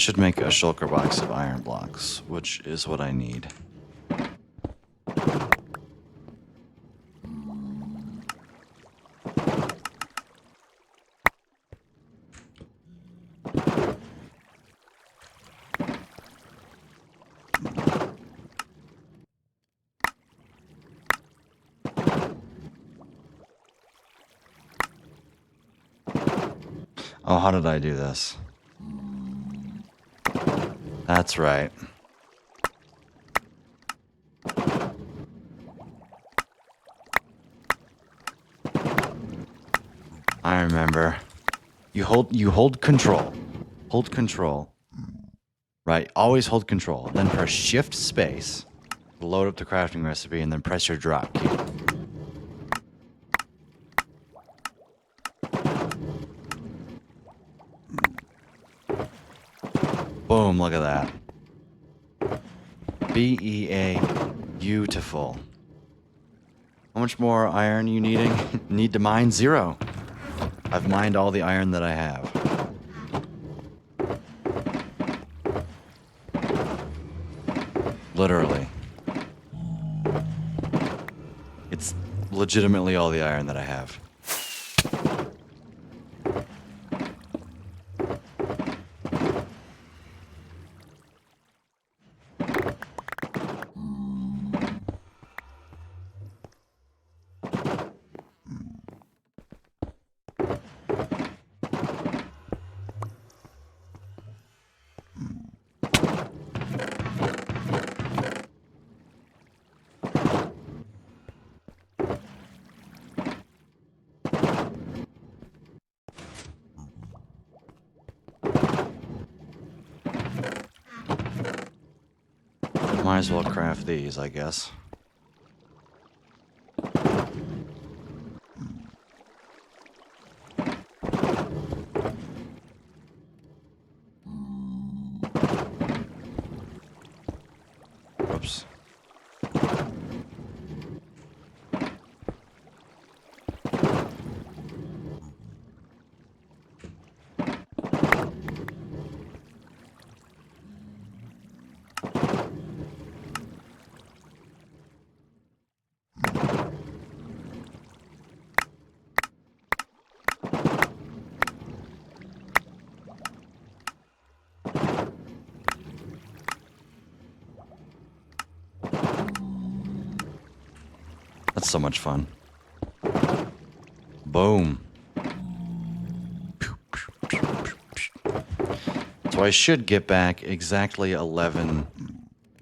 should make a shulker box of iron blocks, which is what I need. Oh, how did I do this? That's right. I remember. You hold control. Hold control. Right, always hold control. Then press shift space to load up the crafting recipe and then press your drop key. Boom, look at that. BEA, beautiful. How much more iron you needing? Need to mine 0. I've mined all the iron that I have. Literally. It's legitimately all the iron that I have. Might as well craft these, I guess. Oops. That's so much fun. Boom. So I should get back exactly 11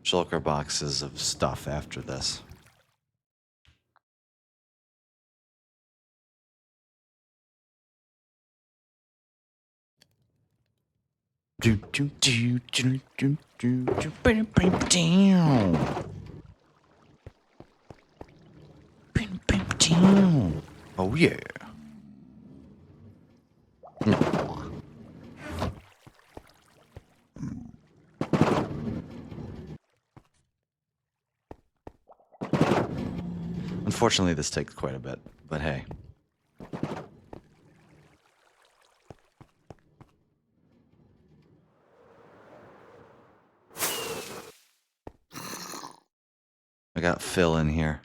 shulker boxes of stuff after this. Oh yeah. Unfortunately, this takes quite a bit, but hey. I got Phil in here.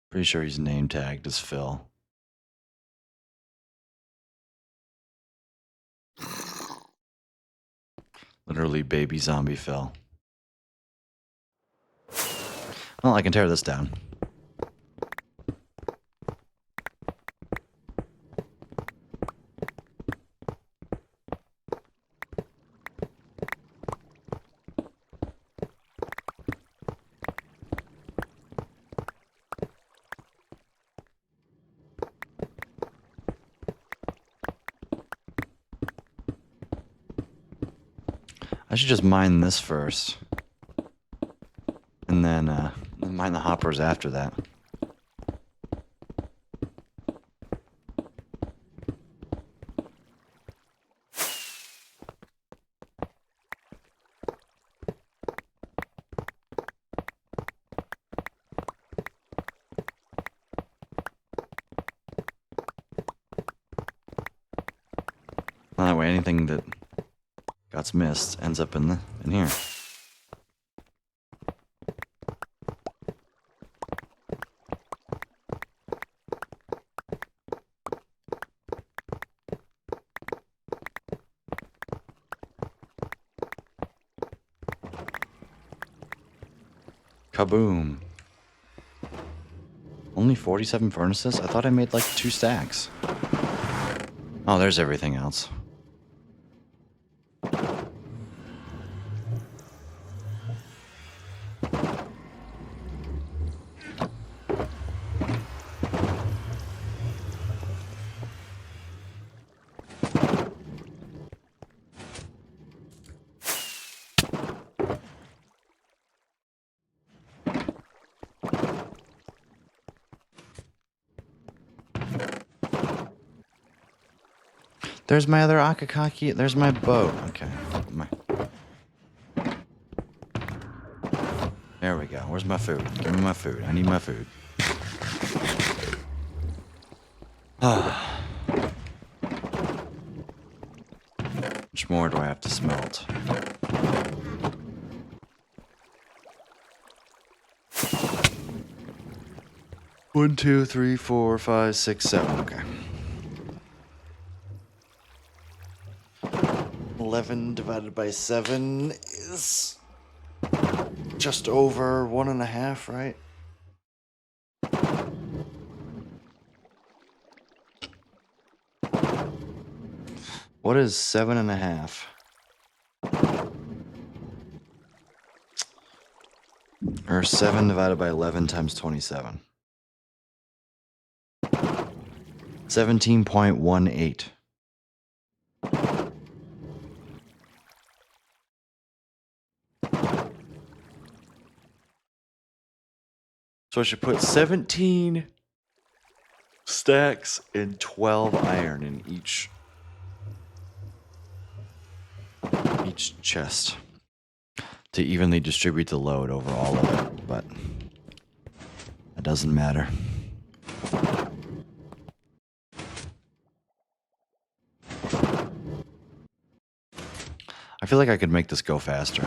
Pretty sure he's name tagged as Phil. Literally baby zombie Phil. Well, I can tear this down. I should just mine this first. And then mine the hoppers after that. anything that got missed ends up in here. Kaboom. Only 47 furnaces? I thought I made like 2 stacks. Oh, there's everything else. There's my other Akakaki. There's my boat. Okay. There we go. Where's my food? Give me my food. I need my food. How much more do I have to smelt? One, two, three, four, five, six, seven. Okay. 11 divided by 7 is just over 1.5, right? What is 7.5? Or 7 divided by 11 times 27. 17.18. So I should put 17 stacks and 12 iron in each chest to evenly distribute the load over all of it, but that doesn't matter. I feel like I could make this go faster.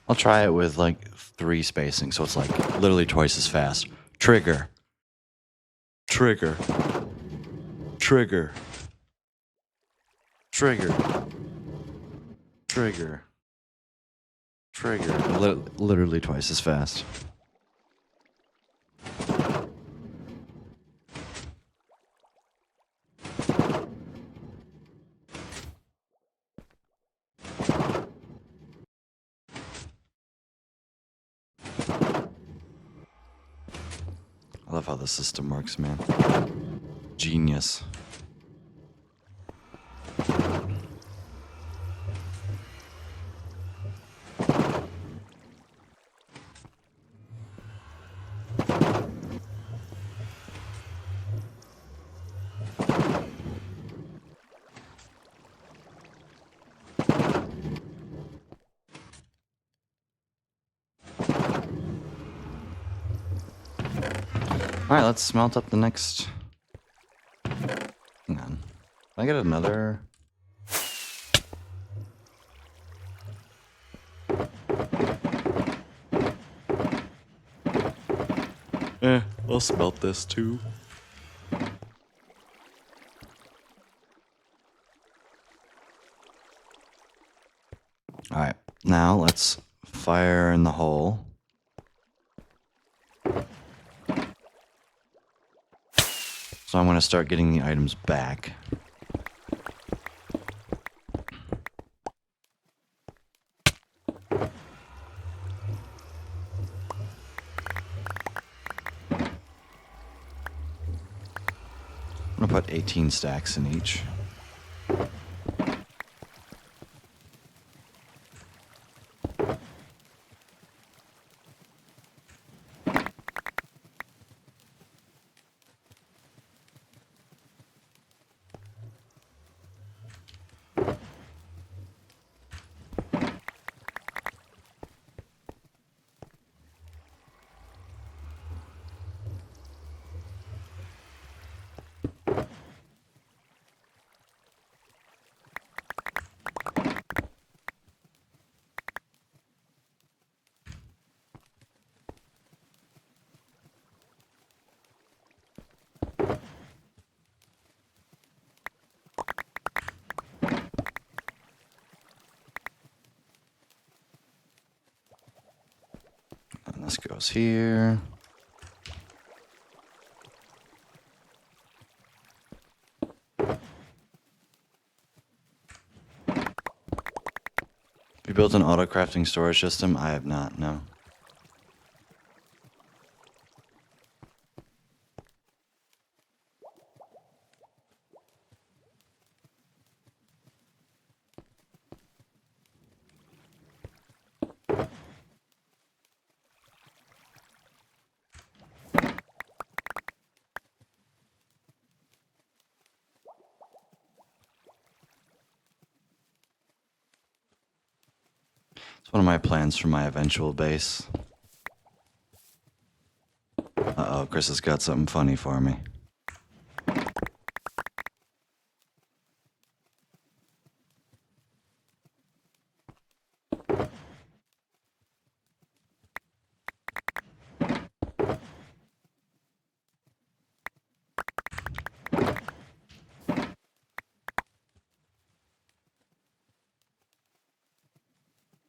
I'll try it with like 3 spacing, so it's like literally twice as fast. Trigger. Trigger. Trigger. Trigger. Trigger. Trigger. Literally twice as fast. I love how the system works, man. Genius. Alright, let's smelt up the next... Hang on. Can I get another... I'll smelt this too. Alright, now let's fire in the hole. So I'm going to start getting the items back. I'm going to put 18 stacks in each. This goes here. You built an auto crafting storage system? I have not, no. It's one of my plans for my eventual base. Uh-oh, Chris has got something funny for me.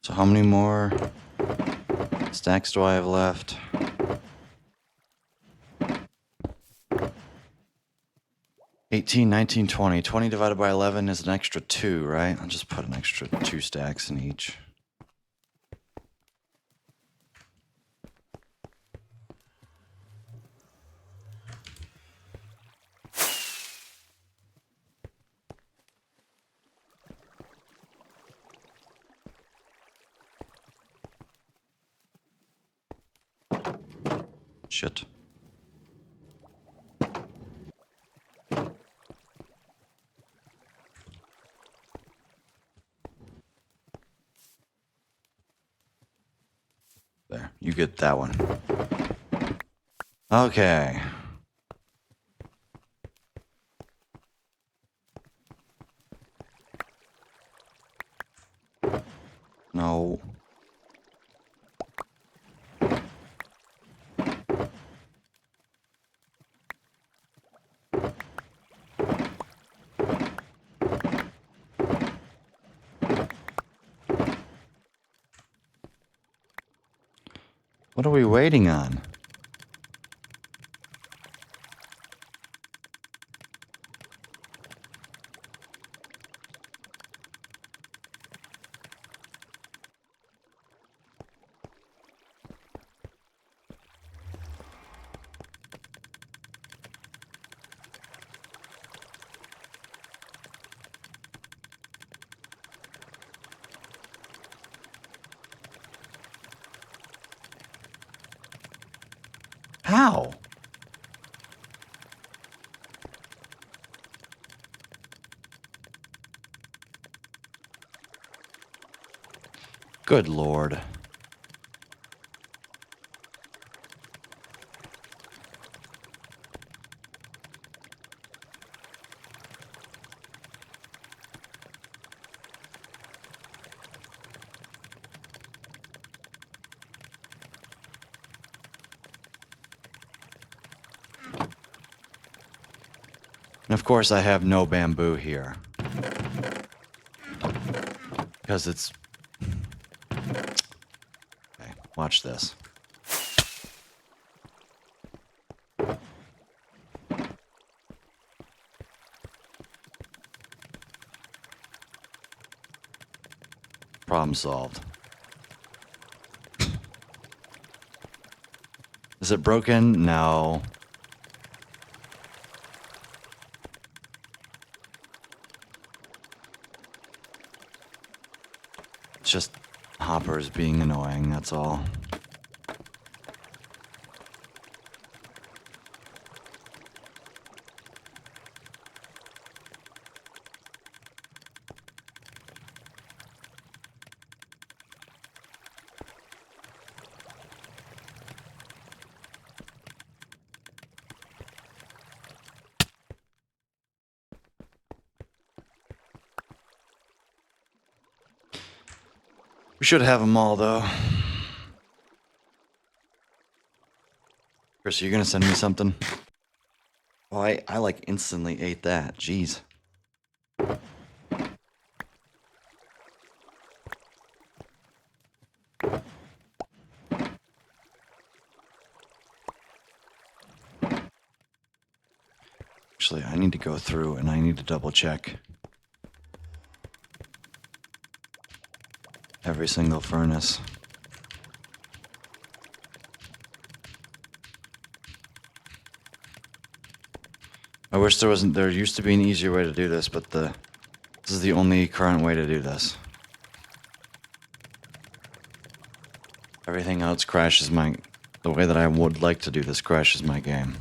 So how many more stacks do I have left? 18, 19, 20. 20 divided by 11 is an extra 2, right? I'll just put an extra 2 stacks in each. Shit. There, you get that one. Okay. No. What are we waiting on? How? Good Lord. And of course I have no bamboo here. Because it's... Okay, watch this. Problem solved. Is it broken? No. It's just hoppers being annoying, that's all. We should have them all, though. Chris, are you gonna send me something? Oh, I like instantly ate that. Jeez. Actually, I need to go through and I need to double check every single furnace. I wish there used to be an easier way to do this, but this is the only current way to do this. Everything else crashes the way that I would like to do this crashes my game.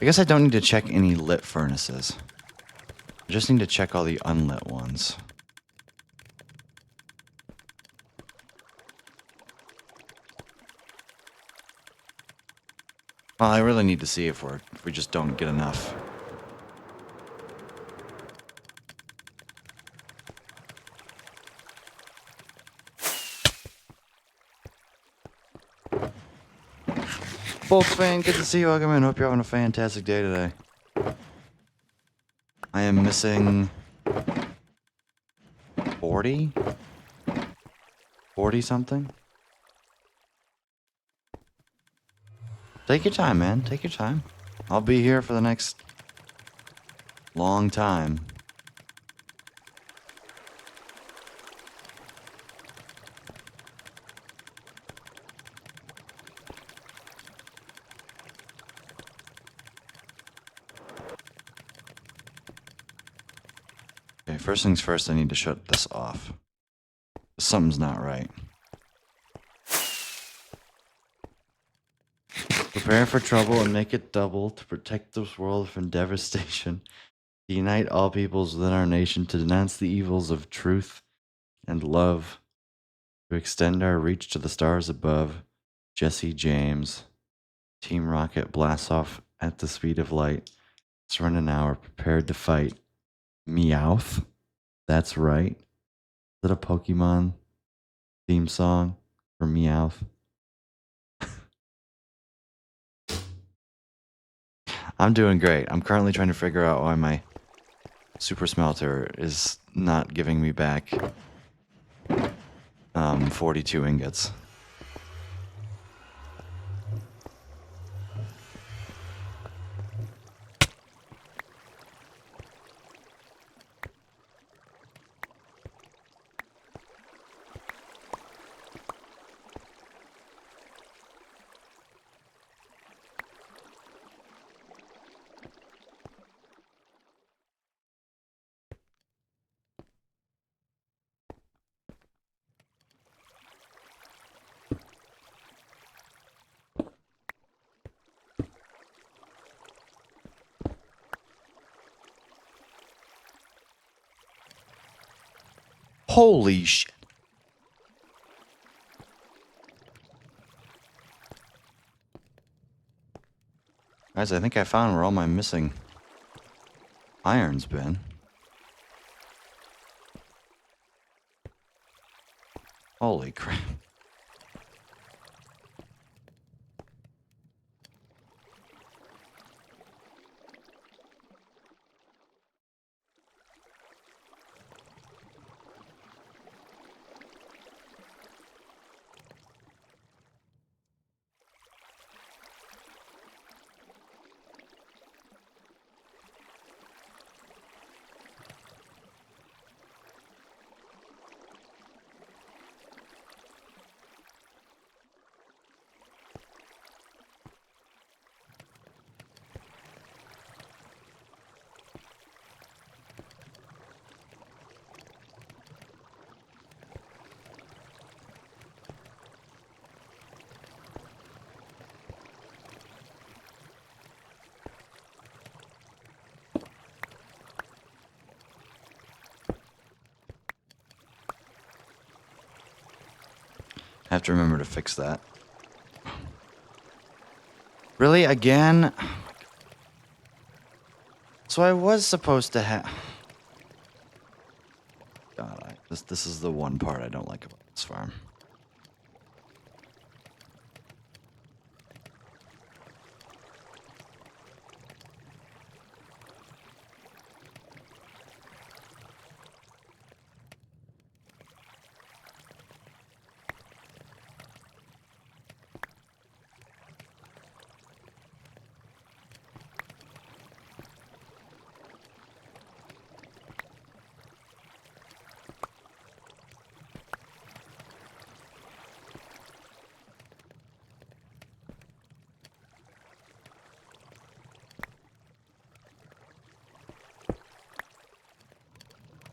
I guess I don't need to check any lit furnaces. I just need to check all the unlit ones. Well, I really need to see if we just don't get enough. Bolts fan, good to see you. Welcome in. Hope you're having a fantastic day today. I am missing 40? 40 something? Take your time, man. Take your time. I'll be here for the next long time. Okay, first things first, I need to shut this off. Something's not right. Prepare for trouble and make it double to protect this world from devastation. To unite all peoples within our nation to denounce the evils of truth and love. To extend our reach to the stars above. Jesse James. Team Rocket blasts off at the speed of light. Surrender now, are prepared to fight. Meowth. That's right. Is it a Pokemon theme song for Meowth? I'm doing great. I'm currently trying to figure out why my super smelter is not giving me back 42 ingots. Holy shit. Guys, I think I found where all my missing iron's been. Holy crap. I have to remember to fix that. Really? Again? So I was supposed to have... God, this is the one part I don't like about this farm.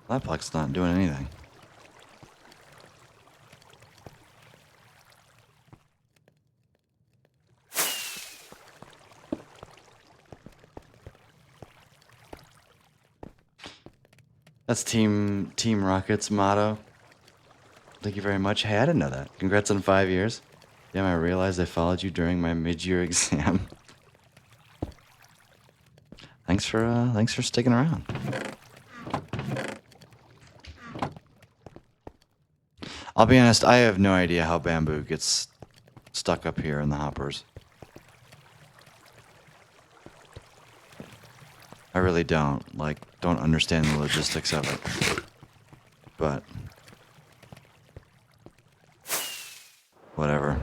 That puck's not doing anything. That's Team Rocket's motto. Thank you very much. Hey, I didn't know that. Congrats on 5 years. Damn, I realized I followed you during my mid-year exam. Thanks for sticking around. I'll be honest, I have no idea how bamboo gets stuck up here in the hoppers. I really don't understand the logistics of it. But whatever.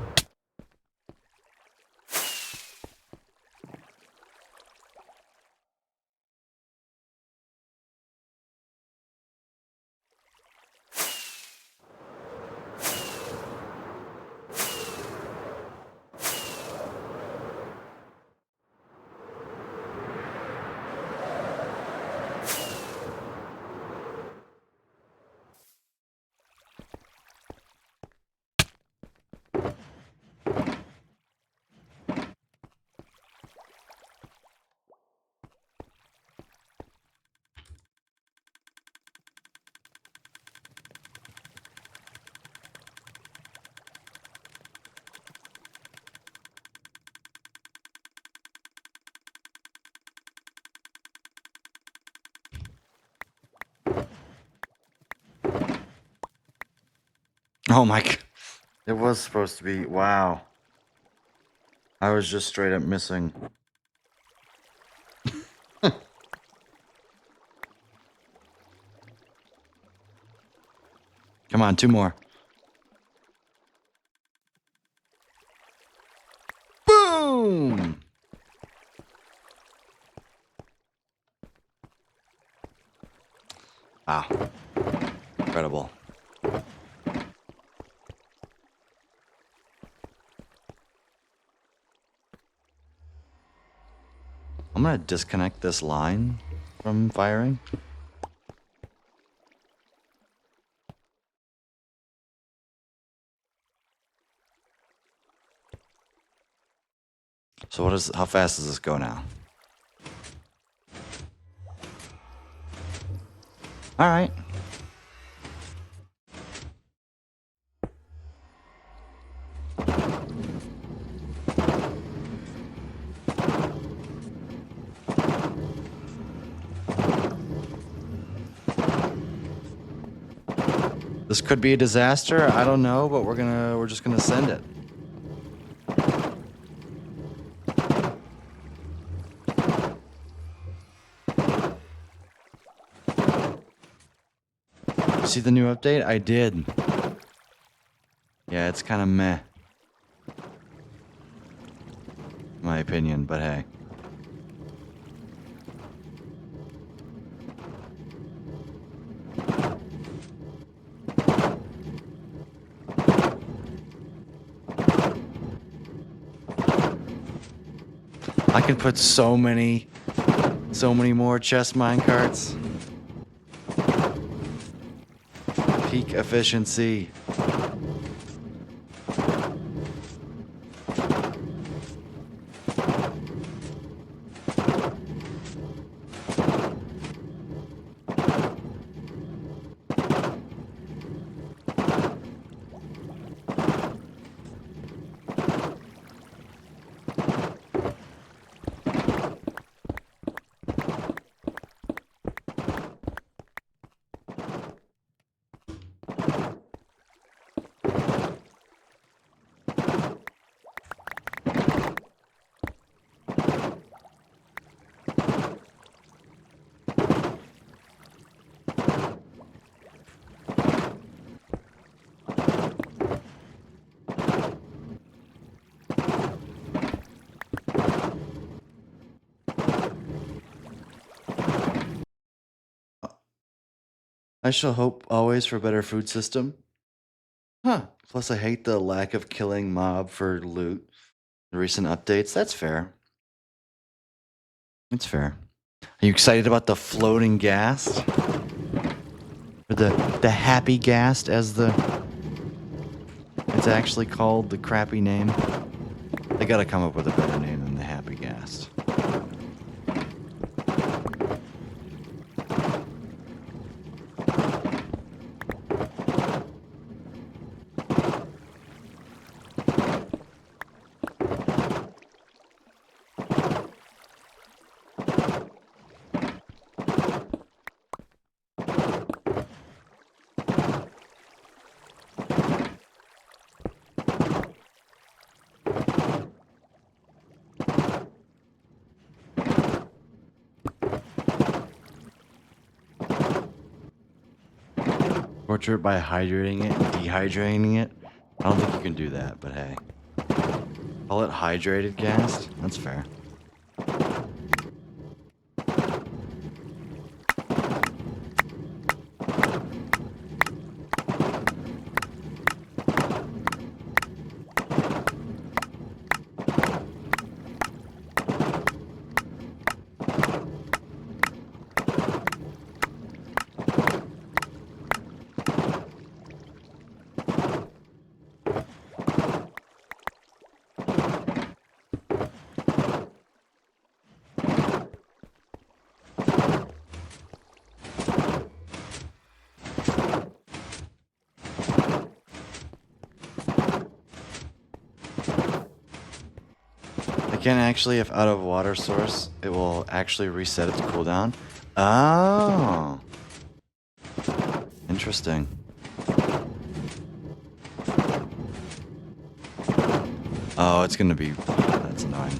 Oh my god. It was supposed to be. Wow. I was just straight up missing. Come on, 2 more. Boom! Wow. Incredible. I'm gonna disconnect this line from firing. So how fast does this go now? All right. This could be a disaster. I don't know, but we're just gonna send it. See the new update? I did. Yeah, it's kind of meh. In my opinion, but hey. I can put so many more chest minecarts. Peak efficiency. I shall hope always for a better food system. Huh. Plus, I hate the lack of killing mob for loot. The recent updates. That's fair. It's fair. Are you excited about the floating gas? Or the Happy Gast, as it's actually called, the crappy name. They gotta come up with a better name than the Happy Gast. Torture it by hydrating it and dehydrating it? I don't think you can do that, but hey. Call it hydrated gas? That's fair. I can actually, if out of water source, it will actually reset its cooldown. Oh. Interesting. Oh, it's gonna be... That's annoying.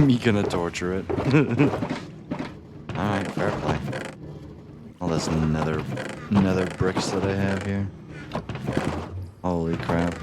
Me gonna torture it. Alright, fair play. All this nether bricks that I have here. Holy crap.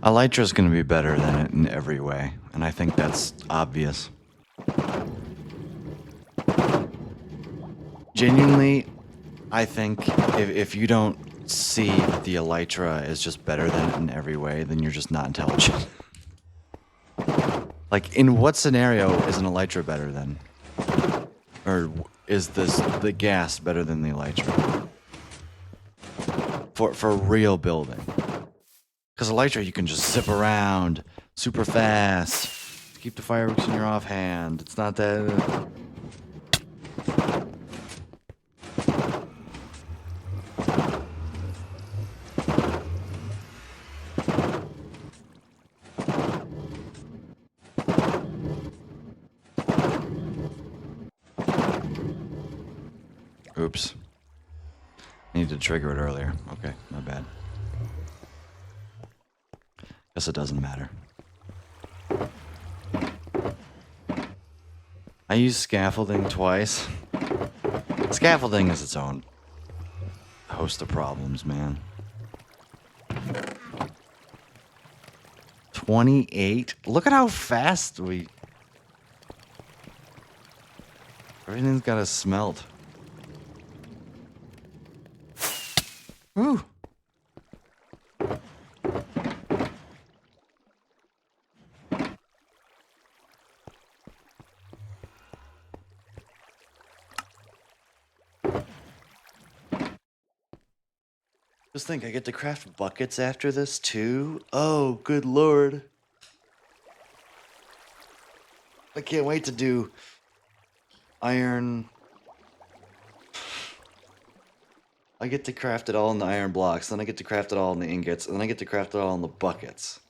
Elytra is going to be better than it in every way, and I think that's obvious. Genuinely, I think if you don't see that the Elytra is just better than it in every way, then you're just not intelligent. Like, in what scenario is an Elytra better than? Or is the gas better than the Elytra? For real building. Because Elytra, you can just zip around super fast. Keep the fireworks in your offhand. It's not that... Oops. I need to trigger it earlier. Okay, my bad. Guess it doesn't matter. I used scaffolding twice. Scaffolding is its own host of problems, man. 28? Look at how fast we... Everything's got to smelt. Woo! Just think, I get to craft buckets after this too? Oh, good lord. I can't wait to do iron. I get to craft it all in the iron blocks, then I get to craft it all in the ingots, and then I get to craft it all in the buckets.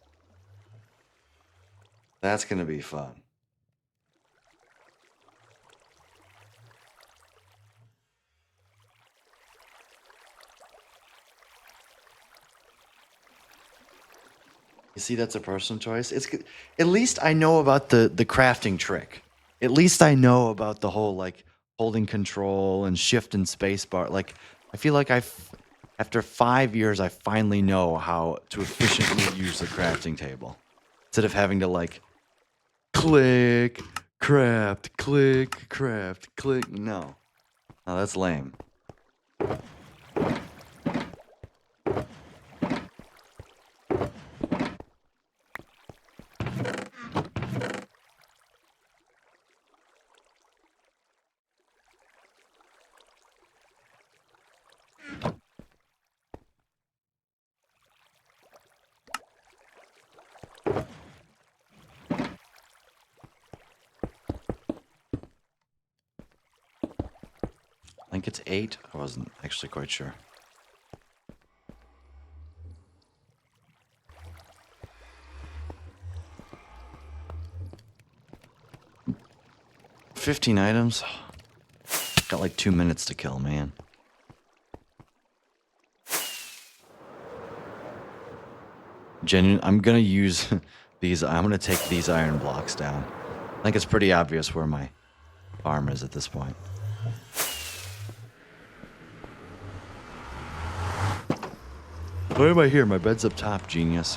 That's gonna be fun. You see, that's a personal choice. At least I know about the crafting trick. At least I know about the whole like holding control and shift and space bar. Like I feel like after 5 years I finally know how to efficiently use the crafting table instead of having to like click, craft, click, craft, click. No, no, that's lame. I think it's 8. I wasn't actually quite sure. 15 items. Got like 2 minutes to kill, man. I'm gonna use these. I'm gonna take these iron blocks down. I think it's pretty obvious where my farm is at this point. Why am I here? My bed's up top, genius.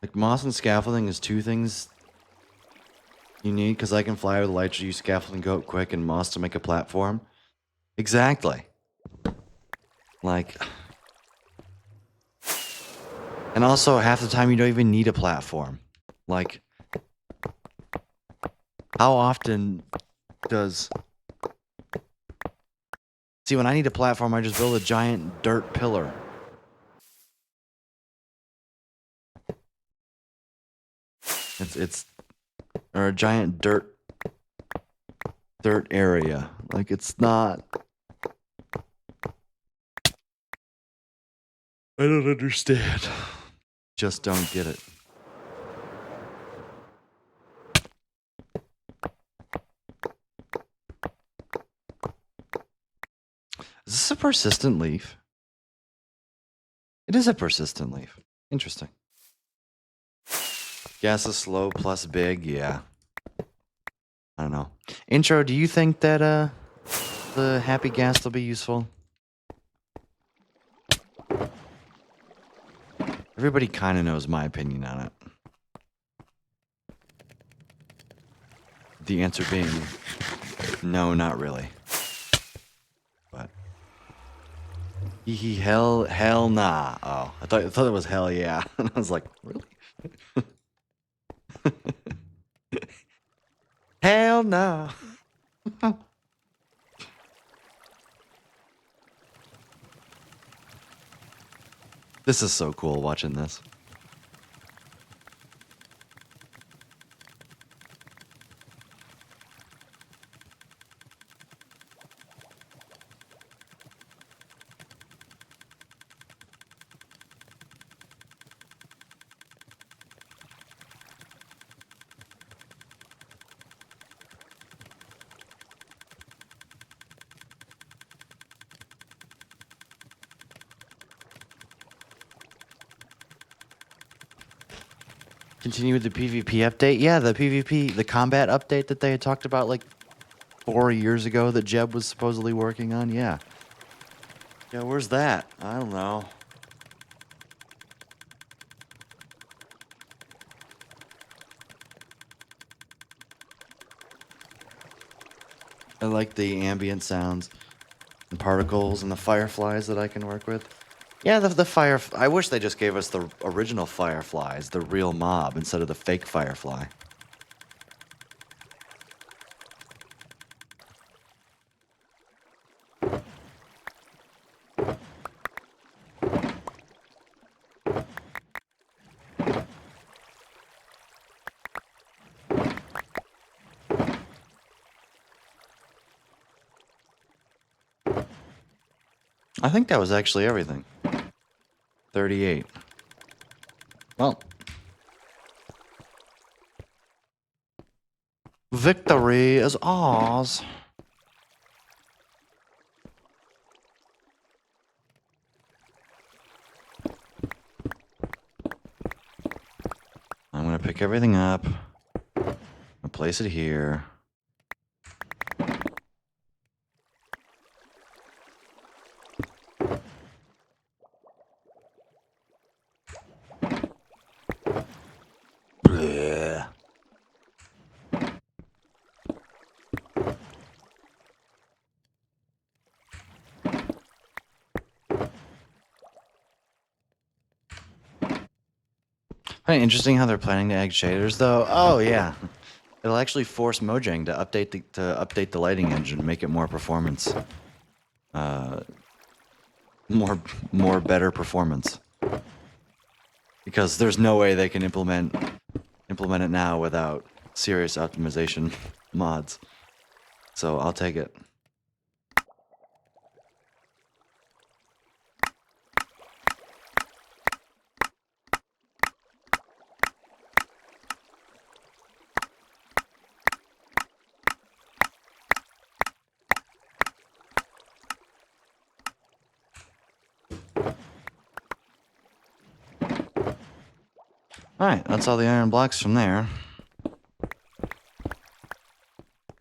Like moss and scaffolding is 2 things you need, because I can fly with light, use scaffolding, go up quick, and moss to make a platform. Exactly. Like, and also half the time you don't even need a platform. Like, how often does... See, when I need a platform, I just build a giant dirt pillar. It's or a giant dirt area. Like, it's not... I don't understand. Just don't get it. Is this a persistent leaf? It is a persistent leaf. Interesting. Gas is slow plus big, yeah. I don't know. Intro, do you think that the happy gas will be useful? Everybody kind of knows my opinion on it. The answer being no, not really. But hell nah. Oh, I thought it was hell yeah. And I was like, really? Hell no. This is so cool watching this. Continue with the PvP update. Yeah, the PvP, the combat update that they had talked about like 4 years ago that Jeb was supposedly working on. Yeah. Yeah, where's that? I don't know. I like the ambient sounds and particles and the fireflies that I can work with. Yeah, the fire... I wish they just gave us the original fireflies, the real mob, instead of the fake firefly. I think that was actually everything. 38. Well, victory is ours. I'm gonna pick everything up. I'll place it here. Bleh. Kind of interesting how they're planning to add shaders, though. Oh yeah, it'll actually force Mojang to update the lighting engine, make it more performance, more better performance. Because there's no way they can implement it now without serious optimization mods. So I'll take it. Alright, that's all the iron blocks from there.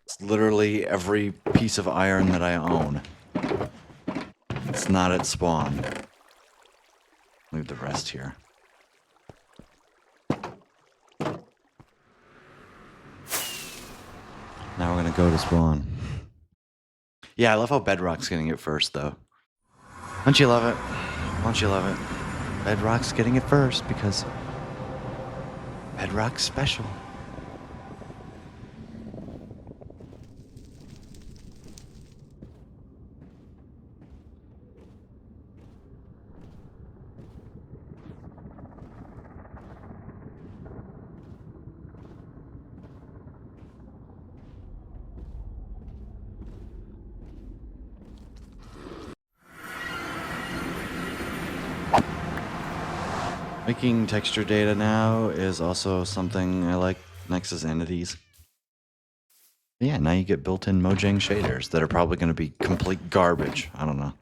It's literally every piece of iron that I own. It's not at spawn. Leave the rest here. Now we're gonna go to spawn. Yeah, I love how Bedrock's getting it first, though. Don't you love it? Don't you love it? Bedrock's getting it first because Bedrock's special. Making texture data now is also something I like next as entities. Yeah, now you get built-in Mojang shaders that are probably going to be complete garbage. I don't know.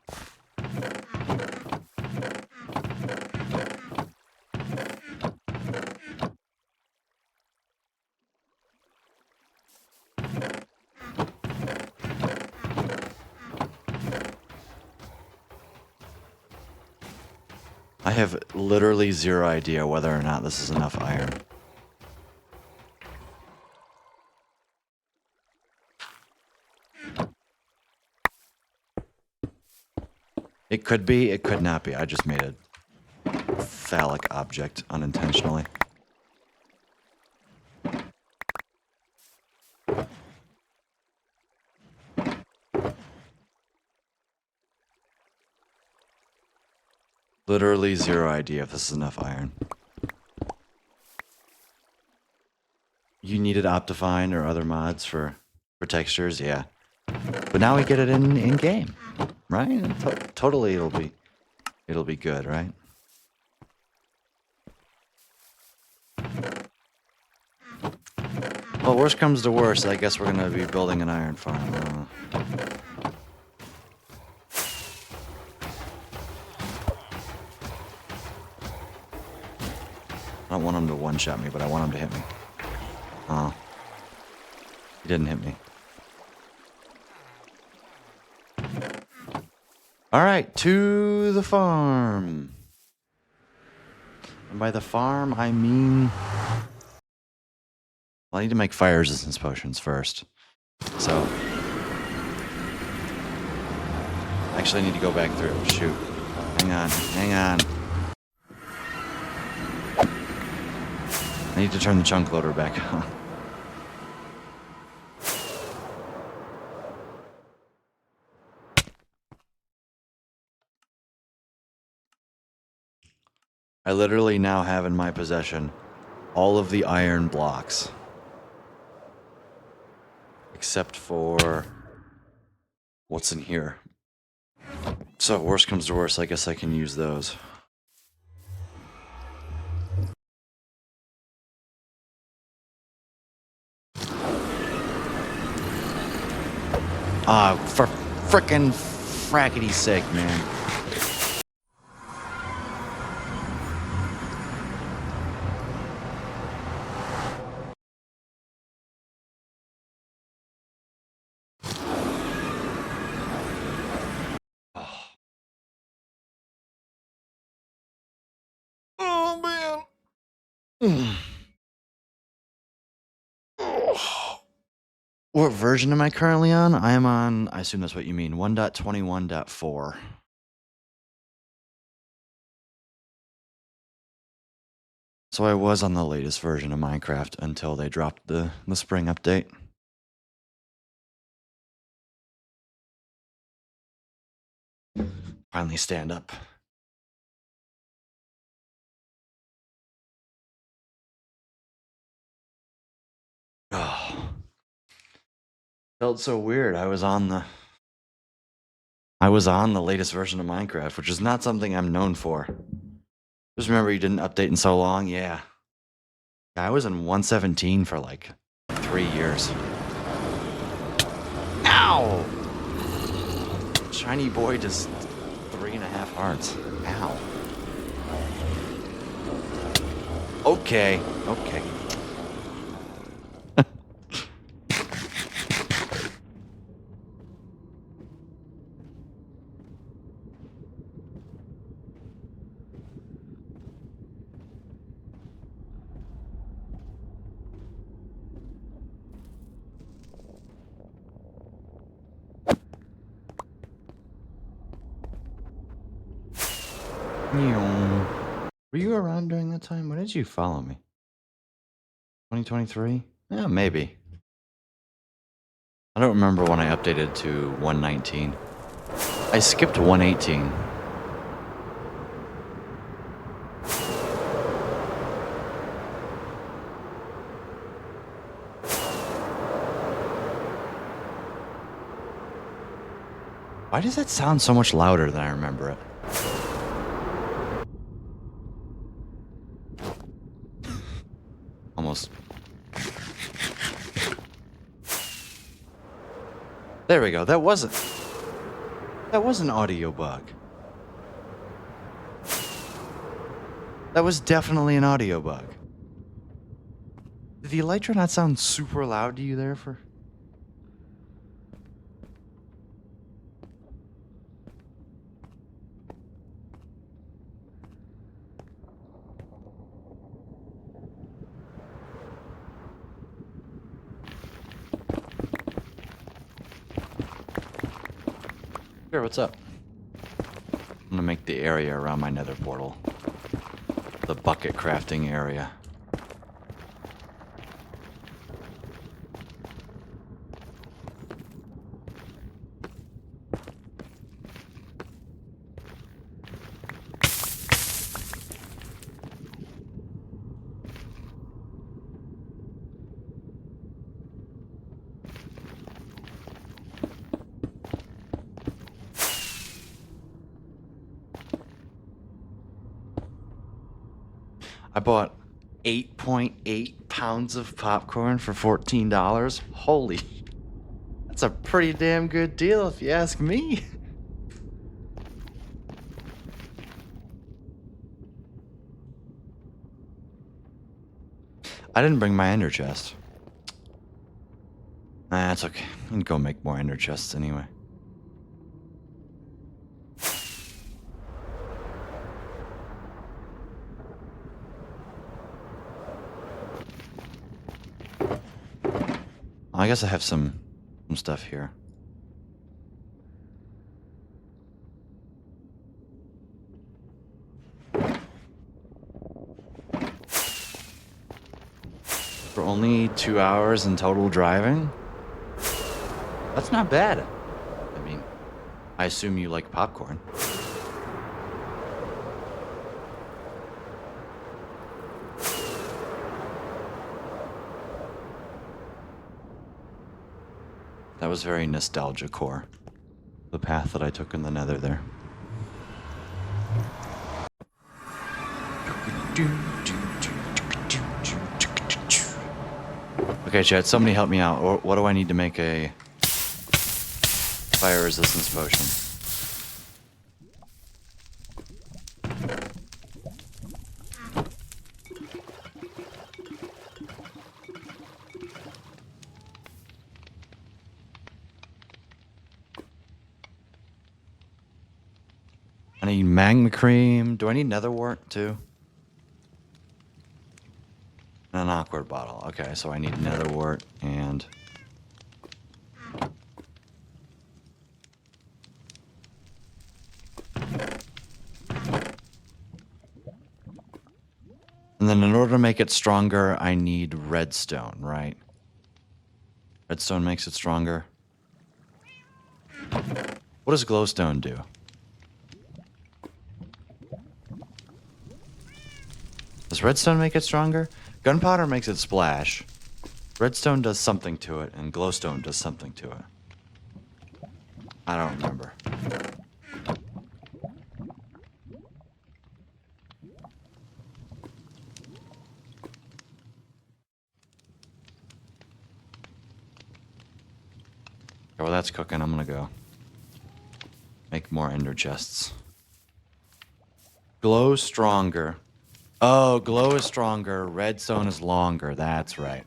I have literally zero idea whether or not this is enough iron. It could be, it could not be. I just made a phallic object unintentionally. Literally zero idea if this is enough iron. You needed Optifine or other mods for textures, yeah. But now we get it in game, right? Totally, it'll be good, right? Well, worst comes to worst, I guess we're gonna be building an iron farm. I don't want him to one-shot me, but I want him to hit me. Oh. He didn't hit me. Alright, to the farm. And by the farm, I mean... Well, I need to make fire resistance potions first. So... Actually, I need to go back through. Shoot. Hang on, hang on. I need to turn the chunk loader back on. I literally now have in my possession all of the iron blocks. Except for what's in here. So worst comes to worst, I guess I can use those. For frickin' frackity's sake, man. Oh, man. What version am I currently on? I am on, I assume that's what you mean, 1.21.4. So I was on the latest version of Minecraft until they dropped the spring update. Finally stand up. Oh. Felt so weird. I was on the latest version of Minecraft, which is not something I'm known for. Just remember you didn't update in so long. Yeah. I was in 117 for like 3 years. Ow! Shiny boy just 3.5 hearts. Ow. Okay. Okay. Were you around during that time? When did you follow me? 2023? Yeah, maybe. I don't remember when I updated to 119. I skipped 118. Why does that sound so much louder than I remember it? Almost. There we go. That was an audio bug. That was definitely an audio bug. Did the Elytra not sound super loud to you there for? Sure, what's up? I'm gonna make the area around my nether portal the bucket crafting area. I bought 8.8 pounds of popcorn for $14. Holy, that's a pretty damn good deal if you ask me. I didn't bring my ender chest. That's okay. I can go make more ender chests anyway. I guess I have some stuff here. For only 2 hours in total driving? That's not bad. I mean, I assume you like popcorn. That was very nostalgia core. The path that I took in the nether there. Okay, Chad, somebody help me out. Or what do I need to make a fire resistance potion. I need magma cream. Do I need nether wart too? And an awkward bottle. Okay, so I need nether wart and... And then in order to make it stronger, I need redstone, right? Redstone makes it stronger. What does glowstone do? Does redstone make it stronger? Gunpowder makes it splash. Redstone does something to it, and glowstone does something to it. I don't remember. Okay, well, that's cooking. I'm gonna go make more ender chests. Glow stronger. Oh, glow is stronger. Redstone is longer. That's right.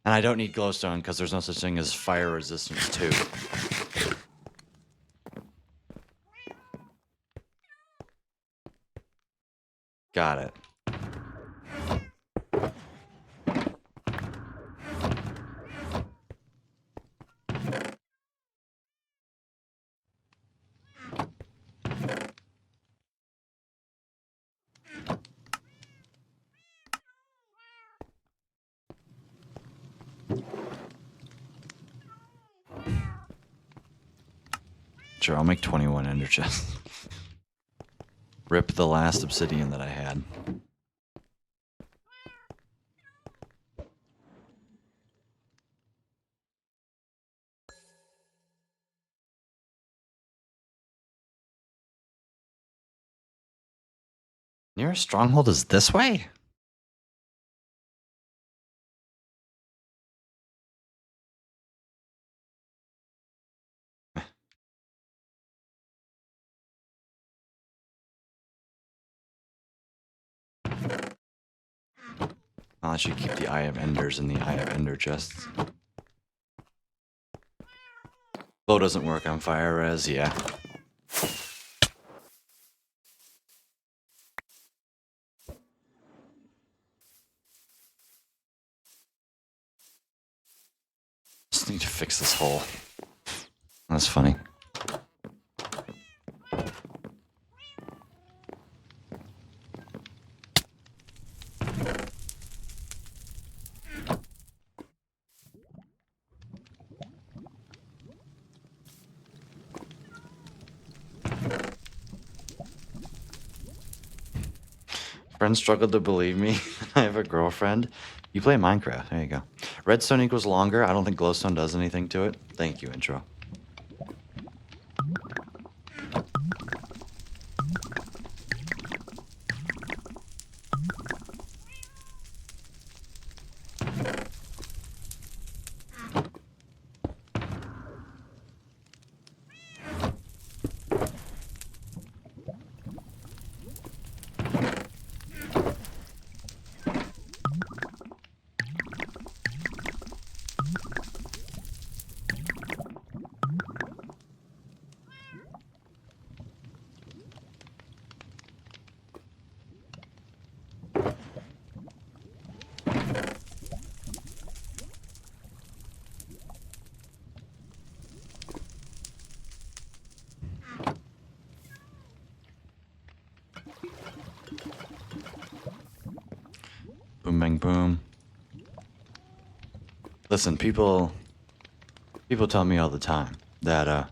And I don't need glowstone because there's no such thing as fire resistance 2. Got it. Sure, I'll make 21 ender chests. Rip the last obsidian that I had. Nearest stronghold is this way? I should keep the Eye of Enders in the Eye of Ender chests. Glow doesn't work on fire res, yeah. Just need to fix this hole. That's funny. Friends struggled to believe me. I have a girlfriend. You play Minecraft. There you go. Redstone equals longer. I don't think glowstone does anything to it. Thank you, intro. Boom, bang, boom. Listen, people tell me all the time that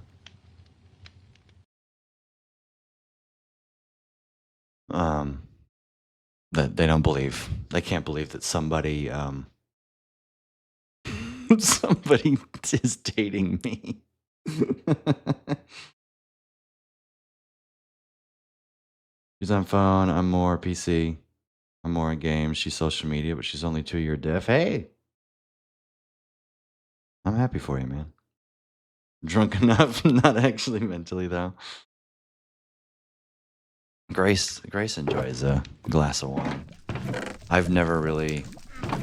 that they don't believe, they can't believe that somebody somebody is dating me. She's on phone. I'm more PC. I'm more in games. She's social media, but she's only 2-year diff. Hey, I'm happy for you, man. Drunk enough, not actually mentally though. Grace enjoys a glass of wine. I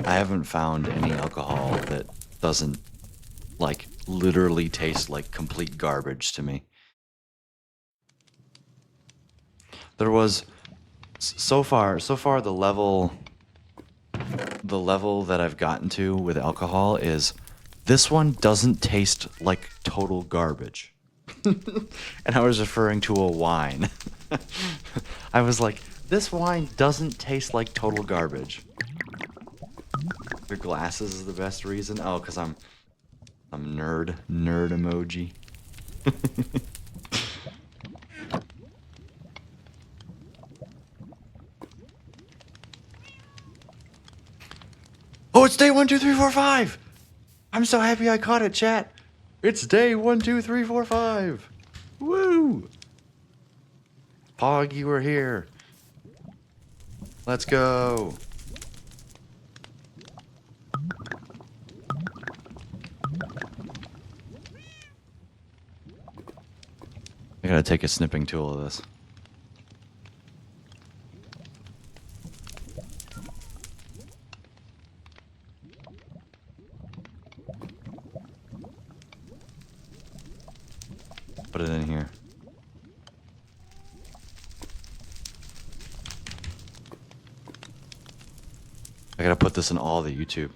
haven't found any alcohol that doesn't like literally taste like complete garbage to me. There was so far the level that I've gotten to with alcohol is this one doesn't taste like total garbage. And I was referring to a wine. I was like, this wine doesn't taste like total garbage. The glasses is the best reason. Oh, because I'm nerd emoji. Oh, it's day 1, 2, 3, 4, 5. I'm so happy I caught it, chat. It's day 1, 2, 3, 4, 5. Woo! Pog, you were here. Let's go. I gotta take a snipping tool of this. Put it in here. I gotta put this in all the YouTube.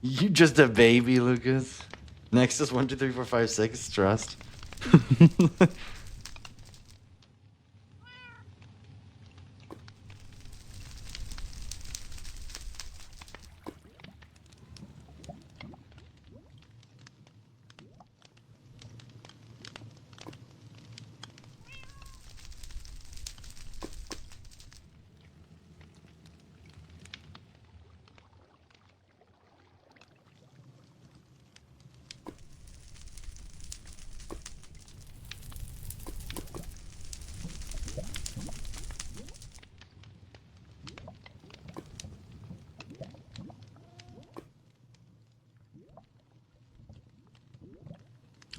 You just a baby, Lucas. Next is 1, 2, 3, 4, 5, 6. Trust.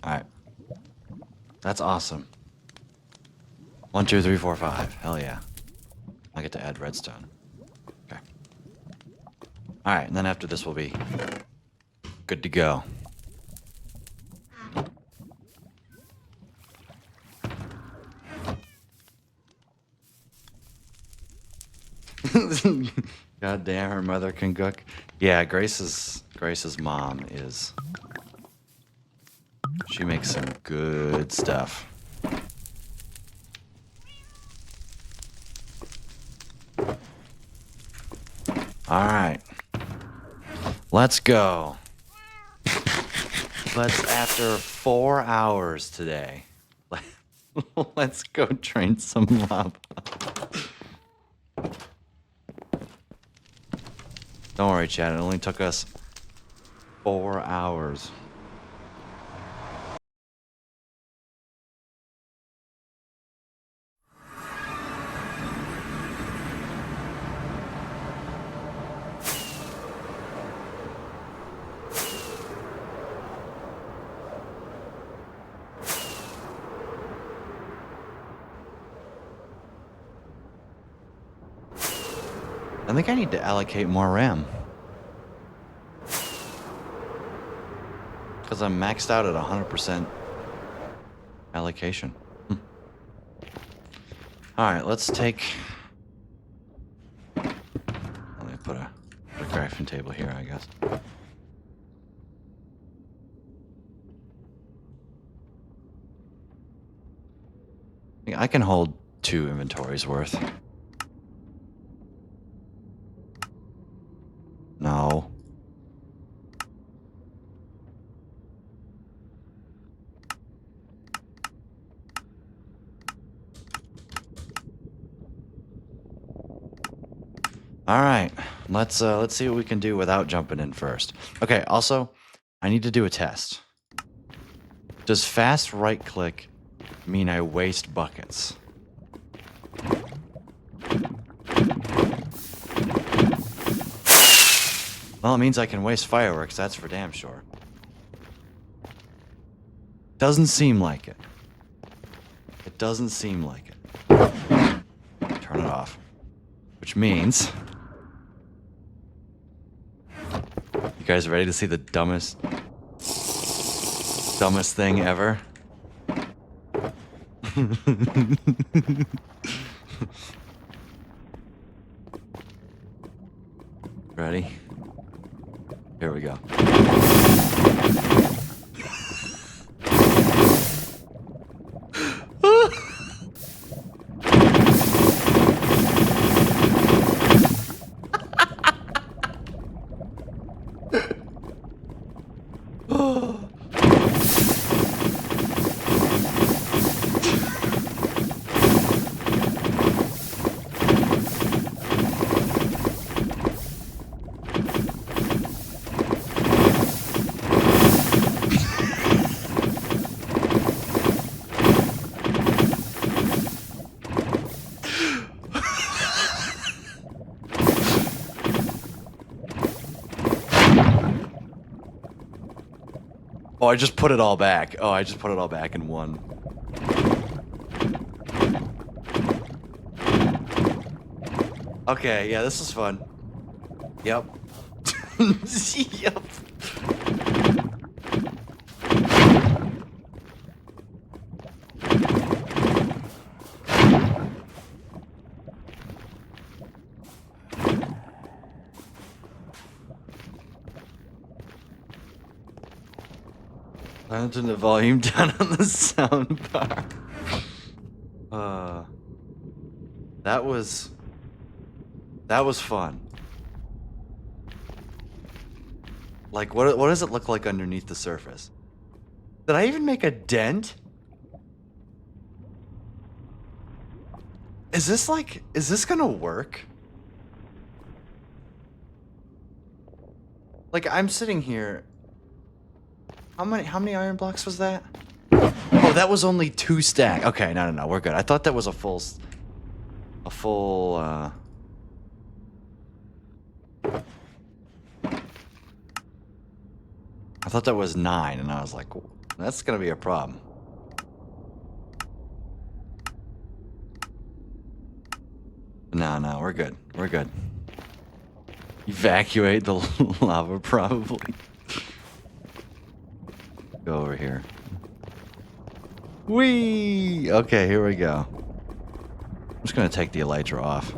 Alright. That's awesome. 1, 2, 3, 4, 5. Hell yeah. I get to add redstone. Okay. Alright, and then after this we'll be good to go. God damn, her mother can cook. Yeah, Grace's mom is. She makes some good stuff. All right, let's go. After 4 hours today, let's go train some lava. Don't worry, Chad. It only took us 4 hours. I think I need to allocate more RAM. Because I'm maxed out at 100% allocation. Alright, let's take... Let me put a crafting table here, I guess. I can hold 2 inventories worth. No. All right, let's see what we can do without jumping in first. Okay, also, I need to do a test. Does fast right click mean I waste buckets? Well, it means I can waste fireworks, that's for damn sure. Doesn't seem like it. It doesn't seem like it. Turn it off. Which means... You guys ready to see the dumbest thing ever? Ready? Here we go. Oh, I just put it all back. Oh, I just put it all back in one. Okay, yeah, this is fun. Yep. Yep. I'm turning the volume down on the sound bar. That was fun. Like, what does it look like underneath the surface? Did I even make a dent? Is this gonna work? Like, I'm sitting here. How many iron blocks was that? Oh, that was only 2 stack. Okay, no, we're good. I thought that was a full, I thought that was 9, and I was like, that's gonna be a problem. No, we're good. We're good. Evacuate the lava, probably. Go over here. Whee! Okay, here we go. I'm just gonna take the elytra off.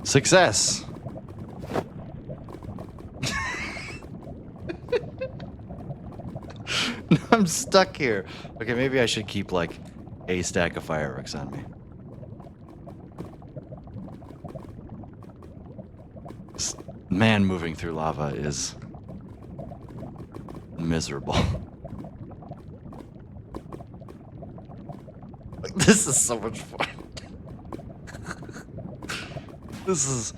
Success! I'm stuck here. Okay, maybe I should keep, like, a stack of fireworks on me. This man moving through lava is miserable. This is so much fun. This is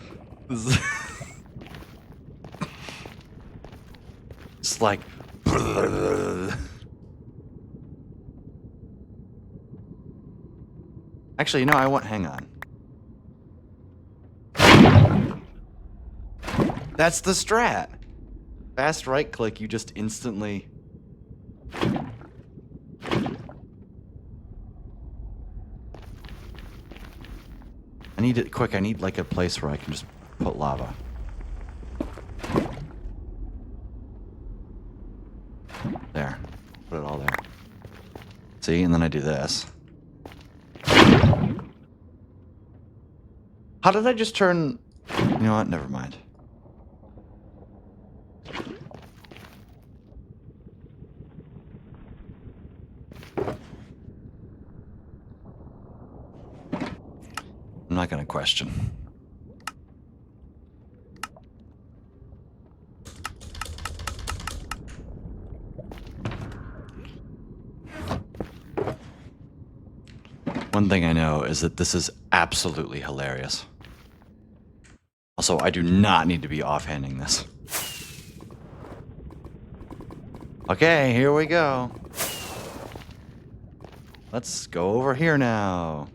it's like actually, no, I want, hang on. That's the strat. Fast right click, you just instantly I need it quick. I need like a place where I can just put lava. There. Put it all there. See, and then I do this. How did I just turn... You know what? Never mind. not going to question. One thing I know is that this is absolutely hilarious. Also, I do not need to be offhanding this. Okay, here we go. Let's go over here now.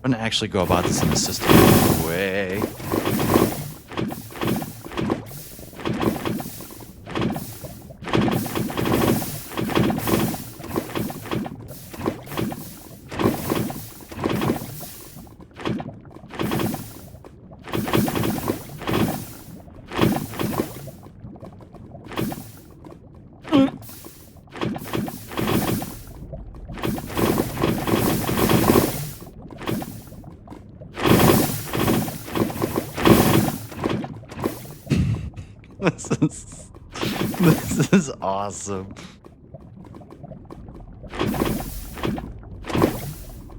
I'm gonna actually go about this in a systematic way. This is awesome.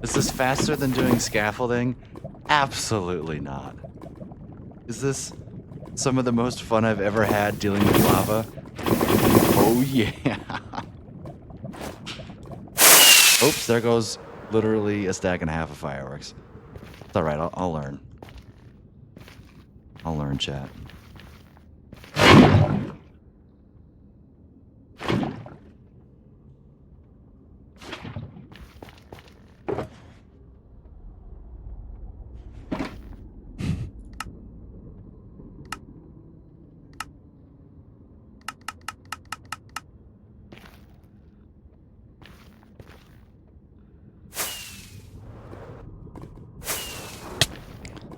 Is this faster than doing scaffolding? Absolutely not. Is this some of the most fun I've ever had dealing with lava? Oh yeah. Oops, there goes literally a stack and a half of fireworks. It's alright, I'll learn. I'll learn, chat.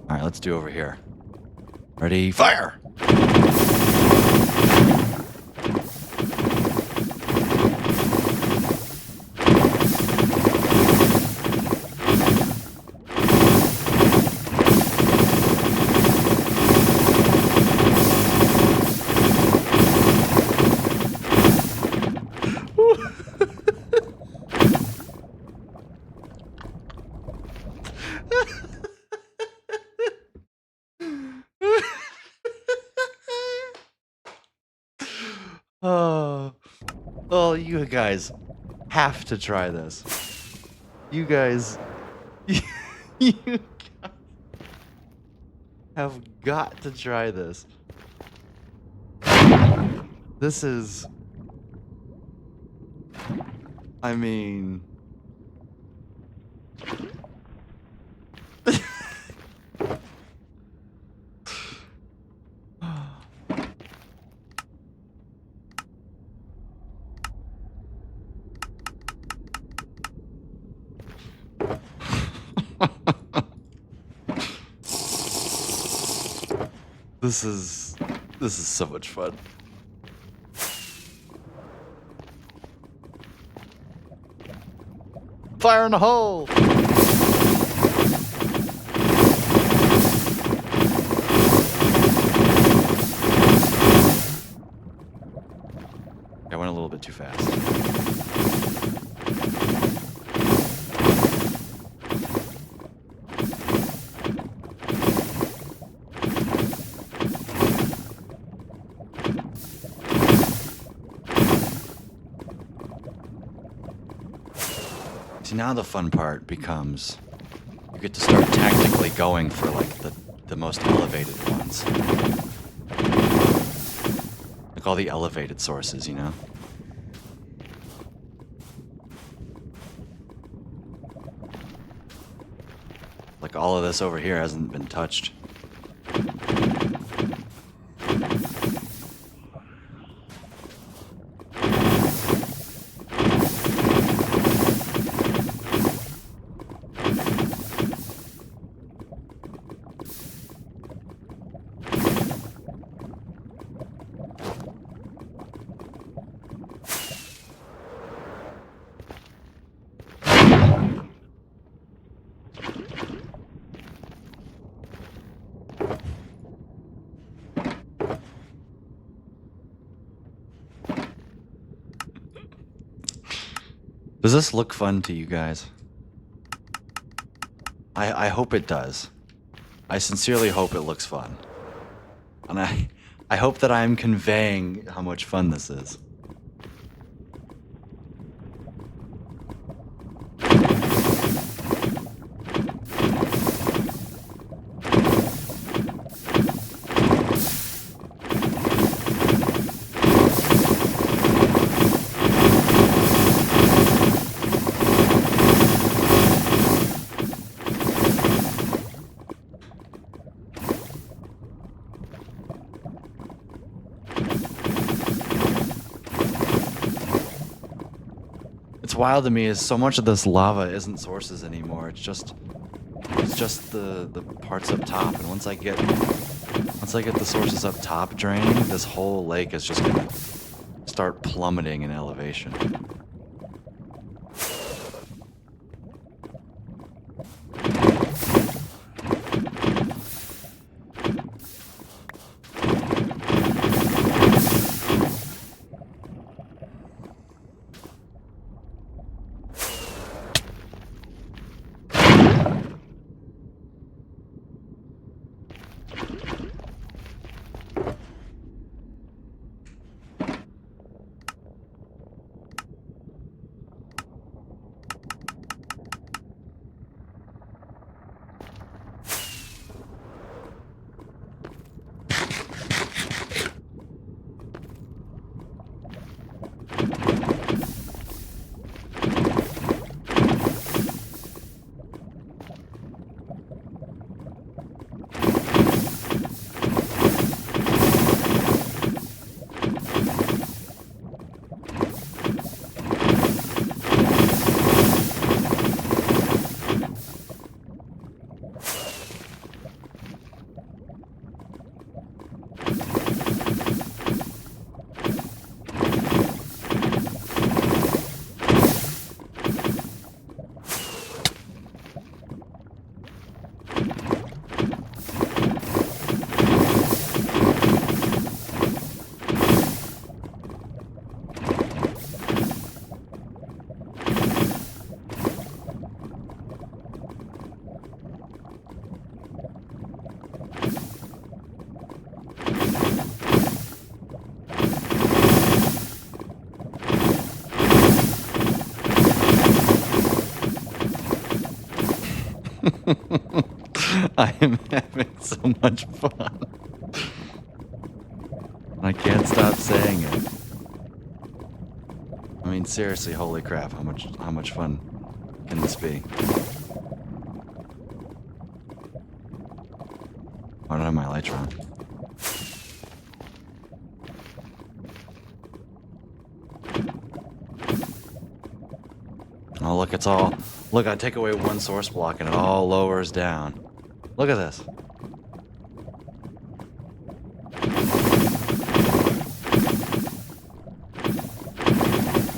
Alright, let's do over here. Ready, fire! Oh, you guys have to try this. You guys, you guys have got to try this. This is, I mean, this is so much fun. Fire in the hole! I went a little bit too fast. See, now the fun part becomes you get to start tactically going for like the most elevated ones. Like all the elevated sources, you know? Like all of this over here hasn't been touched. Does this look fun to you guys? I hope it does. I sincerely hope it looks fun. And I hope that I'm conveying how much fun this is. It's wild to me is so much of this lava isn't sources anymore. It's just the parts up top. And once I get the sources up top draining, this whole lake is just gonna start plummeting in elevation. I am having so much fun. I can't stop saying it. I mean, seriously, holy crap, how much fun can this be? I don't have my lights on. Oh, look, it's all... Look, I take away one source block and it all lowers down. Look at this.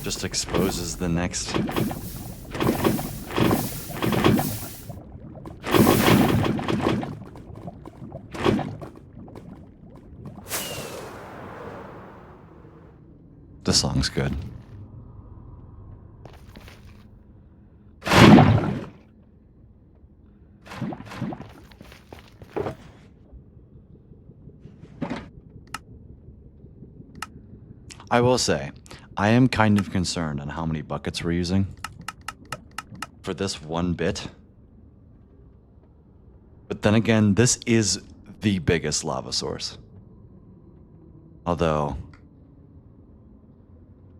Just exposes the next... This song's good. I will say, I am kind of concerned on how many buckets we're using for this one bit. But then again, this is the biggest lava source. Although,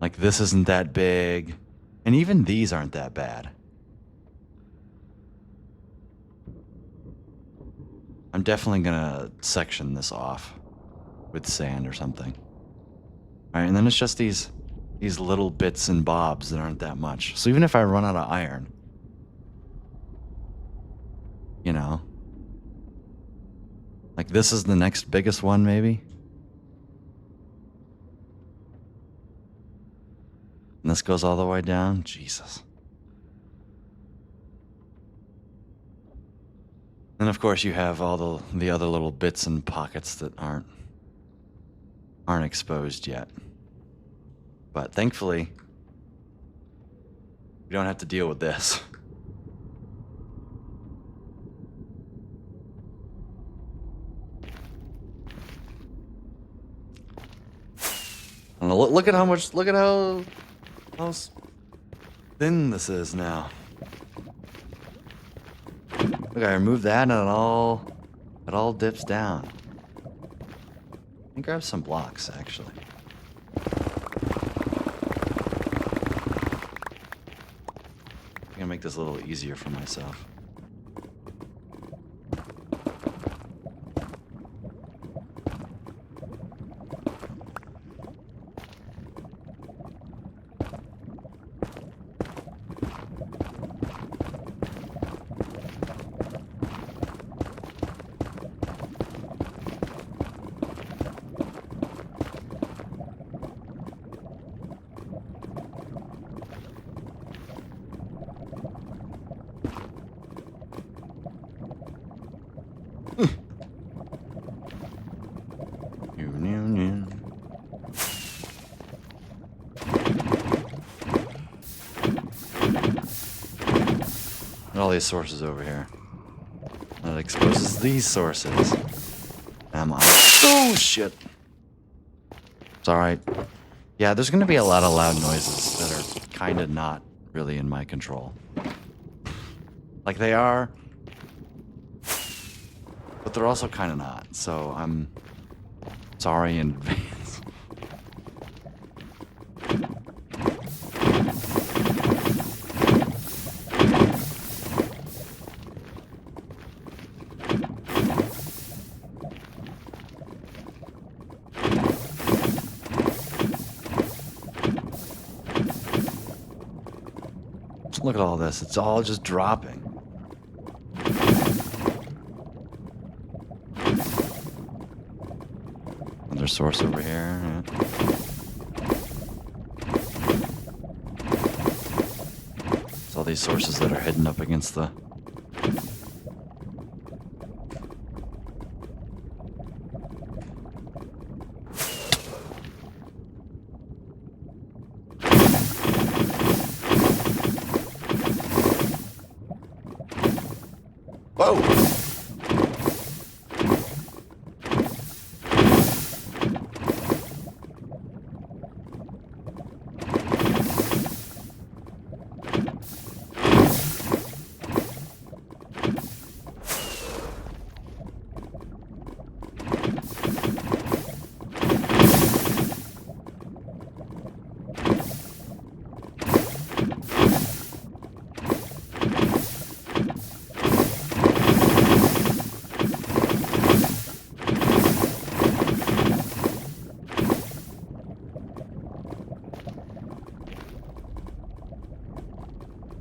like, this isn't that big, and even these aren't that bad. I'm definitely gonna section this off with sand or something. Alright, and then it's just these little bits and bobs that aren't that much. So even if I run out of iron, you know, like this is the next biggest one maybe. And this goes all the way down. Jesus. And of course you have all the other little bits and pockets that aren't exposed yet. But thankfully, We don't have to deal with this. I don't know, look at how much, look at how thin this is now. Look, I removed that and it all dips down. Let me grab some blocks, actually. I'm gonna make this a little easier for myself. All these sources over here. That exposes these sources. Oh shit. It's alright. Yeah, there's gonna be a lot of loud noises that are kinda not really in my control. Like they are, but they're also kinda not. So I'm sorry in advance. Look at all this. It's all just dropping. Another source over here. Yeah. It's all these sources that are hidden up against the... Whoa!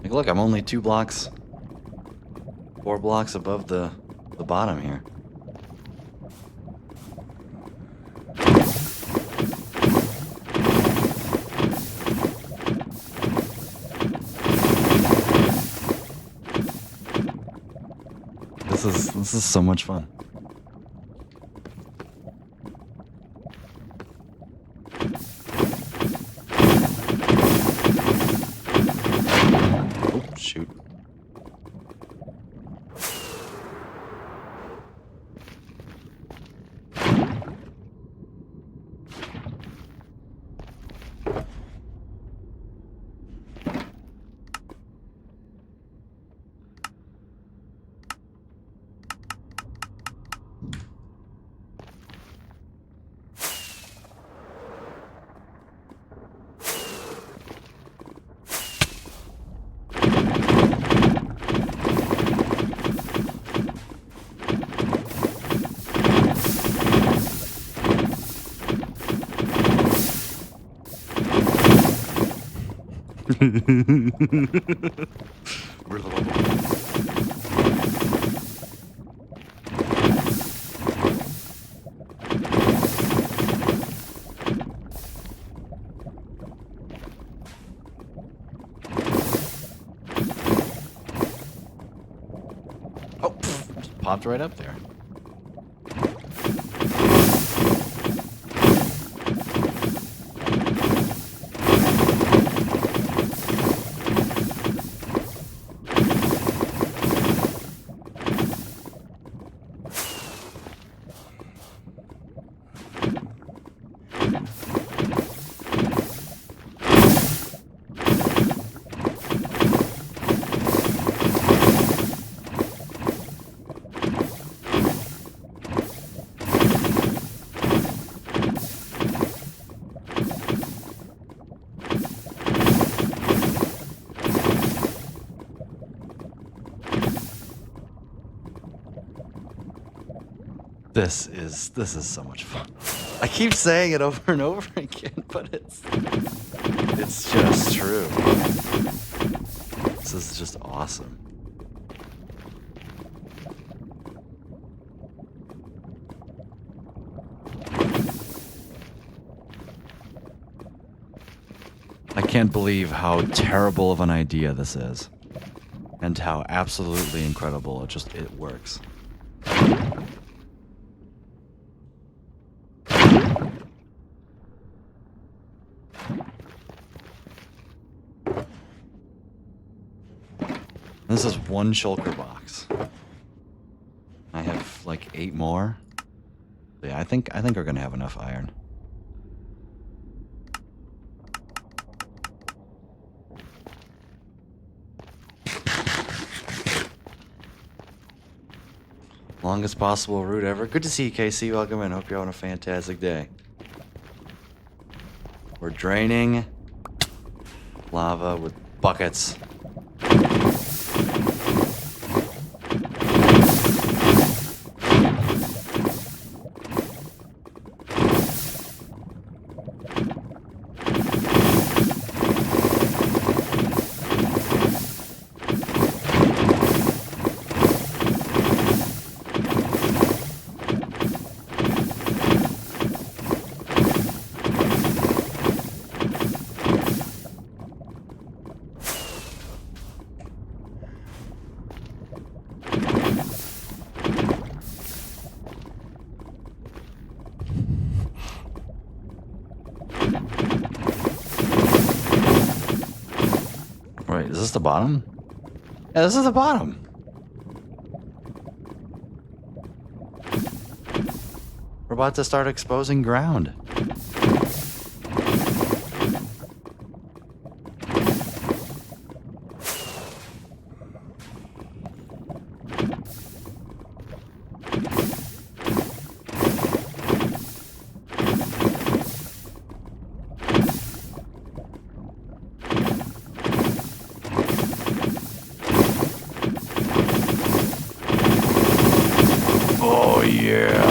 Like, look, I'm only 4 blocks above the bottom here. This is so much fun. Oh, shoot. Oh, pff, just popped right up there. This is so much fun. I keep saying it over and over again, but it's just true. This is just awesome. I can't believe how terrible of an idea this is. And how absolutely incredible it works. This is one shulker box. I have like 8 more. Yeah, I think we're gonna have enough iron. Longest possible route ever. Good to see you, Casey. Welcome in. Hope you're having a fantastic day. We're draining lava with buckets. Wait, is this the bottom? Yeah, this is the bottom. We're about to start exposing ground. Oh yeah.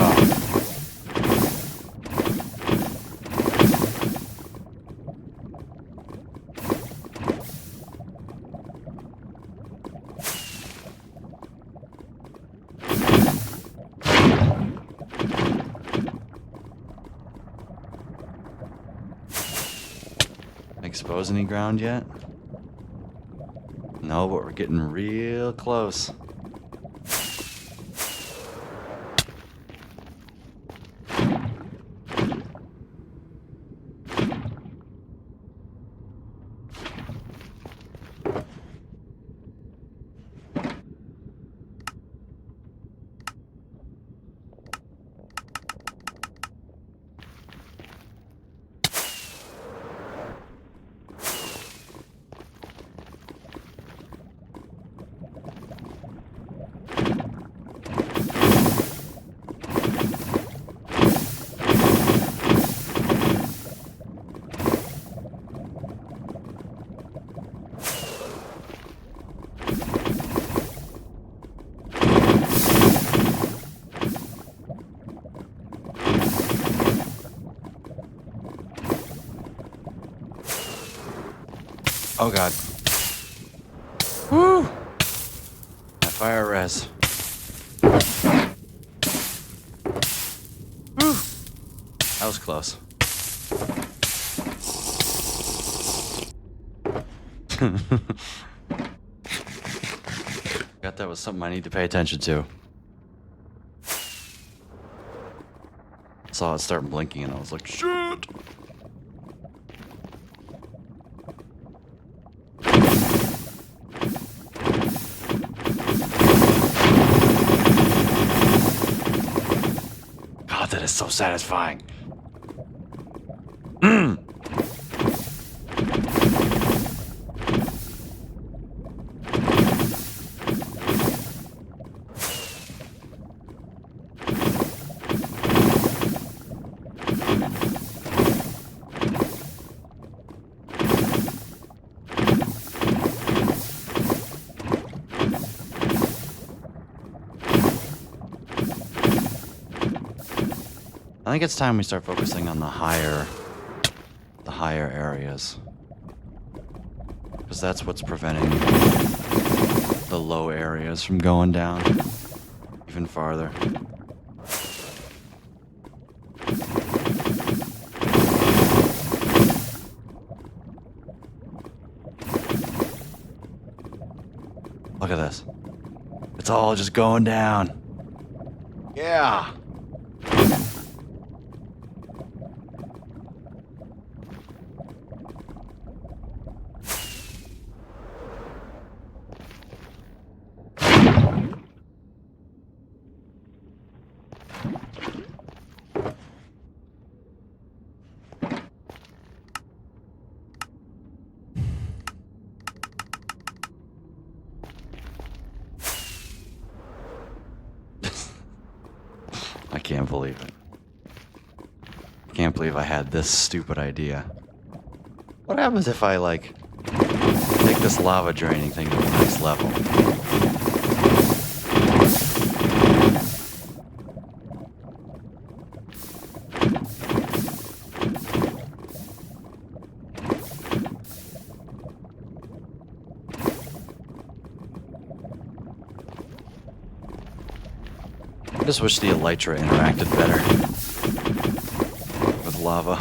Expose any ground yet? No, but we're getting real close. Oh god. Woo! That fire res. Woo! That was close. Forgot that was something I need to pay attention to. Saw it start blinking and I was like, shit! God, that is so satisfying. I think it's time we start focusing on the higher areas. Because that's what's preventing the low areas from going down even farther. Look at this. It's all just going down. Yeah. I can't believe it. I can't believe I had this stupid idea. What happens if I, like, take this lava draining thing to the next level? I just wish the elytra interacted better with lava.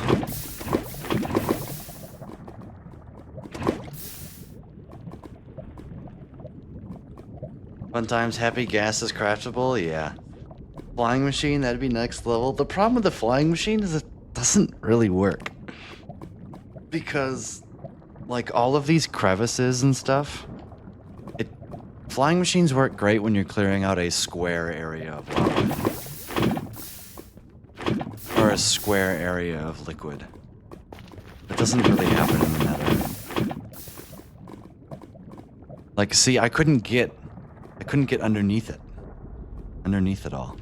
Fun times, happy gas is craftable, yeah. Flying machine, that'd be next level. The problem with the flying machine is it doesn't really work. Because, like, all of these crevices and stuff, flying machines work great when you're clearing out a square area of lava. Or a square area of liquid. That doesn't really happen in the Nether. Like, see, I couldn't get underneath it. Underneath it all.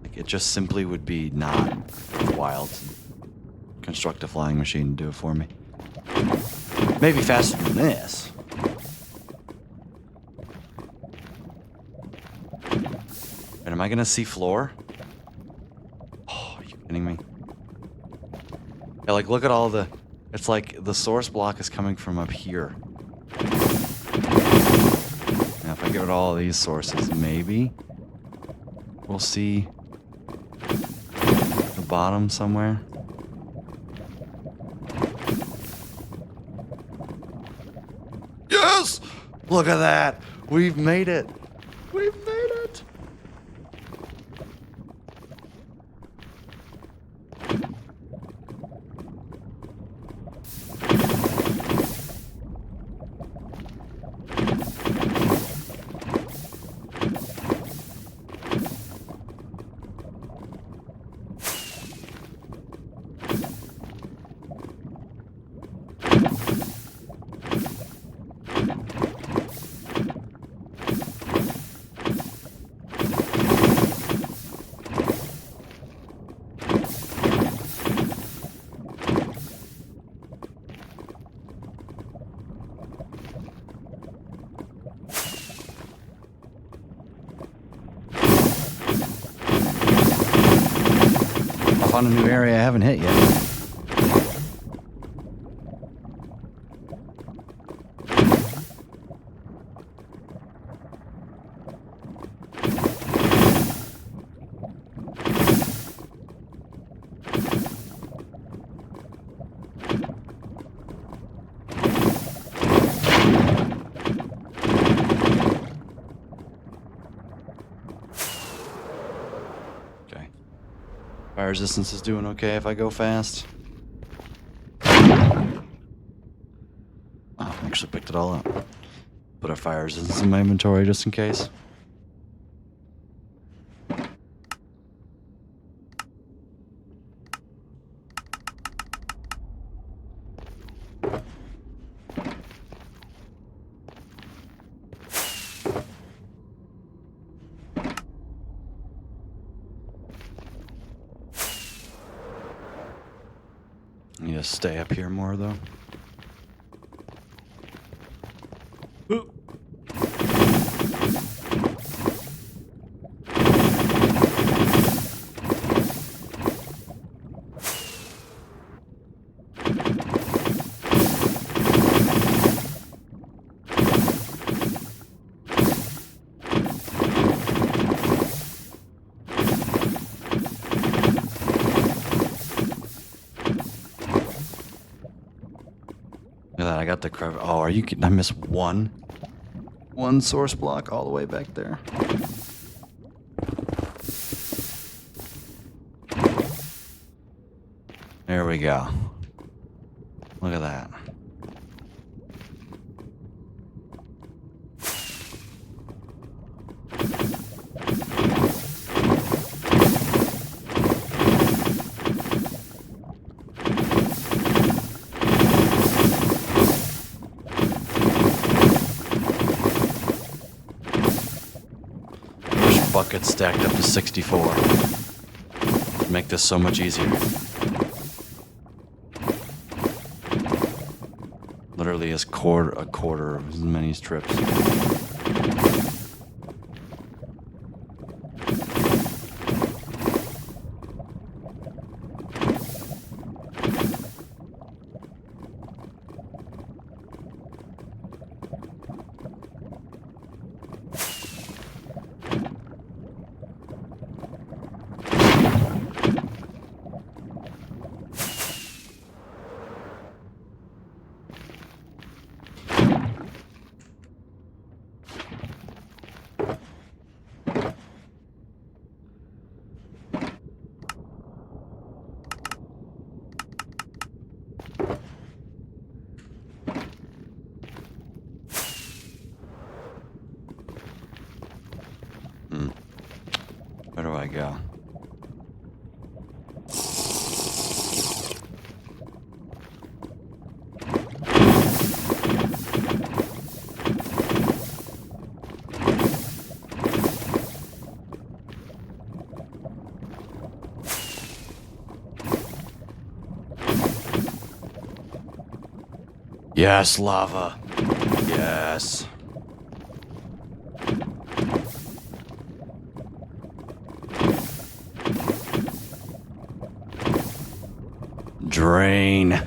Like, it just simply would be not worthwhile to construct a flying machine and do it for me. Maybe faster than this. And am I gonna see floor? Oh, are you kidding me? Yeah, like, look at all the... It's like the source block is coming from up here. Now, if I get rid of all of these sources, maybe we'll see the bottom somewhere. Yes! Look at that! We've made it! We've made it! I found a new area I haven't hit yet. Okay. Fire resistance is doing okay if I go fast. Oh, I actually picked it all up. Put a fire resistance in my inventory just in case. I need to stay up here more though. Ooh. got the crevice. Oh, are you kidding? I missed one source block all the way back there. There we go. Look at that. Bucket stacked up to 64. Make this so much easier. Literally a quarter of as many strips. Where do I go? Yes, lava. Yes. Drain.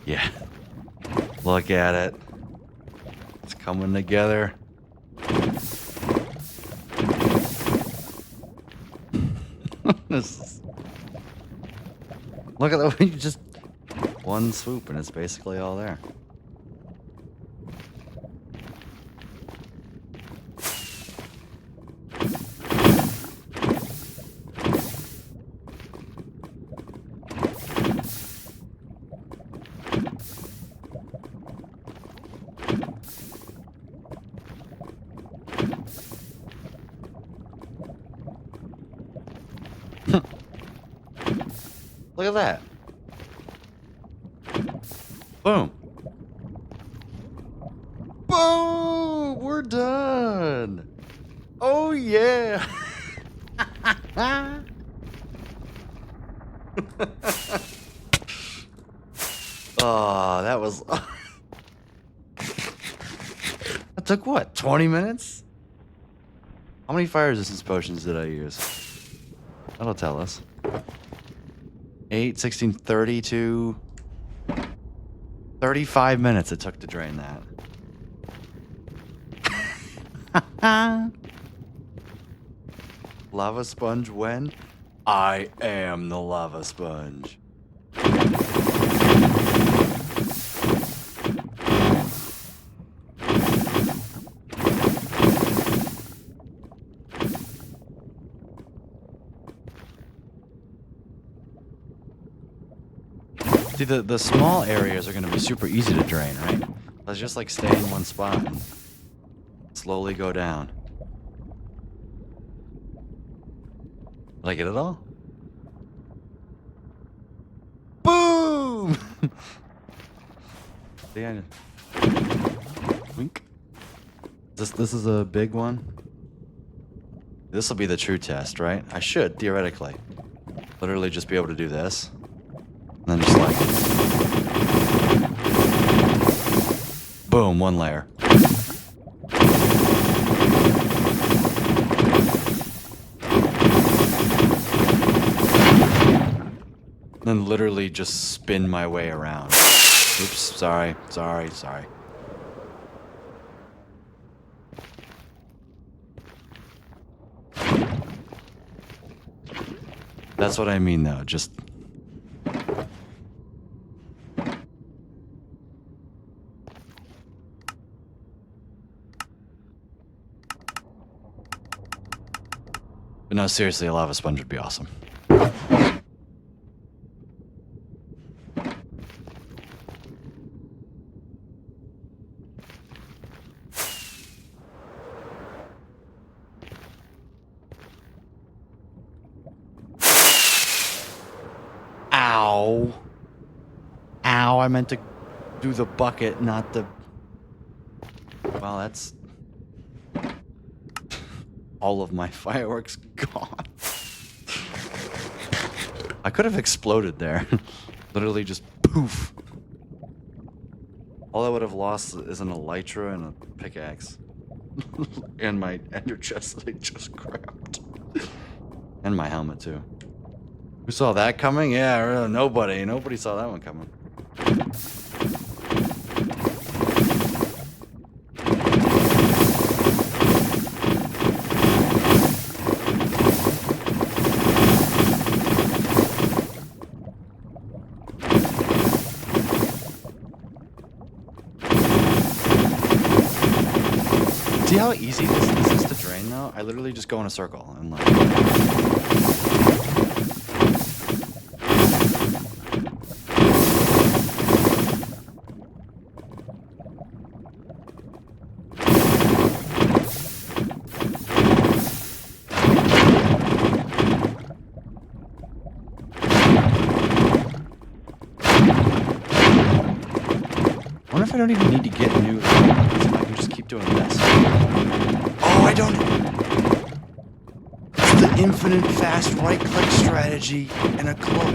Yeah. Look at it. It's coming together. Look at that. You just one swoop and it's basically all there. Look at that. Boom. Boom! We're done. Oh, yeah. Oh, that was... That took what, 20 minutes? How many fire resistance potions did I use? That'll tell us. 8, 16, 32... 35 minutes it took to drain that. Lava sponge when? I am the lava sponge. See, the small areas are going to be super easy to drain, right? Let's just like stay in one spot and slowly go down. Did I get it all? Boom! See, wink. This is a big one. This will be the true test, right? I should, theoretically, literally just be able to do this. And then just like... Boom, one layer. Then literally just spin my way around. Oops, sorry. That's what I mean though, just But no, seriously, a lava sponge would be awesome. Ow. Ow, I meant to do the bucket, not the... Well, that's... all of my fireworks gone. I could have exploded there. Literally just poof. All I would have lost is an elytra and a pickaxe. And my ender chest that I just grabbed. And my helmet too. Who saw that coming? Yeah, nobody. Nobody saw that one coming. See how easy this is to drain now? I literally just go in a circle and like... I wonder if I don't even need to get new... if I can just keep doing this. Oh, I don't... It's the infinite fast right-click strategy in a cloak.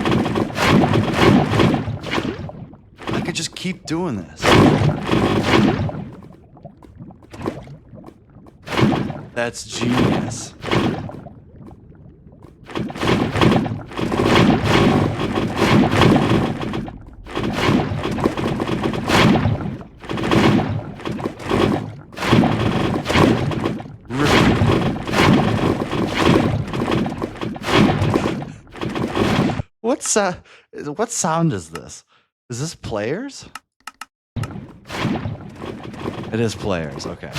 I could just keep doing this. That's genius. What sound is this? Is this players? It is players, okay.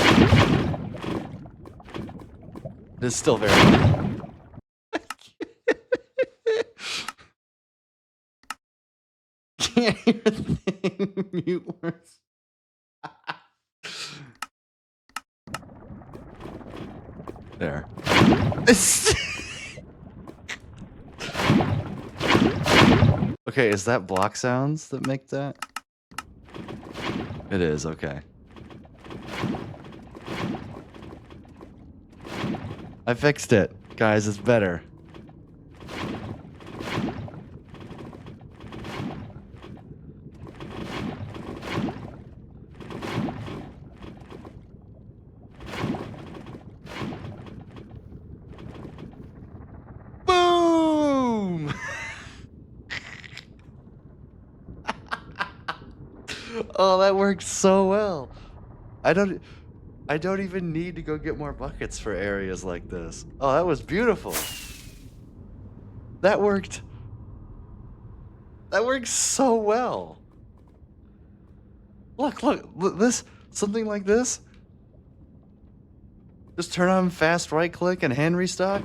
It is still very... Can't hear a thing. Mute words. There. Okay, is that block sounds that make that? It is, okay. I fixed it. Guys, it's better. Boom! Oh, that worked so well. I don't even need to go get more buckets for areas like this. Oh, that was beautiful. That worked so well. Look, this, something like this. Just turn on fast right click and hand restock.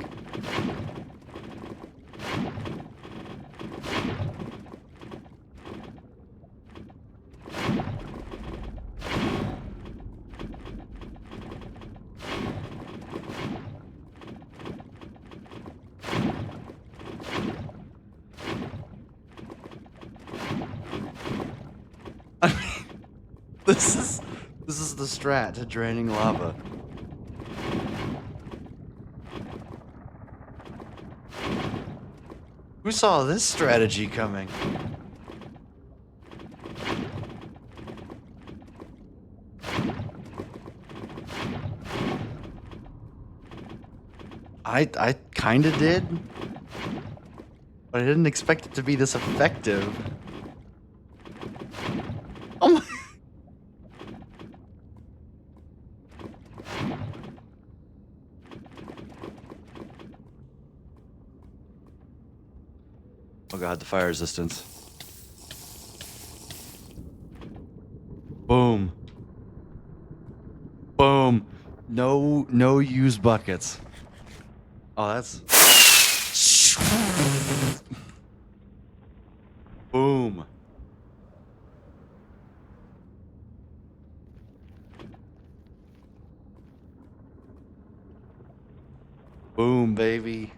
I mean, this is the strat to draining lava. Who saw this strategy coming? I kinda did, but I didn't expect it to be this effective. Oh my... Oh god, the fire resistance. Boom. Boom. No used buckets. Oh, that's... Boom. Boom, baby.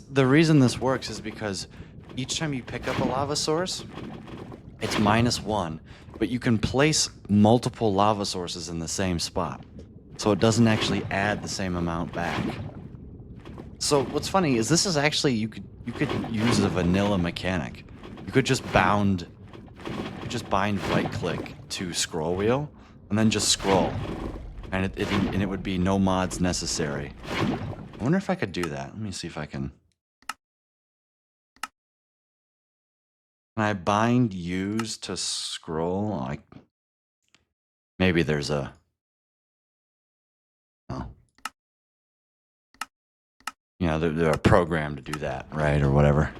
The reason this works is because each time you pick up a lava source, it's -1, but you can place multiple lava sources in the same spot. So it doesn't actually add the same amount back. So what's funny is this is actually you could use a vanilla mechanic. You could just bind right click to scroll wheel and then just scroll. And it would be no mods necessary. I wonder if I could do that. Let me see if I can. Can I bind use to scroll? Like maybe there's a... Oh. You know, they're a program to do that, right? Or whatever.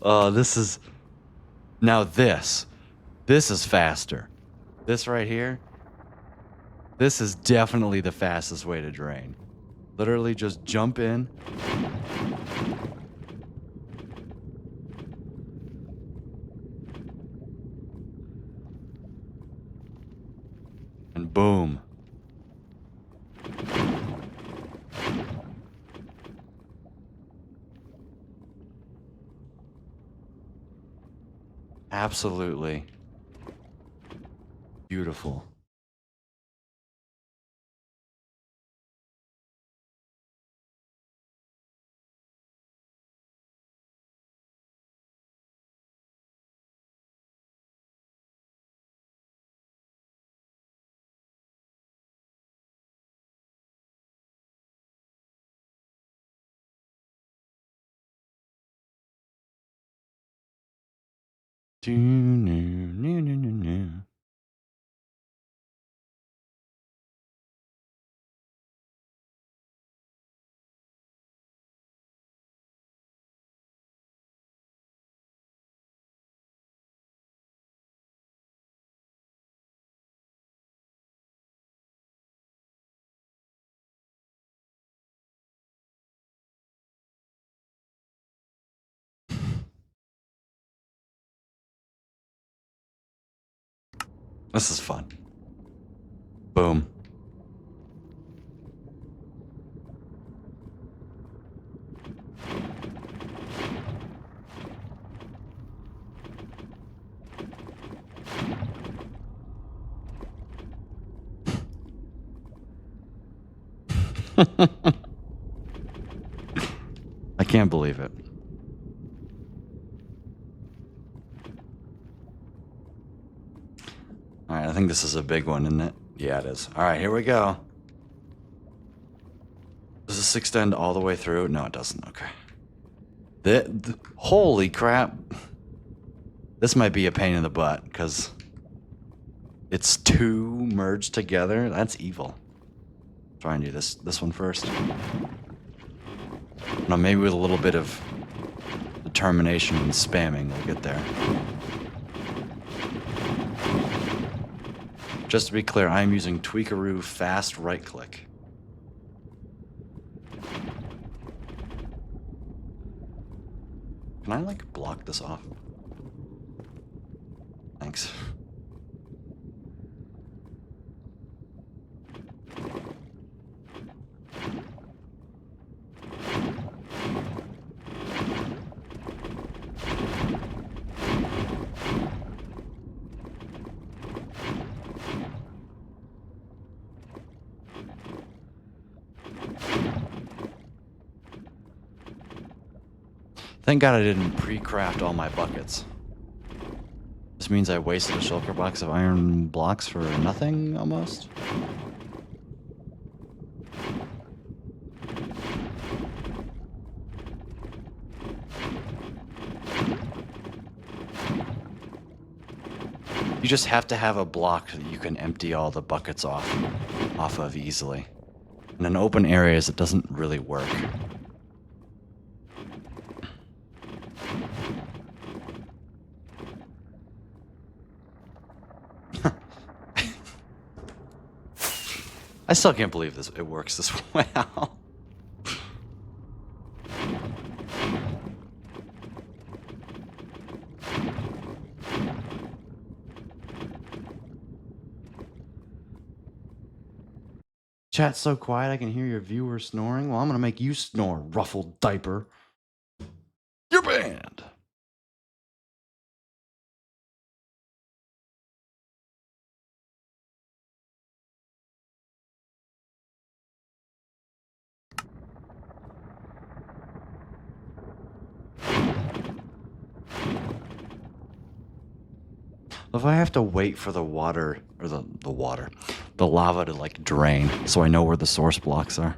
Oh, this is... Now this is faster. This right here, this is definitely the fastest way to drain. Literally just jump in. And boom. Absolutely beautiful. This is fun. Boom. I can't believe it. All right, I think this is a big one, isn't it? Yeah, it is. All right, here we go. Does this extend all the way through? No, it doesn't. Okay. Holy crap. This might be a pain in the butt because it's two merged together. That's evil. Try and do this one first. No, maybe with a little bit of determination and spamming, we'll get there. Just to be clear, I'm using Tweakaroo fast right click. Can I like block this off? Thanks. Thank God I didn't pre-craft all my buckets. This means I wasted a shulker box of iron blocks for nothing, almost. You just have to have a block that you can empty all the buckets off of easily. And in open areas, it doesn't really work. I still can't believe this. It works this well. Chat's so quiet I can hear your viewers snoring. Well, I'm gonna make you snore, ruffled diaper. You're banned. If I have to wait for the water, or the lava to like drain, so I know where the source blocks are.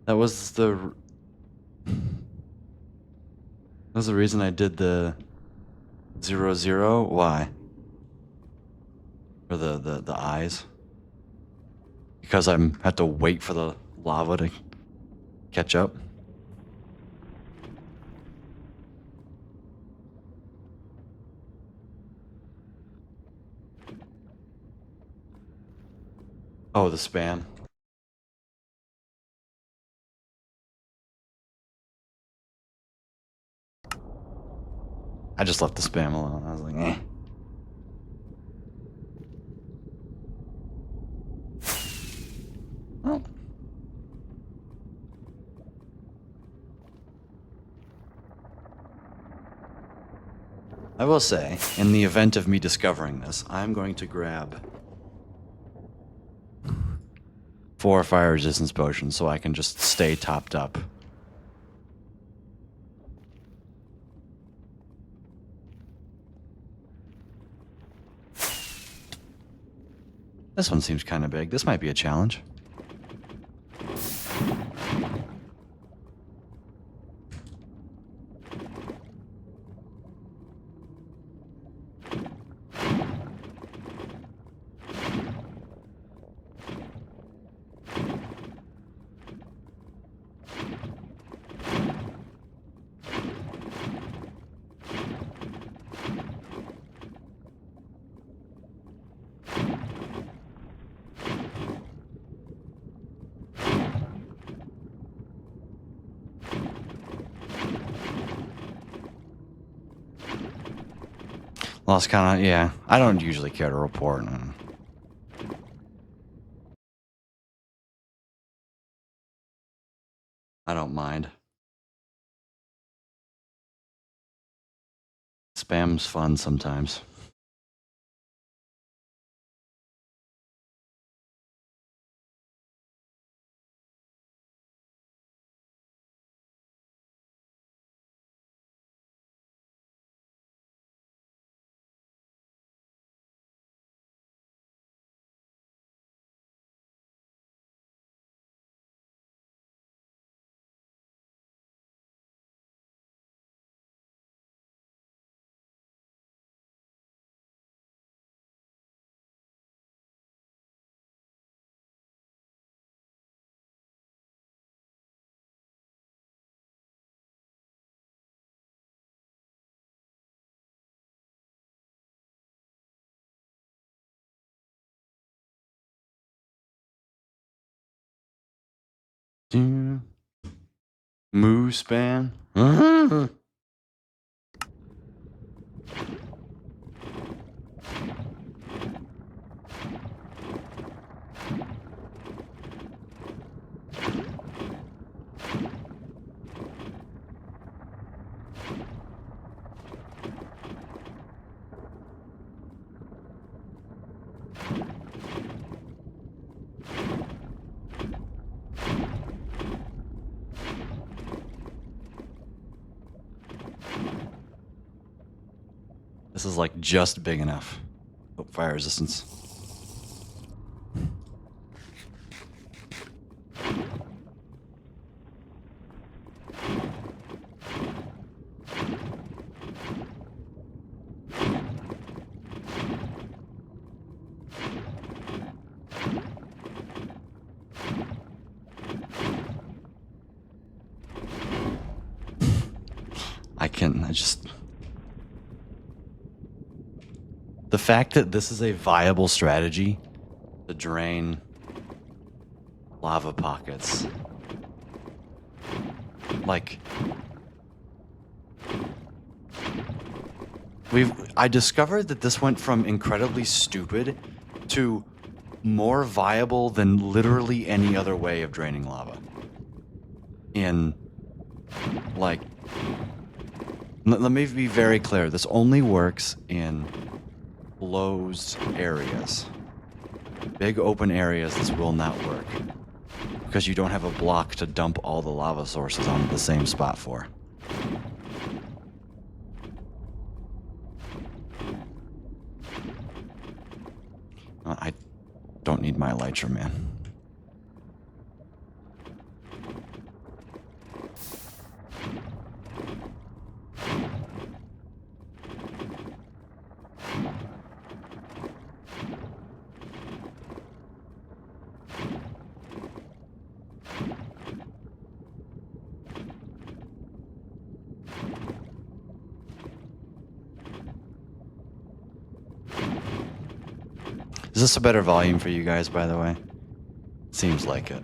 That was the reason I did the 0-0. Why? For the eyes. Because I had to wait for the lava to catch up. Oh, the spam. I just left the spam alone. I was like, eh. Well. I will say, in the event of me discovering this, I'm going to grab 4 fire resistance potions so I can just stay topped up. This one seems kind of big. This might be a challenge. Lost count, yeah. I don't usually care to report. I don't mind. Spam's fun sometimes. Moo spam. This is like just big enough. Oh, fire resistance. I just... The fact that this is a viable strategy to drain lava pockets. Like... I discovered that this went from incredibly stupid to more viable than literally any other way of draining lava. Like... Let me be very clear. This only works in closed areas. Big open areas, this will not work. Because you don't have a block to dump all the lava sources onto the same spot for. I don't need my elytra, man. Is this a better volume for you guys, by the way? Seems like it.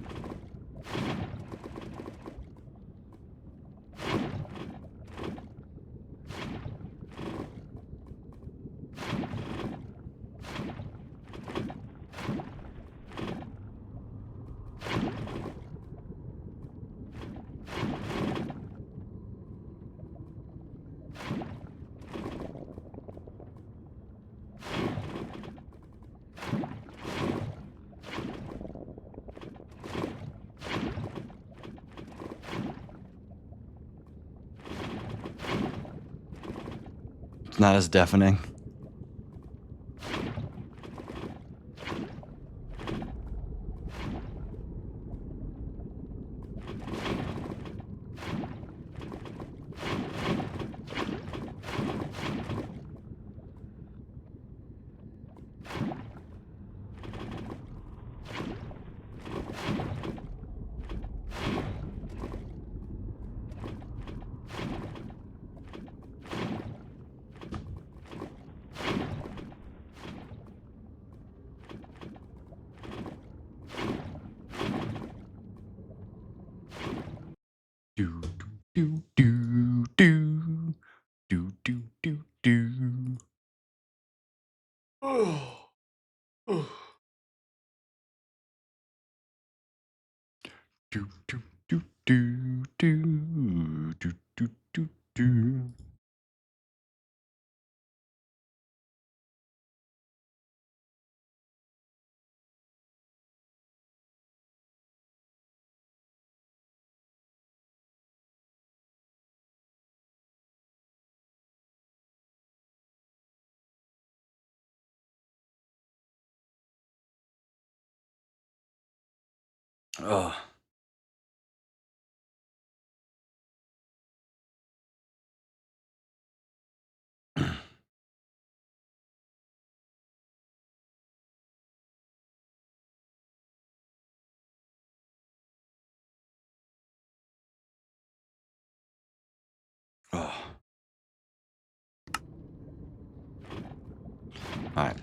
It's not as deafening. Do do do do do do do do. Oh. Oh. Do do do do do do do do do. Oh. Oh. All right.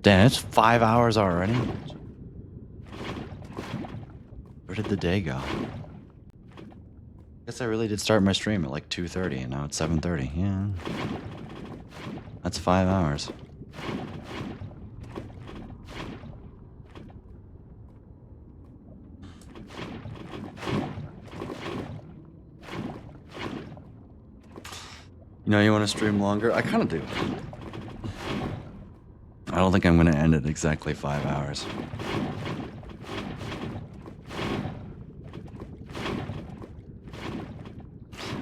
Damn, it's 5 hours already. Where did the day go? Guess I really did start my stream at like 2:30 and now it's 7:30. Yeah. That's 5 hours. You know, you want to stream longer? I kind of do. I don't think I'm going to end at exactly 5 hours.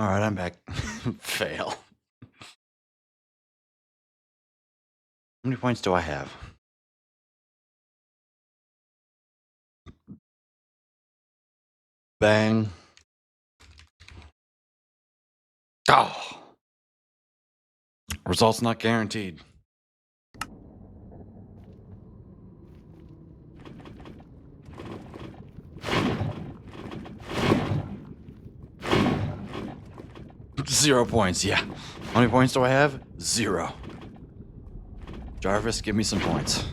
All right, I'm back. Fail. How many points do I have? Bang. Oh. Results not guaranteed. Zero points, yeah. How many points do I have? Zero. Jarvis, give me some points.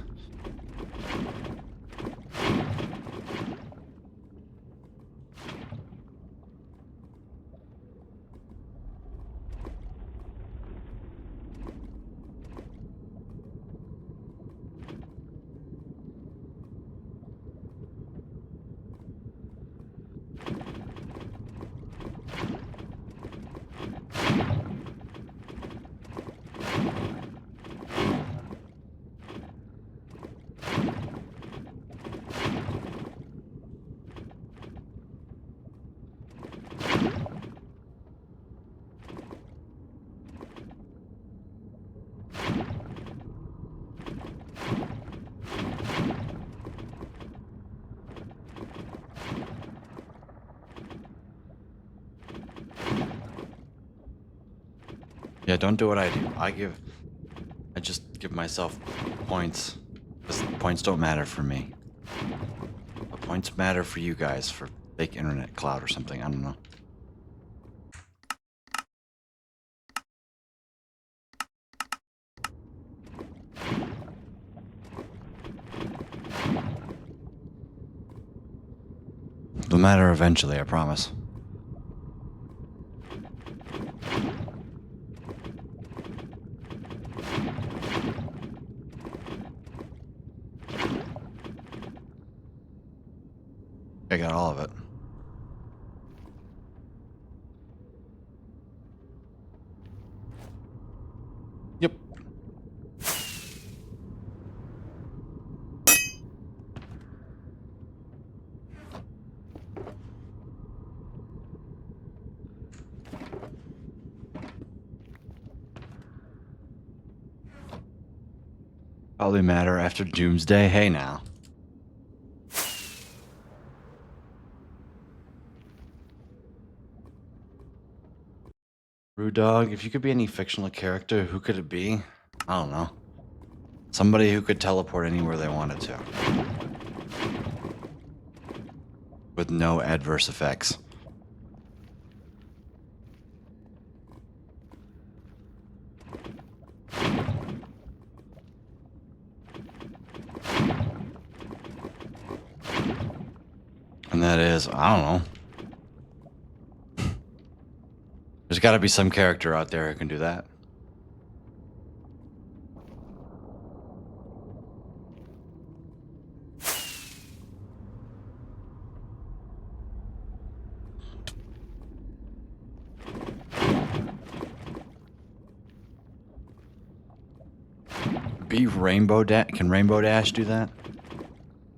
Yeah, don't do what I do. I just give myself points. Because points don't matter for me. But points matter for you guys for fake internet cloud or something. I don't know. It'll matter eventually, I promise. I got all of it. Yep. Probably matter after Doomsday. Hey now. Rude Dog, if you could be any fictional character, who could it be? I don't know. Somebody who could teleport anywhere they wanted to. With no adverse effects. And that is, I don't know. There's got to be some character out there who can do that. Be Rainbow Dash? Can Rainbow Dash do that?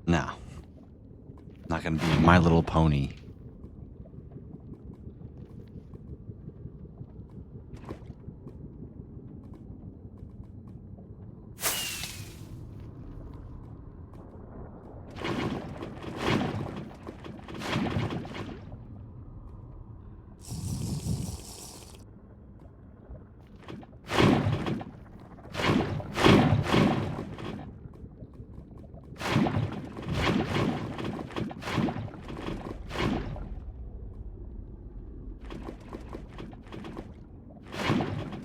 No. Not gonna be My Little Pony.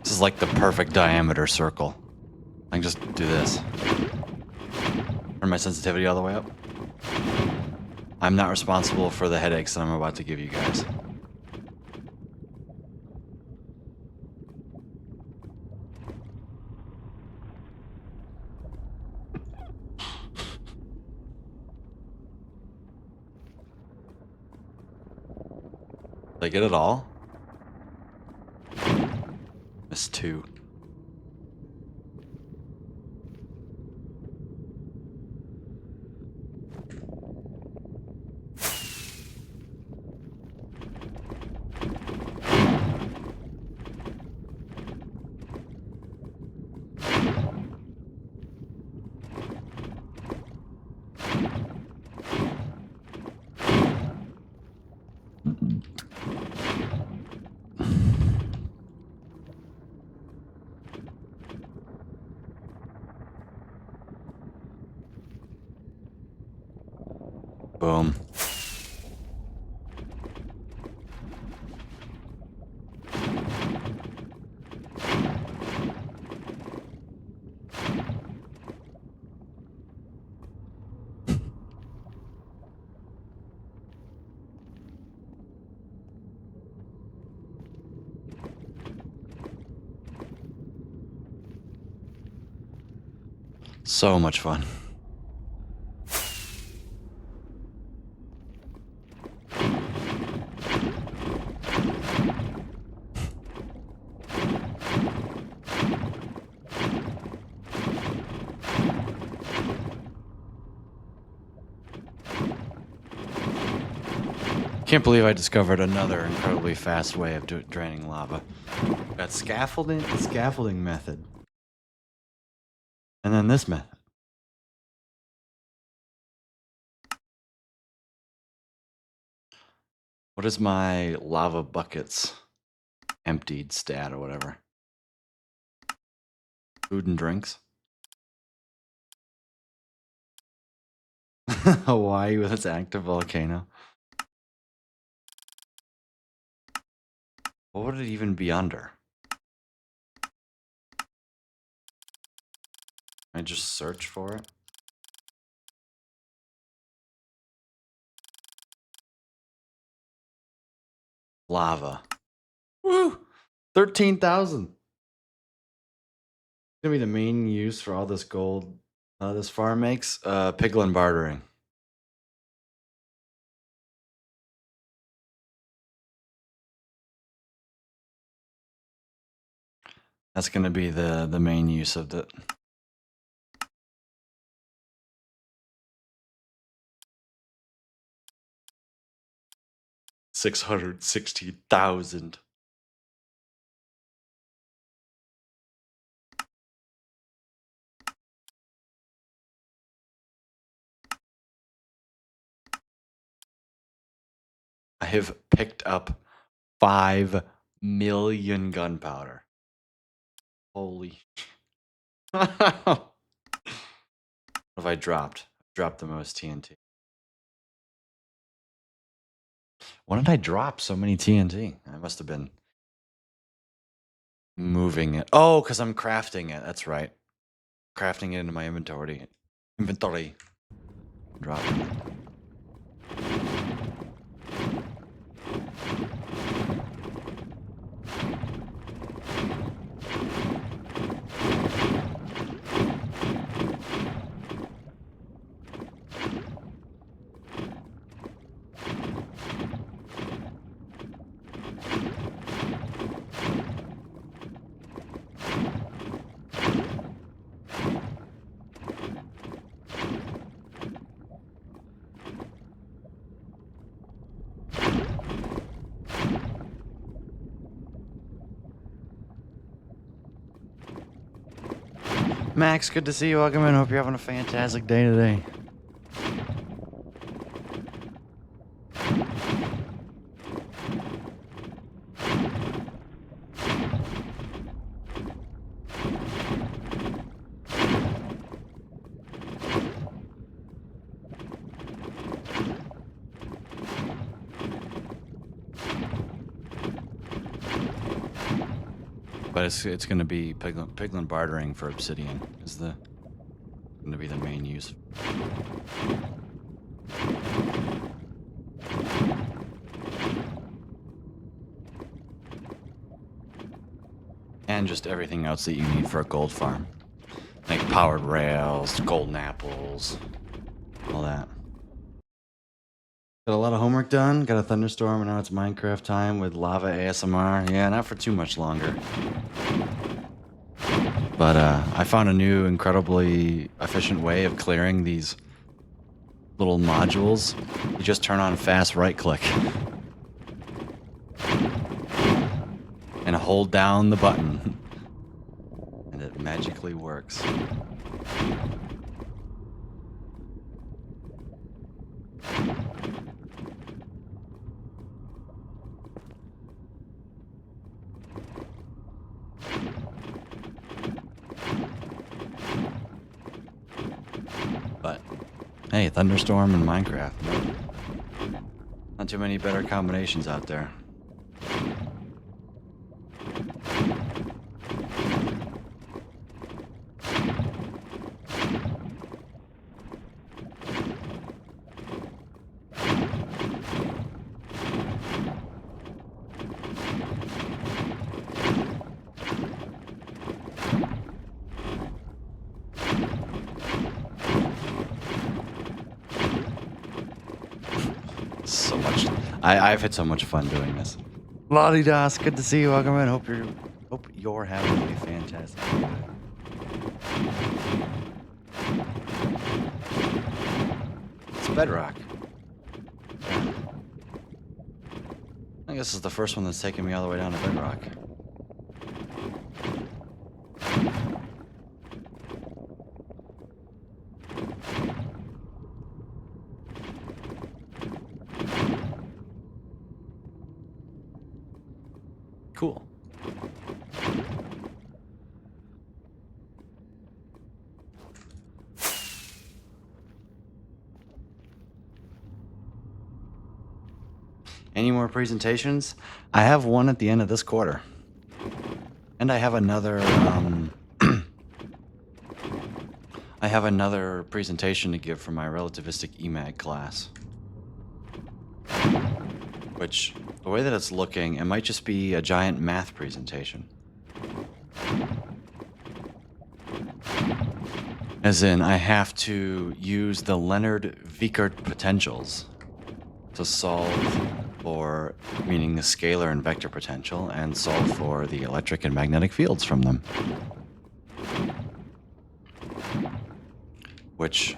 This is like the perfect diameter circle. I can just do this. Turn my sensitivity all the way up. I'm not responsible for the headaches that I'm about to give you guys. Did I get it all? Missed 2. Boom. So much fun. Can't believe I discovered another incredibly fast way of draining lava. Got scaffolding method. And then this method. What is my lava buckets emptied stat or whatever? Food and drinks? Hawaii with its active volcano. What would it even be under? I just search for it. Lava. Woo! 13,000. Gonna be the main use for all this gold this farm makes. Piglin bartering. That's gonna be the main use of it. $660,000. I have picked up 5 million gunpowder. Holy. What have I dropped? I've dropped the most TNT. When did I drop so many TNT? I must have been moving it. Oh, because I'm crafting it. That's right. Crafting it into my inventory. Dropping it. Max, good to see you. Welcome in. Hope you're having a fantastic day today. But it's going to be piglin bartering for obsidian is going to be the main use. And just everything else that you need for a gold farm. Like powered rails, golden apples, all that. Got a lot of homework done, got a thunderstorm, and now it's Minecraft time with lava ASMR. Yeah, not for too much longer. But I found a new, incredibly efficient way of clearing these little modules. You just turn on fast right click. And hold down the button. And it magically works. But hey, thunderstorm in Minecraft. Not too many better combinations out there. So much. I've had so much fun doing this. Lottie Das, good to see you. Welcome in. Hope you're having a fantastic day. It's Bedrock. I guess this is the first one that's taken me all the way down to Bedrock. Cool. Any more presentations? I have one at the end of this quarter. And I have another I have another presentation to give for my relativistic EMAG class. Which, the way that it's looking, it might just be a giant math presentation. As in, I have to use the Leonard-Vickert potentials to solve for, meaning the scalar and vector potential, and solve for the electric and magnetic fields from them. Which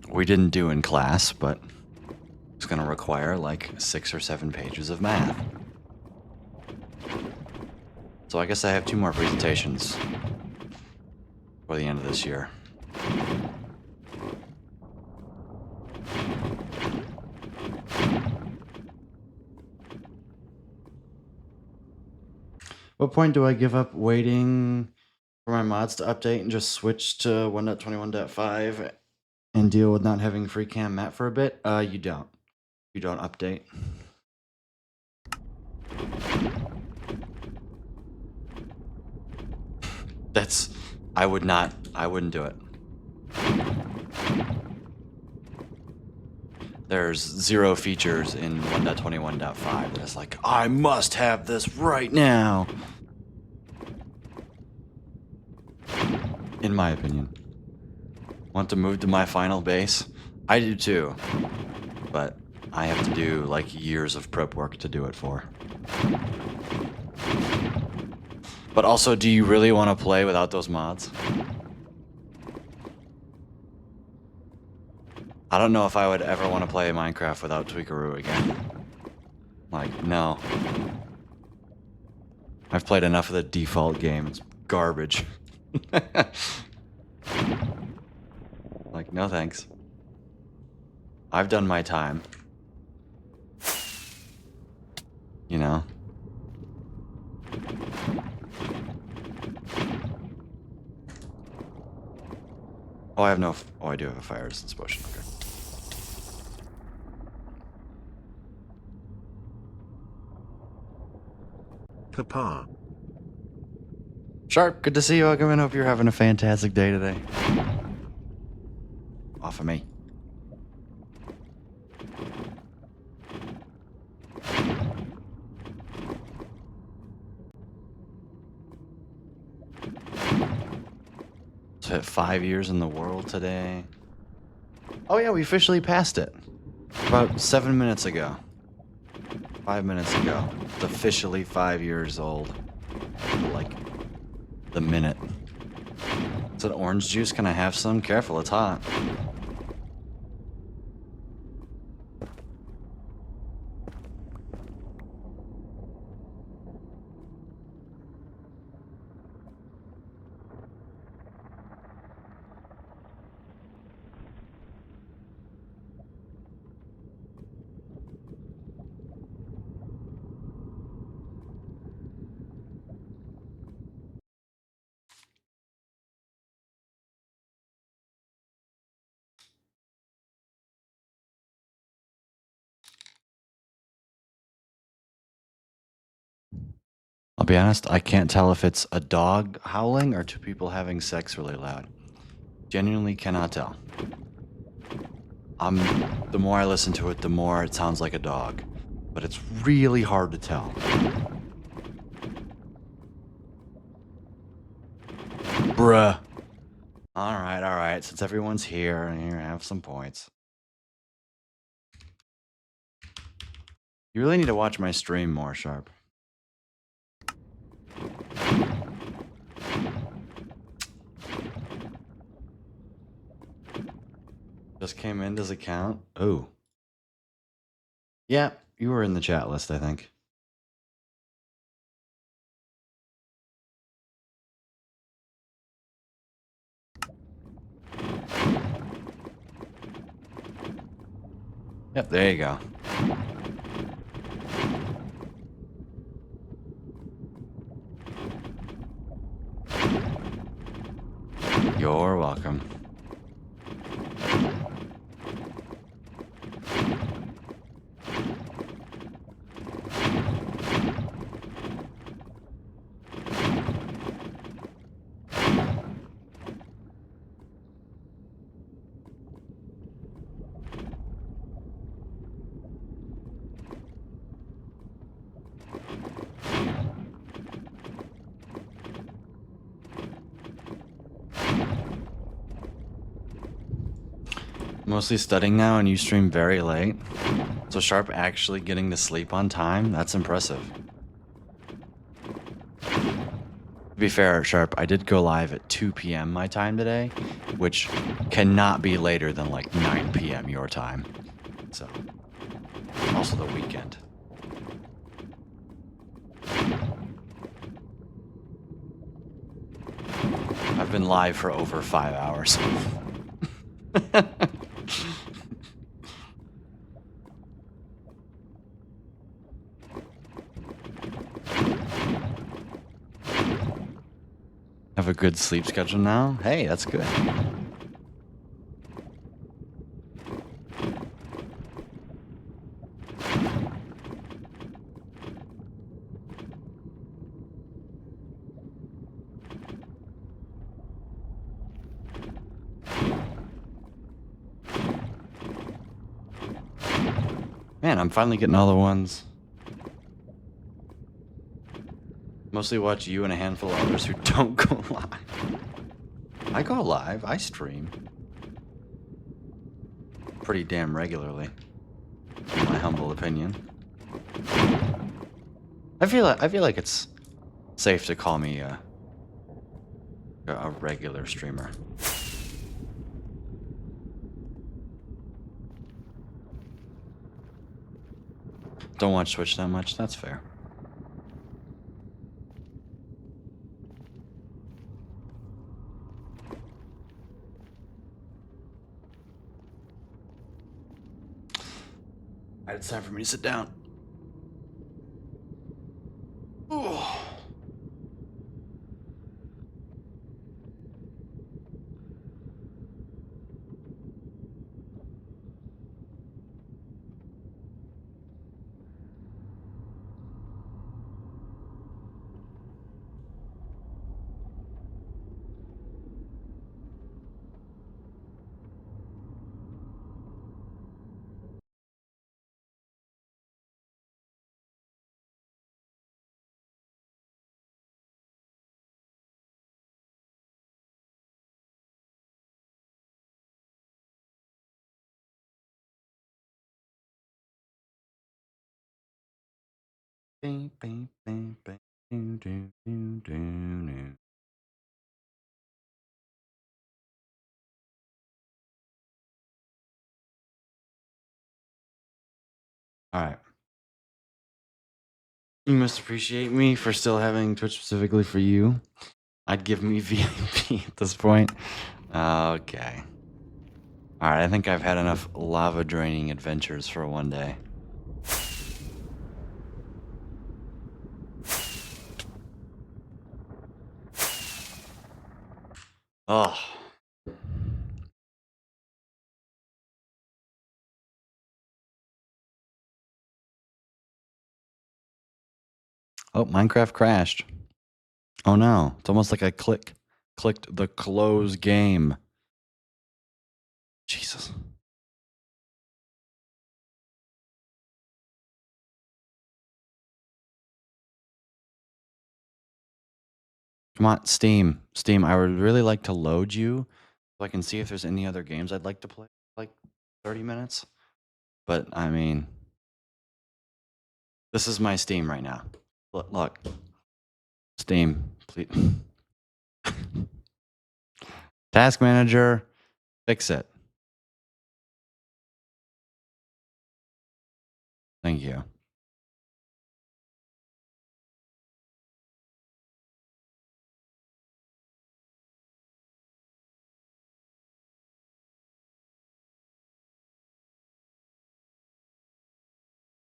we didn't do in class, but it's going to require like 6 or 7 pages of math. So I guess I have 2 more presentations for the end of this year. What point do I give up waiting for my mods to update and just switch to 1.21.5 and deal with not having free cam map for a bit? You don't. You don't update. I wouldn't do it. There's 0 features in 1.21.5 that is like, I must have this right now. In my opinion. Want to move to my final base? I do too. But I have to do like years of prep work to do it for. But also, do you really want to play without those mods? I don't know if I would ever want to play Minecraft without Tweakaroo again. Like, no. I've played enough of the default game. It's garbage. Like, no thanks. I've done my time. You know? Oh, I have no... Oh, I do have a fire resistance potion. Okay. Papa. Sharp, good to see you. Welcome in. Hope you're having a fantastic day today. Off of me. So hit 5 years in the world today. Oh yeah, we officially passed it. About 7 minutes ago. 5 minutes ago. It's officially 5 years old. Like, the minute. Is it orange juice? Can I have some? Careful, it's hot. I'll be honest, I can't tell if it's a dog howling or two people having sex really loud. Genuinely cannot tell. The more I listen to it, the more it sounds like a dog. But it's really hard to tell. Bruh. Alright. Since everyone's here, I have some points. You really need to watch my stream more, Sharp. Just came in, does it count? Oh. Yeah, you were in the chat list, I think. Yep, there you go. You're welcome. Mostly studying now, and you stream very late. So Sharp actually getting to sleep on time, that's impressive. To be fair, Sharp, I did go live at 2 p.m. my time today, which cannot be later than like 9 p.m. your time. So, also the weekend. I've been live for over 5 hours. Have a good sleep schedule now? Hey, that's good. Man, I'm finally getting all the ones. Mostly watch you and a handful of others who don't go live. I go live, I stream. Pretty damn regularly, in my humble opinion. I feel like it's safe to call me a regular streamer. Don't watch Twitch that much, that's fair. Alright, it's time for me to sit down. Ooh. Bing, bing, bing, bing, doo, doo, doo, doo, doo. Alright. You must appreciate me for still having Twitch specifically for you. I'd give me VIP at this point. Okay. Alright, I think I've had enough lava draining adventures for one day. Oh. Oh, Minecraft crashed. Oh no, it's almost like I clicked the close game. Jesus. Come on, Steam. Steam, I would really like to load you so I can see if there's any other games I'd like to play like 30 minutes. But I mean, this is my Steam right now. Look. Steam, please. Task manager, fix it. Thank you.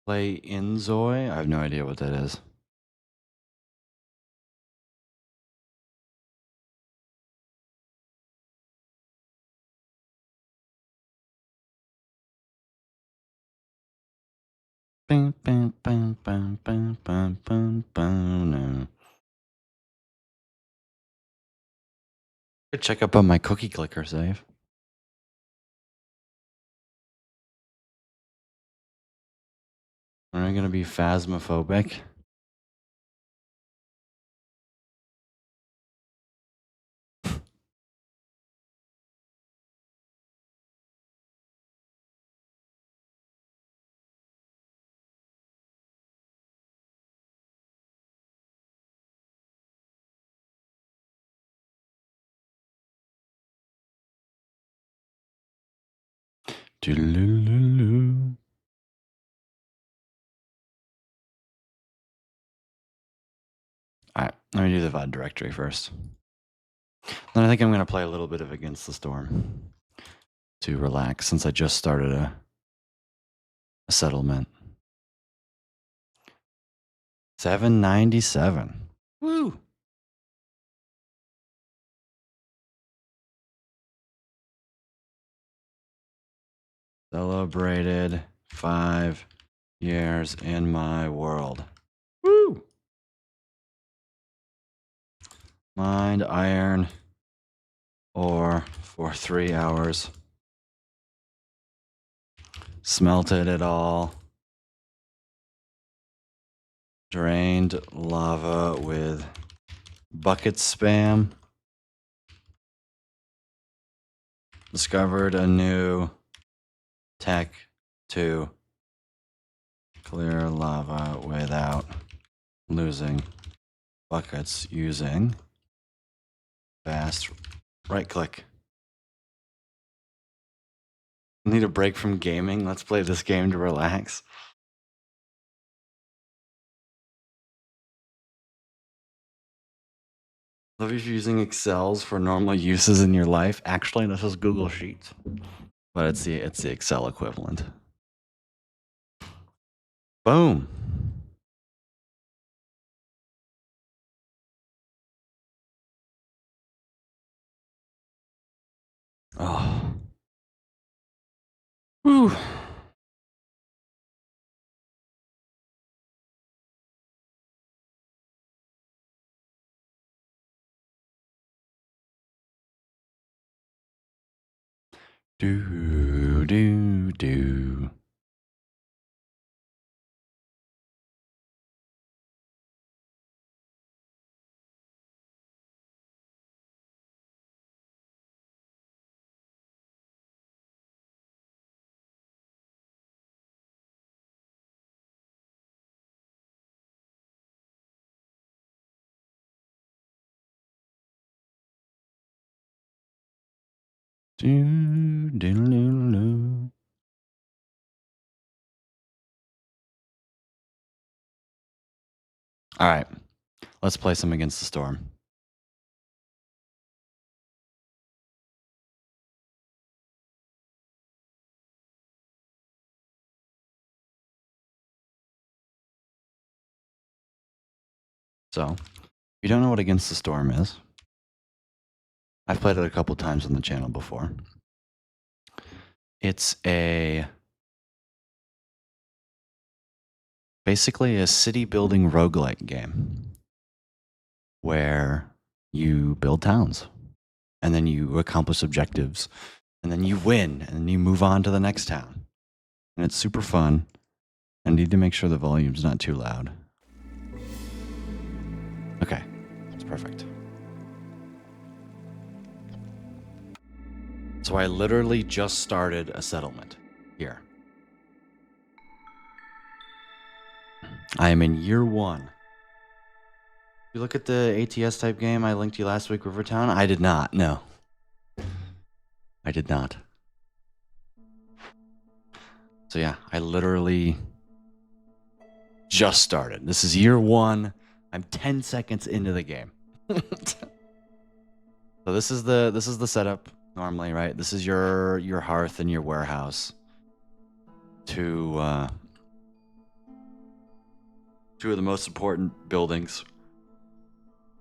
Play Inzoi? I have no idea what that is. Bam, bam, bam, bam, bam, bam, bam, bam, no. Could check up on my cookie clicker save. Am I gonna be phasmophobic? Doodaloo. All right, let me do the VOD directory first. Then I think I'm going to play a little bit of Against the Storm to relax since I just started a settlement. 797. Woo! Celebrated 5 years in my world. Woo! Mined iron ore for 3 hours. Smelted it all. Drained lava with bucket spam. Discovered a new tech to clear lava without losing buckets using fast right click. Need a break from gaming? Let's play this game to relax. Love if you're using Excels for normal uses in your life. Actually, this is Google Sheets, but it's the Excel equivalent. Boom. Oh. Whew. Do, do, do. Do, do, do, do. All right, let's play some Against the Storm. So, if you don't know what Against the Storm is, I've played it a couple times on the channel before. It's a basically a city building roguelike game where you build towns and then you accomplish objectives and then you win and then you move on to the next town. And it's super fun. I need to make sure the volume's not too loud. Okay, that's perfect. So I literally just started a settlement here. I am in year 1. You look at the ATS type game I linked you last week, Rivertown? I did not, no. I did not. So yeah, I literally just started. This is year 1. I'm 10 seconds into the game. So this is the setup normally, right? This is your hearth and your warehouse. Two of the most important buildings.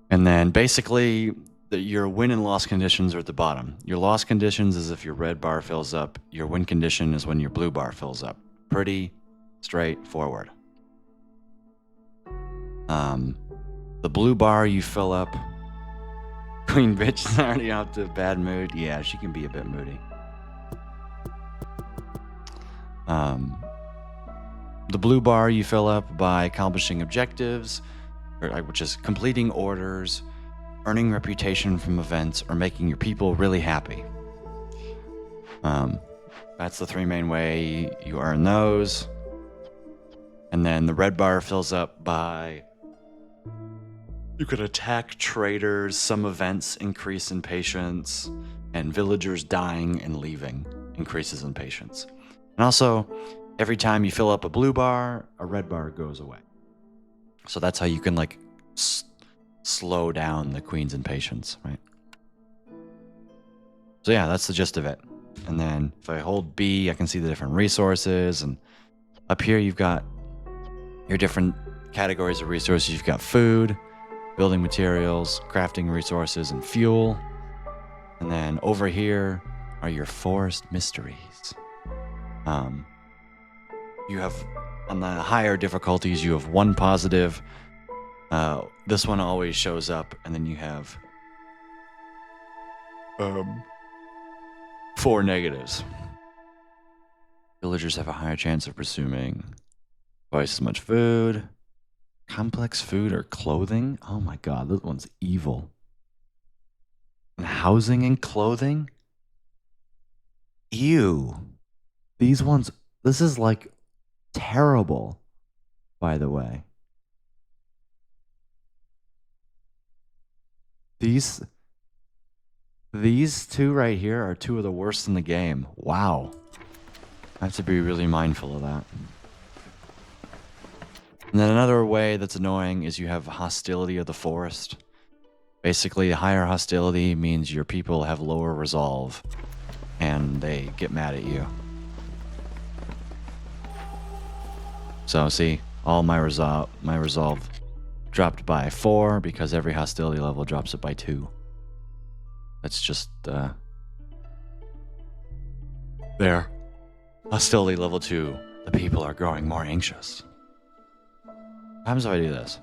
And then basically your win and loss conditions are at the bottom. Your loss conditions is if your red bar fills up. Your win condition is when your blue bar fills up. Pretty straightforward. The blue bar you fill up. Queen bitch is already off to a bad mood. Yeah, she can be a bit moody. The blue bar you fill up by accomplishing objectives, which is completing orders, earning reputation from events, or making your people really happy. That's the 3 main way you earn those. And then the red bar fills up by you could attack traders, some events increase in patience, and villagers dying and leaving increases in patience. And also, every time you fill up a blue bar, a red bar goes away. So that's how you can like slow down the queen's impatience, right? So yeah, that's the gist of it. And then if I hold B, I can see the different resources. And up here, you've got your different categories of resources. You've got food, building materials, crafting resources, and fuel. And then over here are your forest mysteries. You have, on the higher difficulties, you have 1 positive. This one always shows up, and then you have 4 negatives. Villagers have a higher chance of consuming twice as much food. Complex food or clothing? Oh my god, this one's evil. And housing and clothing? Ew. These ones, this is like terrible, by the way. These 2 right here are 2 of the worst in the game. Wow. I have to be really mindful of that. And then another way that's annoying is you have hostility of the forest. Basically, higher hostility means your people have lower resolve, and they get mad at you. So see, all my resolve dropped by 4 because every hostility level drops it by 2. That's just there. Hostility level 2. The people are growing more anxious. What happens if I do this?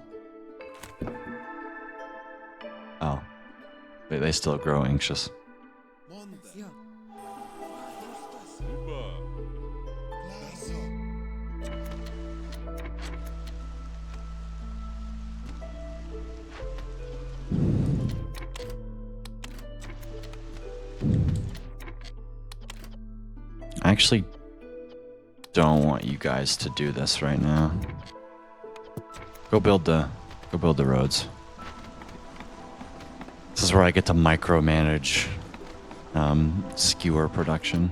Oh. They still grow anxious. I actually don't want you guys to do this right now. Go build the roads. This is where I get to micromanage skewer production.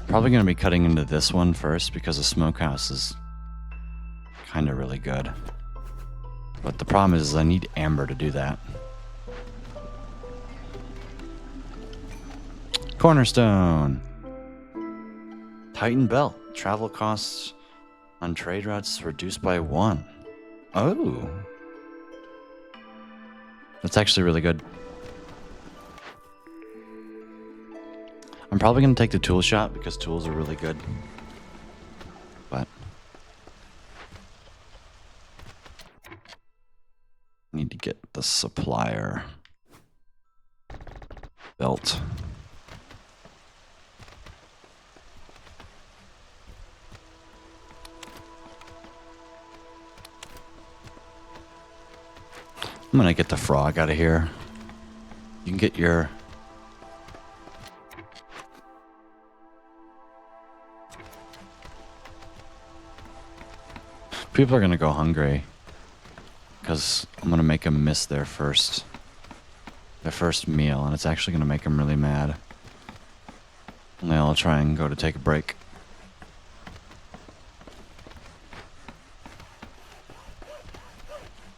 Probably going to be cutting into this one first because the smokehouse is kind of really good. But the problem is I need amber to do that. Cornerstone. Titan Belt. Travel costs on trade routes reduced by 1. Oh. That's actually really good. I'm probably going to take the tool shop because tools are really good. But I need to get the supplier belt. I'm gonna get the frog out of here. You can get your... People are gonna go hungry. Because I'm gonna make them miss their first meal, and it's actually gonna make them really mad. And they all try and go to take a break.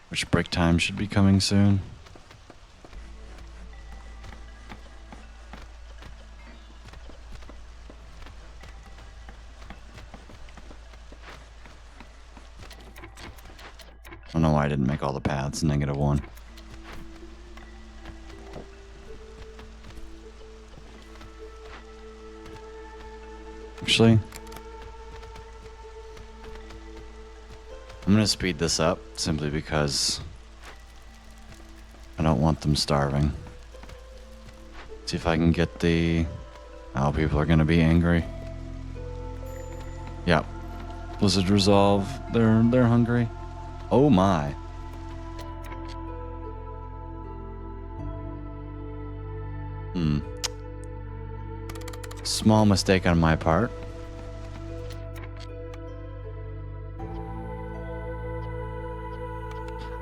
Which break time should be coming soon. I don't know why I didn't make all the paths -1. Actually, I'm gonna speed this up simply because I don't want them starving. See if I can get the... Oh, people are gonna be angry. Yep. Blizzard Resolve. They're hungry. Oh my. Small mistake on my part.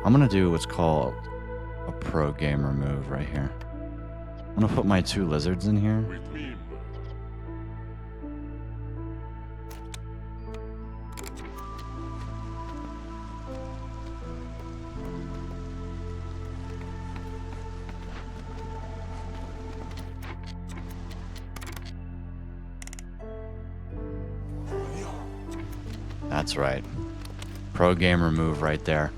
I'm gonna do what's called a pro gamer move right here. I'm gonna put my 2 lizards in here. That's right. Pro gamer move right there.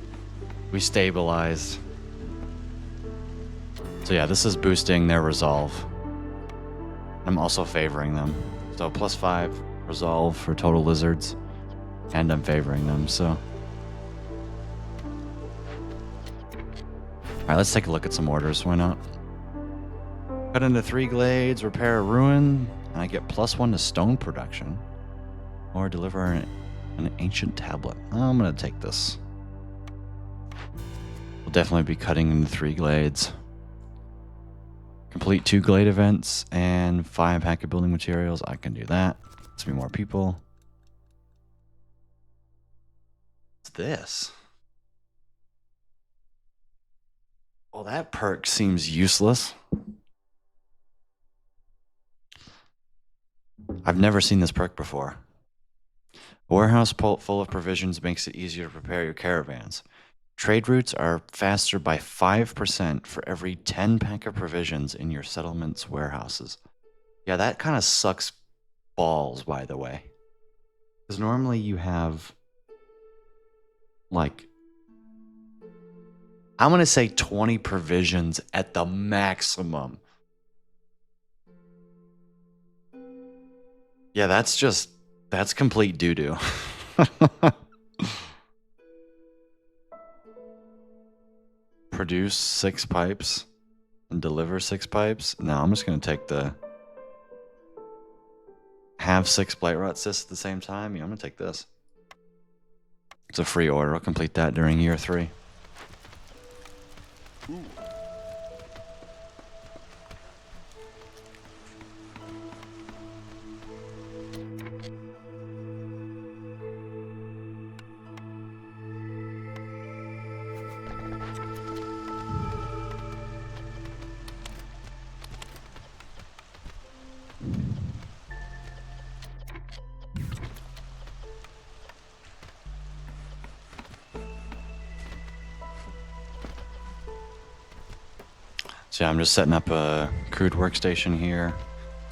We stabilized. So yeah, this is boosting their resolve. I'm also favoring them. So +5 resolve for total lizards. And I'm favoring them, so. Alright, let's take a look at some orders. Why not? Cut into 3 glades, repair a ruin, and I get +1 to stone production. Or deliver an ancient tablet. I'm gonna take this. We'll definitely be cutting into 3 glades. Complete 2 glade events and 5 pack of building materials. I can do that. Let's be more people. What's this? Well, that perk seems useless. I've never seen this perk before. A warehouse full of provisions makes it easier to prepare your caravans. Trade routes are faster by 5% for every 10 pack of provisions in your settlement's warehouses. Yeah, that kind of sucks balls, by the way. Because normally you have, like, I'm going to say 20 provisions at the maximum. Yeah, that's complete doo-doo. Produce 6 pipes and deliver 6 pipes. No, I'm just going to take the... Have 6 Blightrot cysts at the same time. Yeah, I'm going to take this. It's a free order. I'll complete that during year 3. Ooh. So yeah, I'm just setting up a crude workstation here.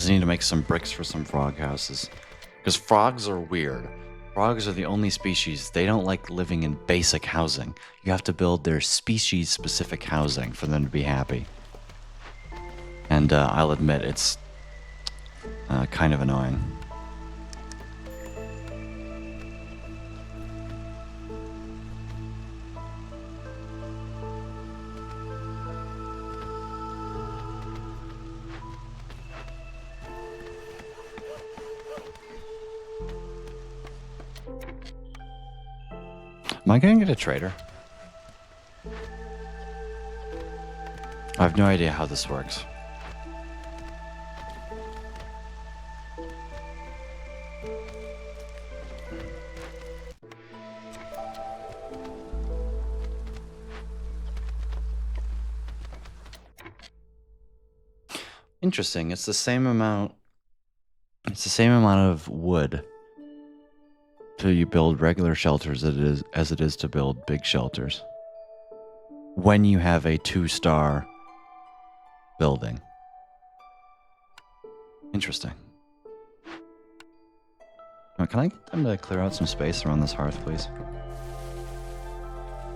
Just need to make some bricks for some frog houses. Because frogs are weird. Frogs are the only species, they don't like living in basic housing. You have to build their species-specific housing for them to be happy. And I'll admit, it's kind of annoying. Am I going to get a trader? I have no idea how this works. Interesting. It's the same amount. It's the same amount of wood to build regular shelters as it is to build big shelters. When you have a 2-star building. Interesting. Now, can I get them to clear out some space around this hearth, please?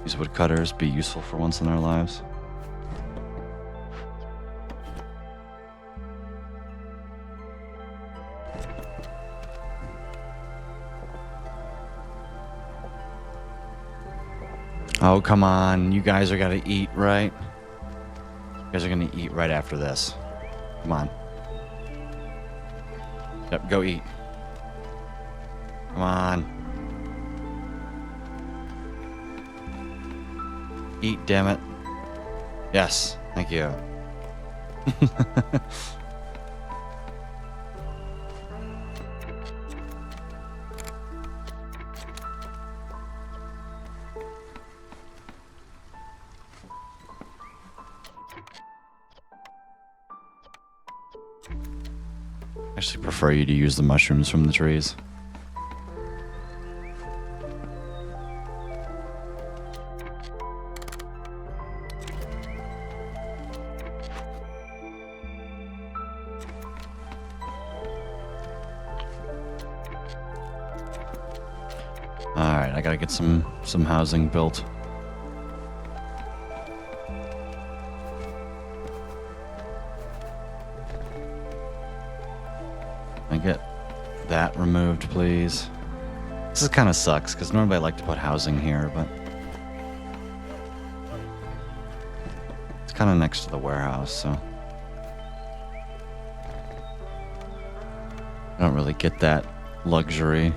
These woodcutters be useful for once in their lives. Oh, come on. You guys are gonna eat, right? You guys are gonna eat right after this. Come on. Yep, go eat. Come on. Eat, damn it. Yes, thank you. I actually prefer you to use the mushrooms from the trees. Alright, I gotta get some housing built. Get that removed, please. This is kind of sucks because normally I like to put housing here, but it's kind of next to the warehouse, so I don't really get that luxury.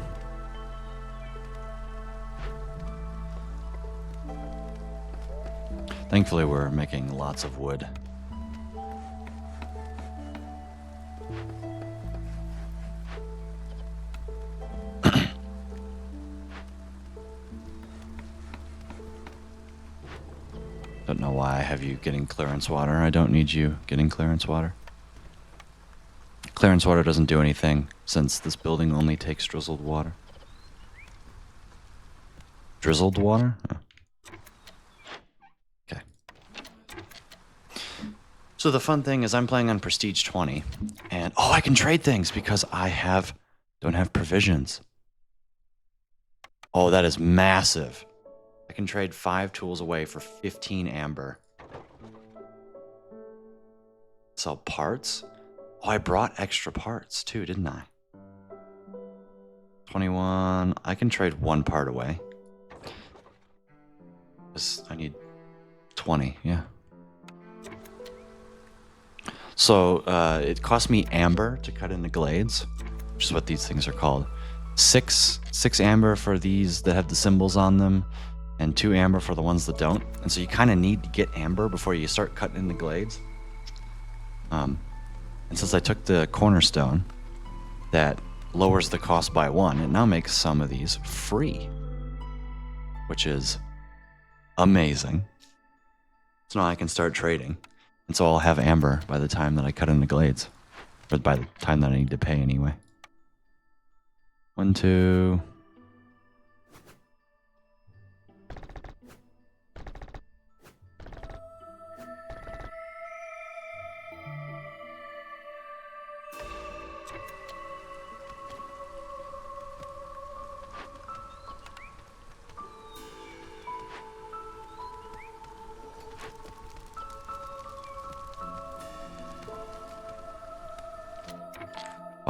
Thankfully, we're making lots of wood. Don't know why I have you getting clearance water. I don't need you getting clearance water. Clearance water doesn't do anything since this building only takes drizzled water. Drizzled water? Oh. Okay. So the fun thing is I'm playing on Prestige 20 and I can trade things because I don't have provisions. Oh, that is massive. I can trade 5 tools away for 15 amber. Sell parts? Oh, I brought extra parts too, didn't I? 21. I can trade 1 part away. I need 20, yeah. So, it cost me amber to cut into glades, which is what these things are called. 6 amber for these that have the symbols on them, and 2 amber for the ones that don't. And so you kind of need to get amber before you start cutting in the glades. And since I took the cornerstone that lowers the cost by 1, it now makes some of these free, which is amazing. So now I can start trading. And so I'll have amber by the time that I cut in the glades, or by the time that I need to pay anyway. 1, 2...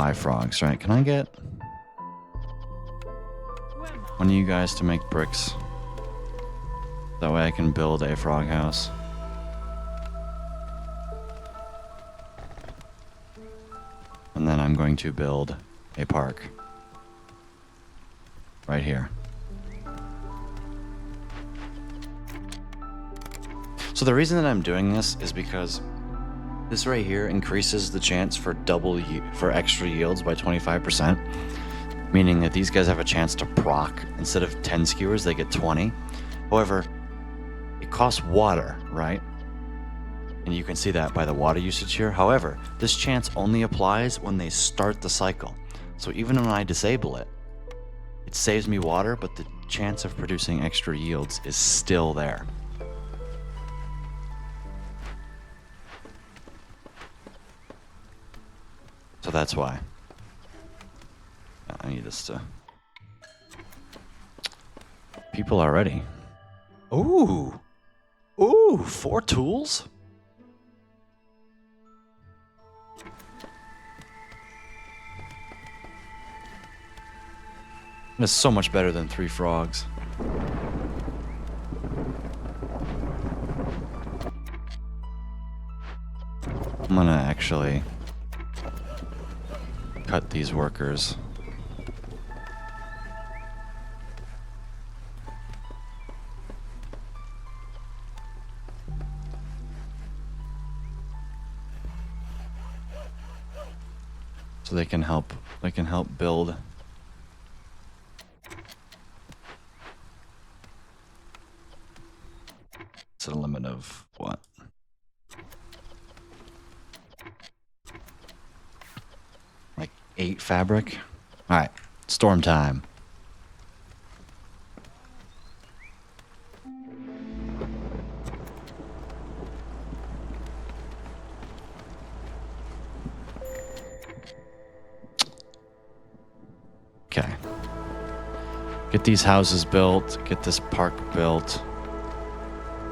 5 frogs, right? Can I get one of you guys to make bricks? That way I can build a frog house. And then I'm going to build a park. Right here. So the reason that I'm doing this is because this right here increases the chance for for extra yields by 25%, meaning that these guys have a chance to proc. Instead of 10 skewers, they get 20. However, it costs water, right? And you can see that by the water usage here. However, this chance only applies when they start the cycle. So even when I disable it, it saves me water, but the chance of producing extra yields is still there. So that's why. I need this to... People already. Ooh! Ooh, 4 tools? That's so much better than 3 frogs. I'm gonna actually cut these workers. So they can help build. It's a limit of what? Like 8 fabric? Alright, storm time. Okay. Get these houses built, get this park built,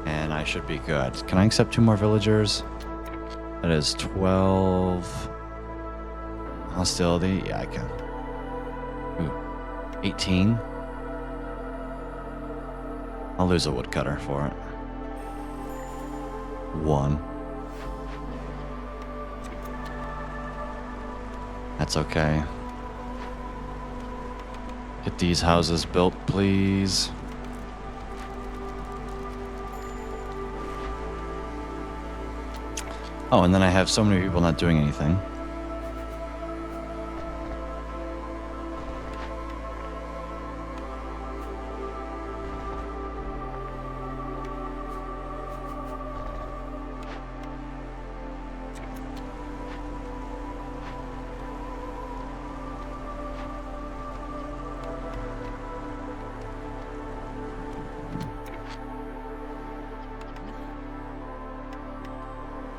and I should be good. Can I accept 2 more villagers? That is 12 hostility. Yeah, I can. Ooh, 18. I'll lose a woodcutter for it. 1. That's okay. Get these houses built, please. Oh, and then I have so many people not doing anything.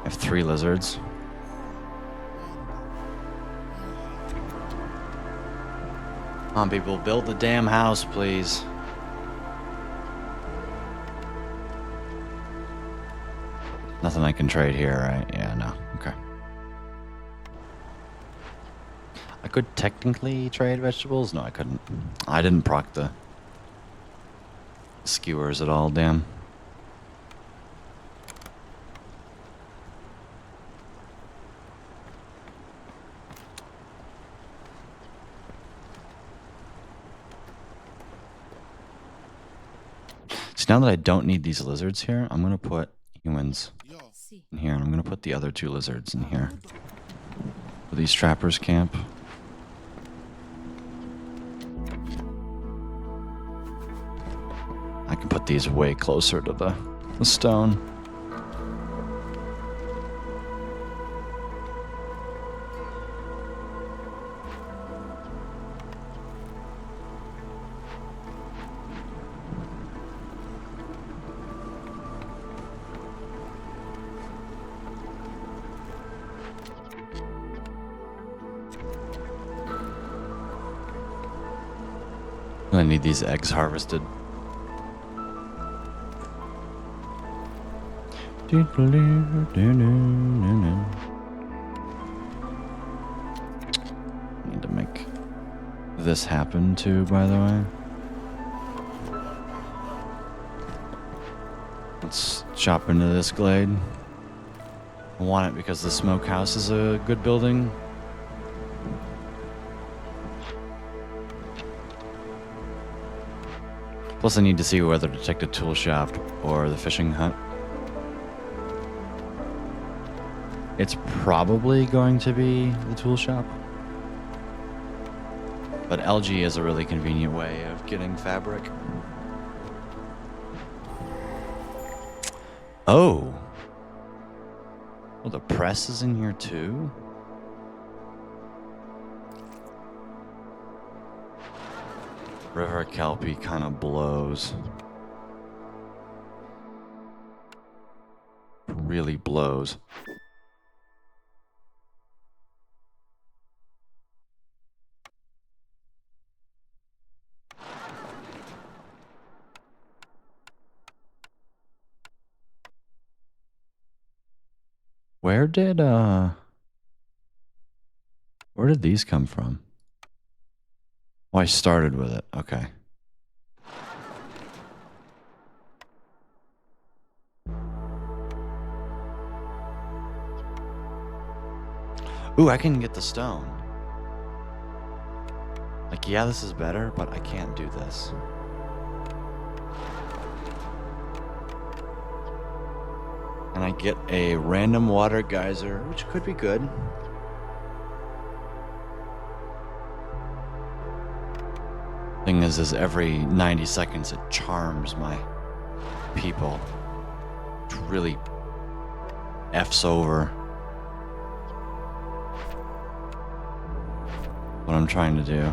I have 3 lizards. Come on, people, build the damn house, please. Nothing I can trade here, right? Yeah, no. Okay. I could technically trade vegetables? No, I couldn't. I didn't proc the skewers at all, damn. Now that I don't need these lizards here, I'm going to put humans in here, and I'm going to put the other 2 lizards in here. For these trappers camp. I can put these way closer to the stone. I need these eggs harvested. this happen to, by the way. Let's chop into this glade. I want it because the smokehouse is a good building. Plus I need to see whether to take the tool shaft or the fishing hut. It's probably going to be the tool shop. But LG is a really convenient way of getting fabric. Oh. Well, the press is in here too? River Kelpie kind of blows. Really blows. Where did these come from? Oh, I started with it. Okay. Ooh, I can get the stone. Like, yeah, this is better, but I can't do this. And I get a random water geyser, which could be good. Thing is every 90 seconds it charms my people. It really F's over what I'm trying to do.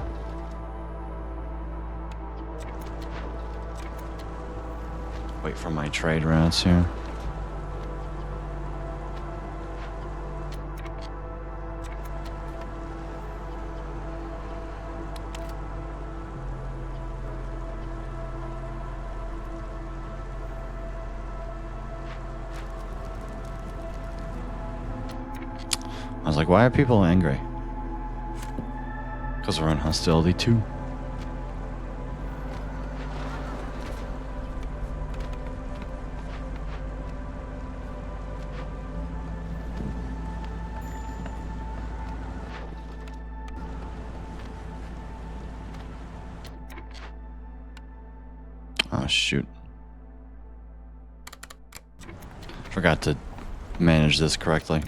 Wait for my trade routes here. I was like, why are people angry? Because we're in hostility too. Oh, shoot. Forgot to manage this correctly.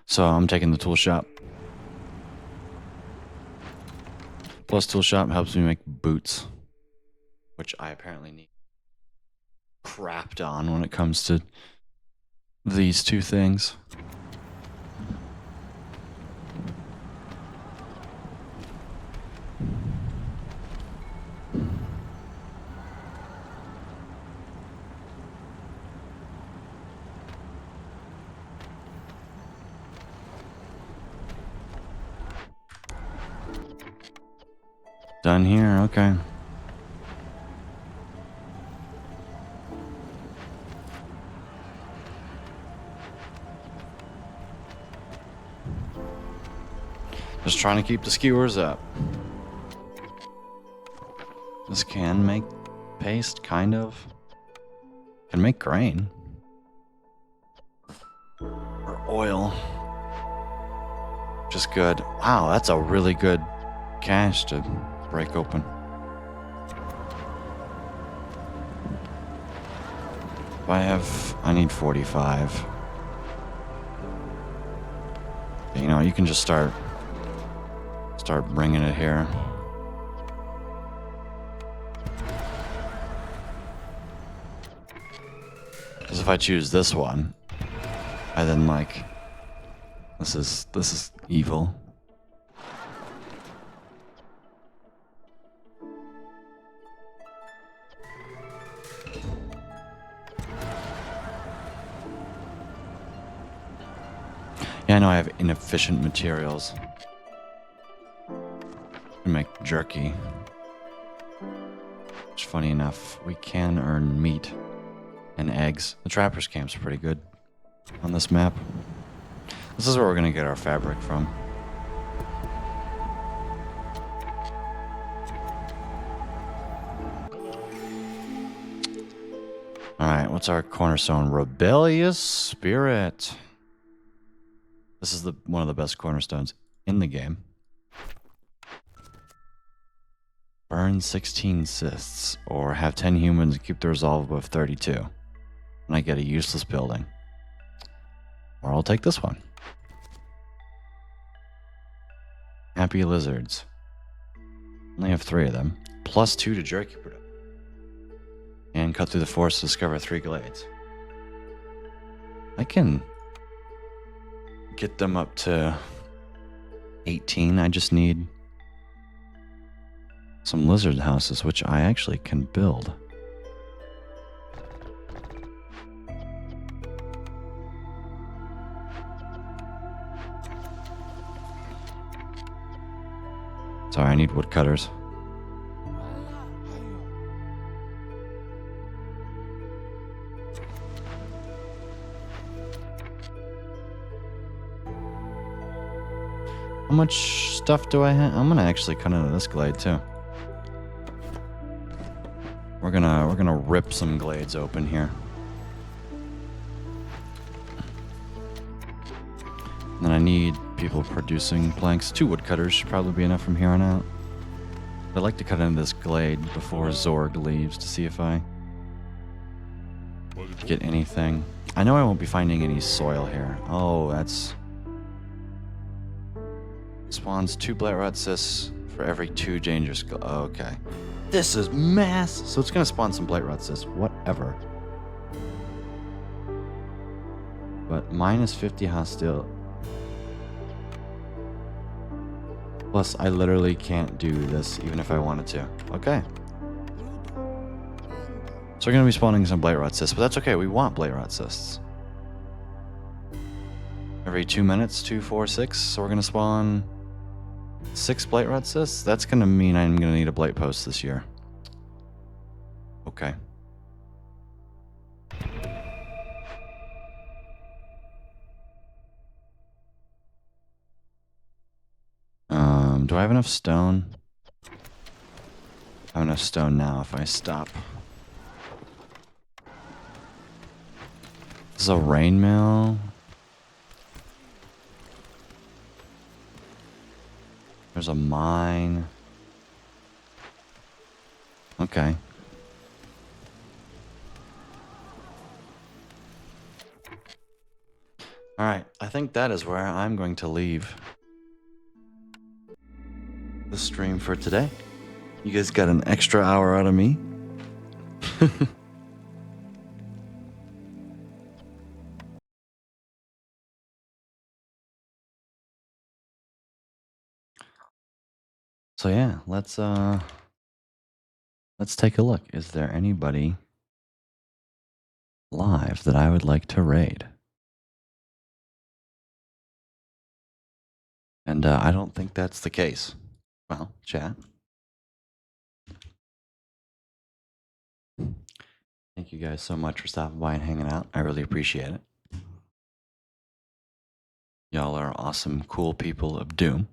So I'm taking the tool shop. Plus tool shop helps me make boots, which I apparently need crapped on when it comes to these two things. Done here, okay. Just trying to keep the skewers up. This can make paste, kind of. Can make grain. Or oil. Just good. Wow, that's a really good cache to break open. I need 45. You know, you can just start bringing it here. Because if I choose this one, I then like, this is evil. Yeah, I know I have inefficient materials to make jerky. Which, funny enough, we can earn meat and eggs. The trapper's camp's pretty good on this map. This is where we're gonna get our fabric from. Alright, what's our cornerstone? Rebellious Spirit. This is one of the best cornerstones in the game. Burn 16 cysts, or have 10 humans and keep the resolve above 32. And I get a useless building. Or I'll take this one. Happy Lizards. Only have 3 of them. Plus 2 to jerky production. And cut through the forest to discover 3 glades. I can get them up to 18. I just need some lizard houses, which I actually can build. Sorry, I need woodcutters. How much stuff do I have? I'm gonna actually cut into this glade too. We're gonna rip some glades open here. And then I need people producing planks. 2 woodcutters should probably be enough from here on out. I'd like to cut into this glade before Zorg leaves to see if I get anything. I know I won't be finding any soil here. Oh, that's... Spawns 2 Blightrot cysts for every 2 dangerous... Okay. This is mass! So it's gonna spawn some Blightrot cysts. Whatever. But minus 50 hostile... Plus, I literally can't do this even if I wanted to. Okay. So we're going to be spawning some Blightrot cysts, but that's okay. We want Blightrot cysts. Every 2 minutes, 2, 4, 6. So we're going to spawn 6 Blightrot cysts. That's going to mean I'm going to need a Blight Post this year. Okay. Do I have enough stone? I have enough stone now if I stop. This is a rain mill. There's a mine. Okay. Alright, I think that is where I'm going to leave the stream for today. You guys got an extra hour out of me. So yeah, let's take a look. Is there anybody live that I would like to raid? And I don't think that's the case. Well, chat. Thank you guys so much for stopping by and hanging out. I really appreciate it. Y'all are awesome, cool people of Doom.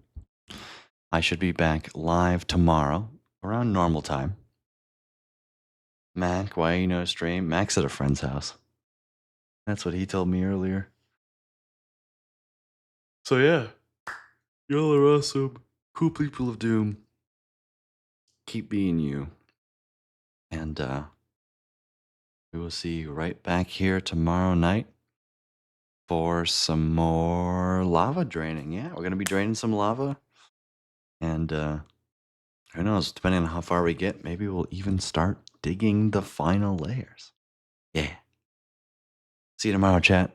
I should be back live tomorrow around normal time. Mac, why you no stream? Mac's at a friend's house. That's what he told me earlier. So yeah, y'all are awesome, cool people of Doom. Keep being you. And we will see you right back here tomorrow night for some more lava draining. Yeah, we're going to be draining some lava. And who knows, depending on how far we get, maybe we'll even start digging the final layers. Yeah. See you tomorrow, chat.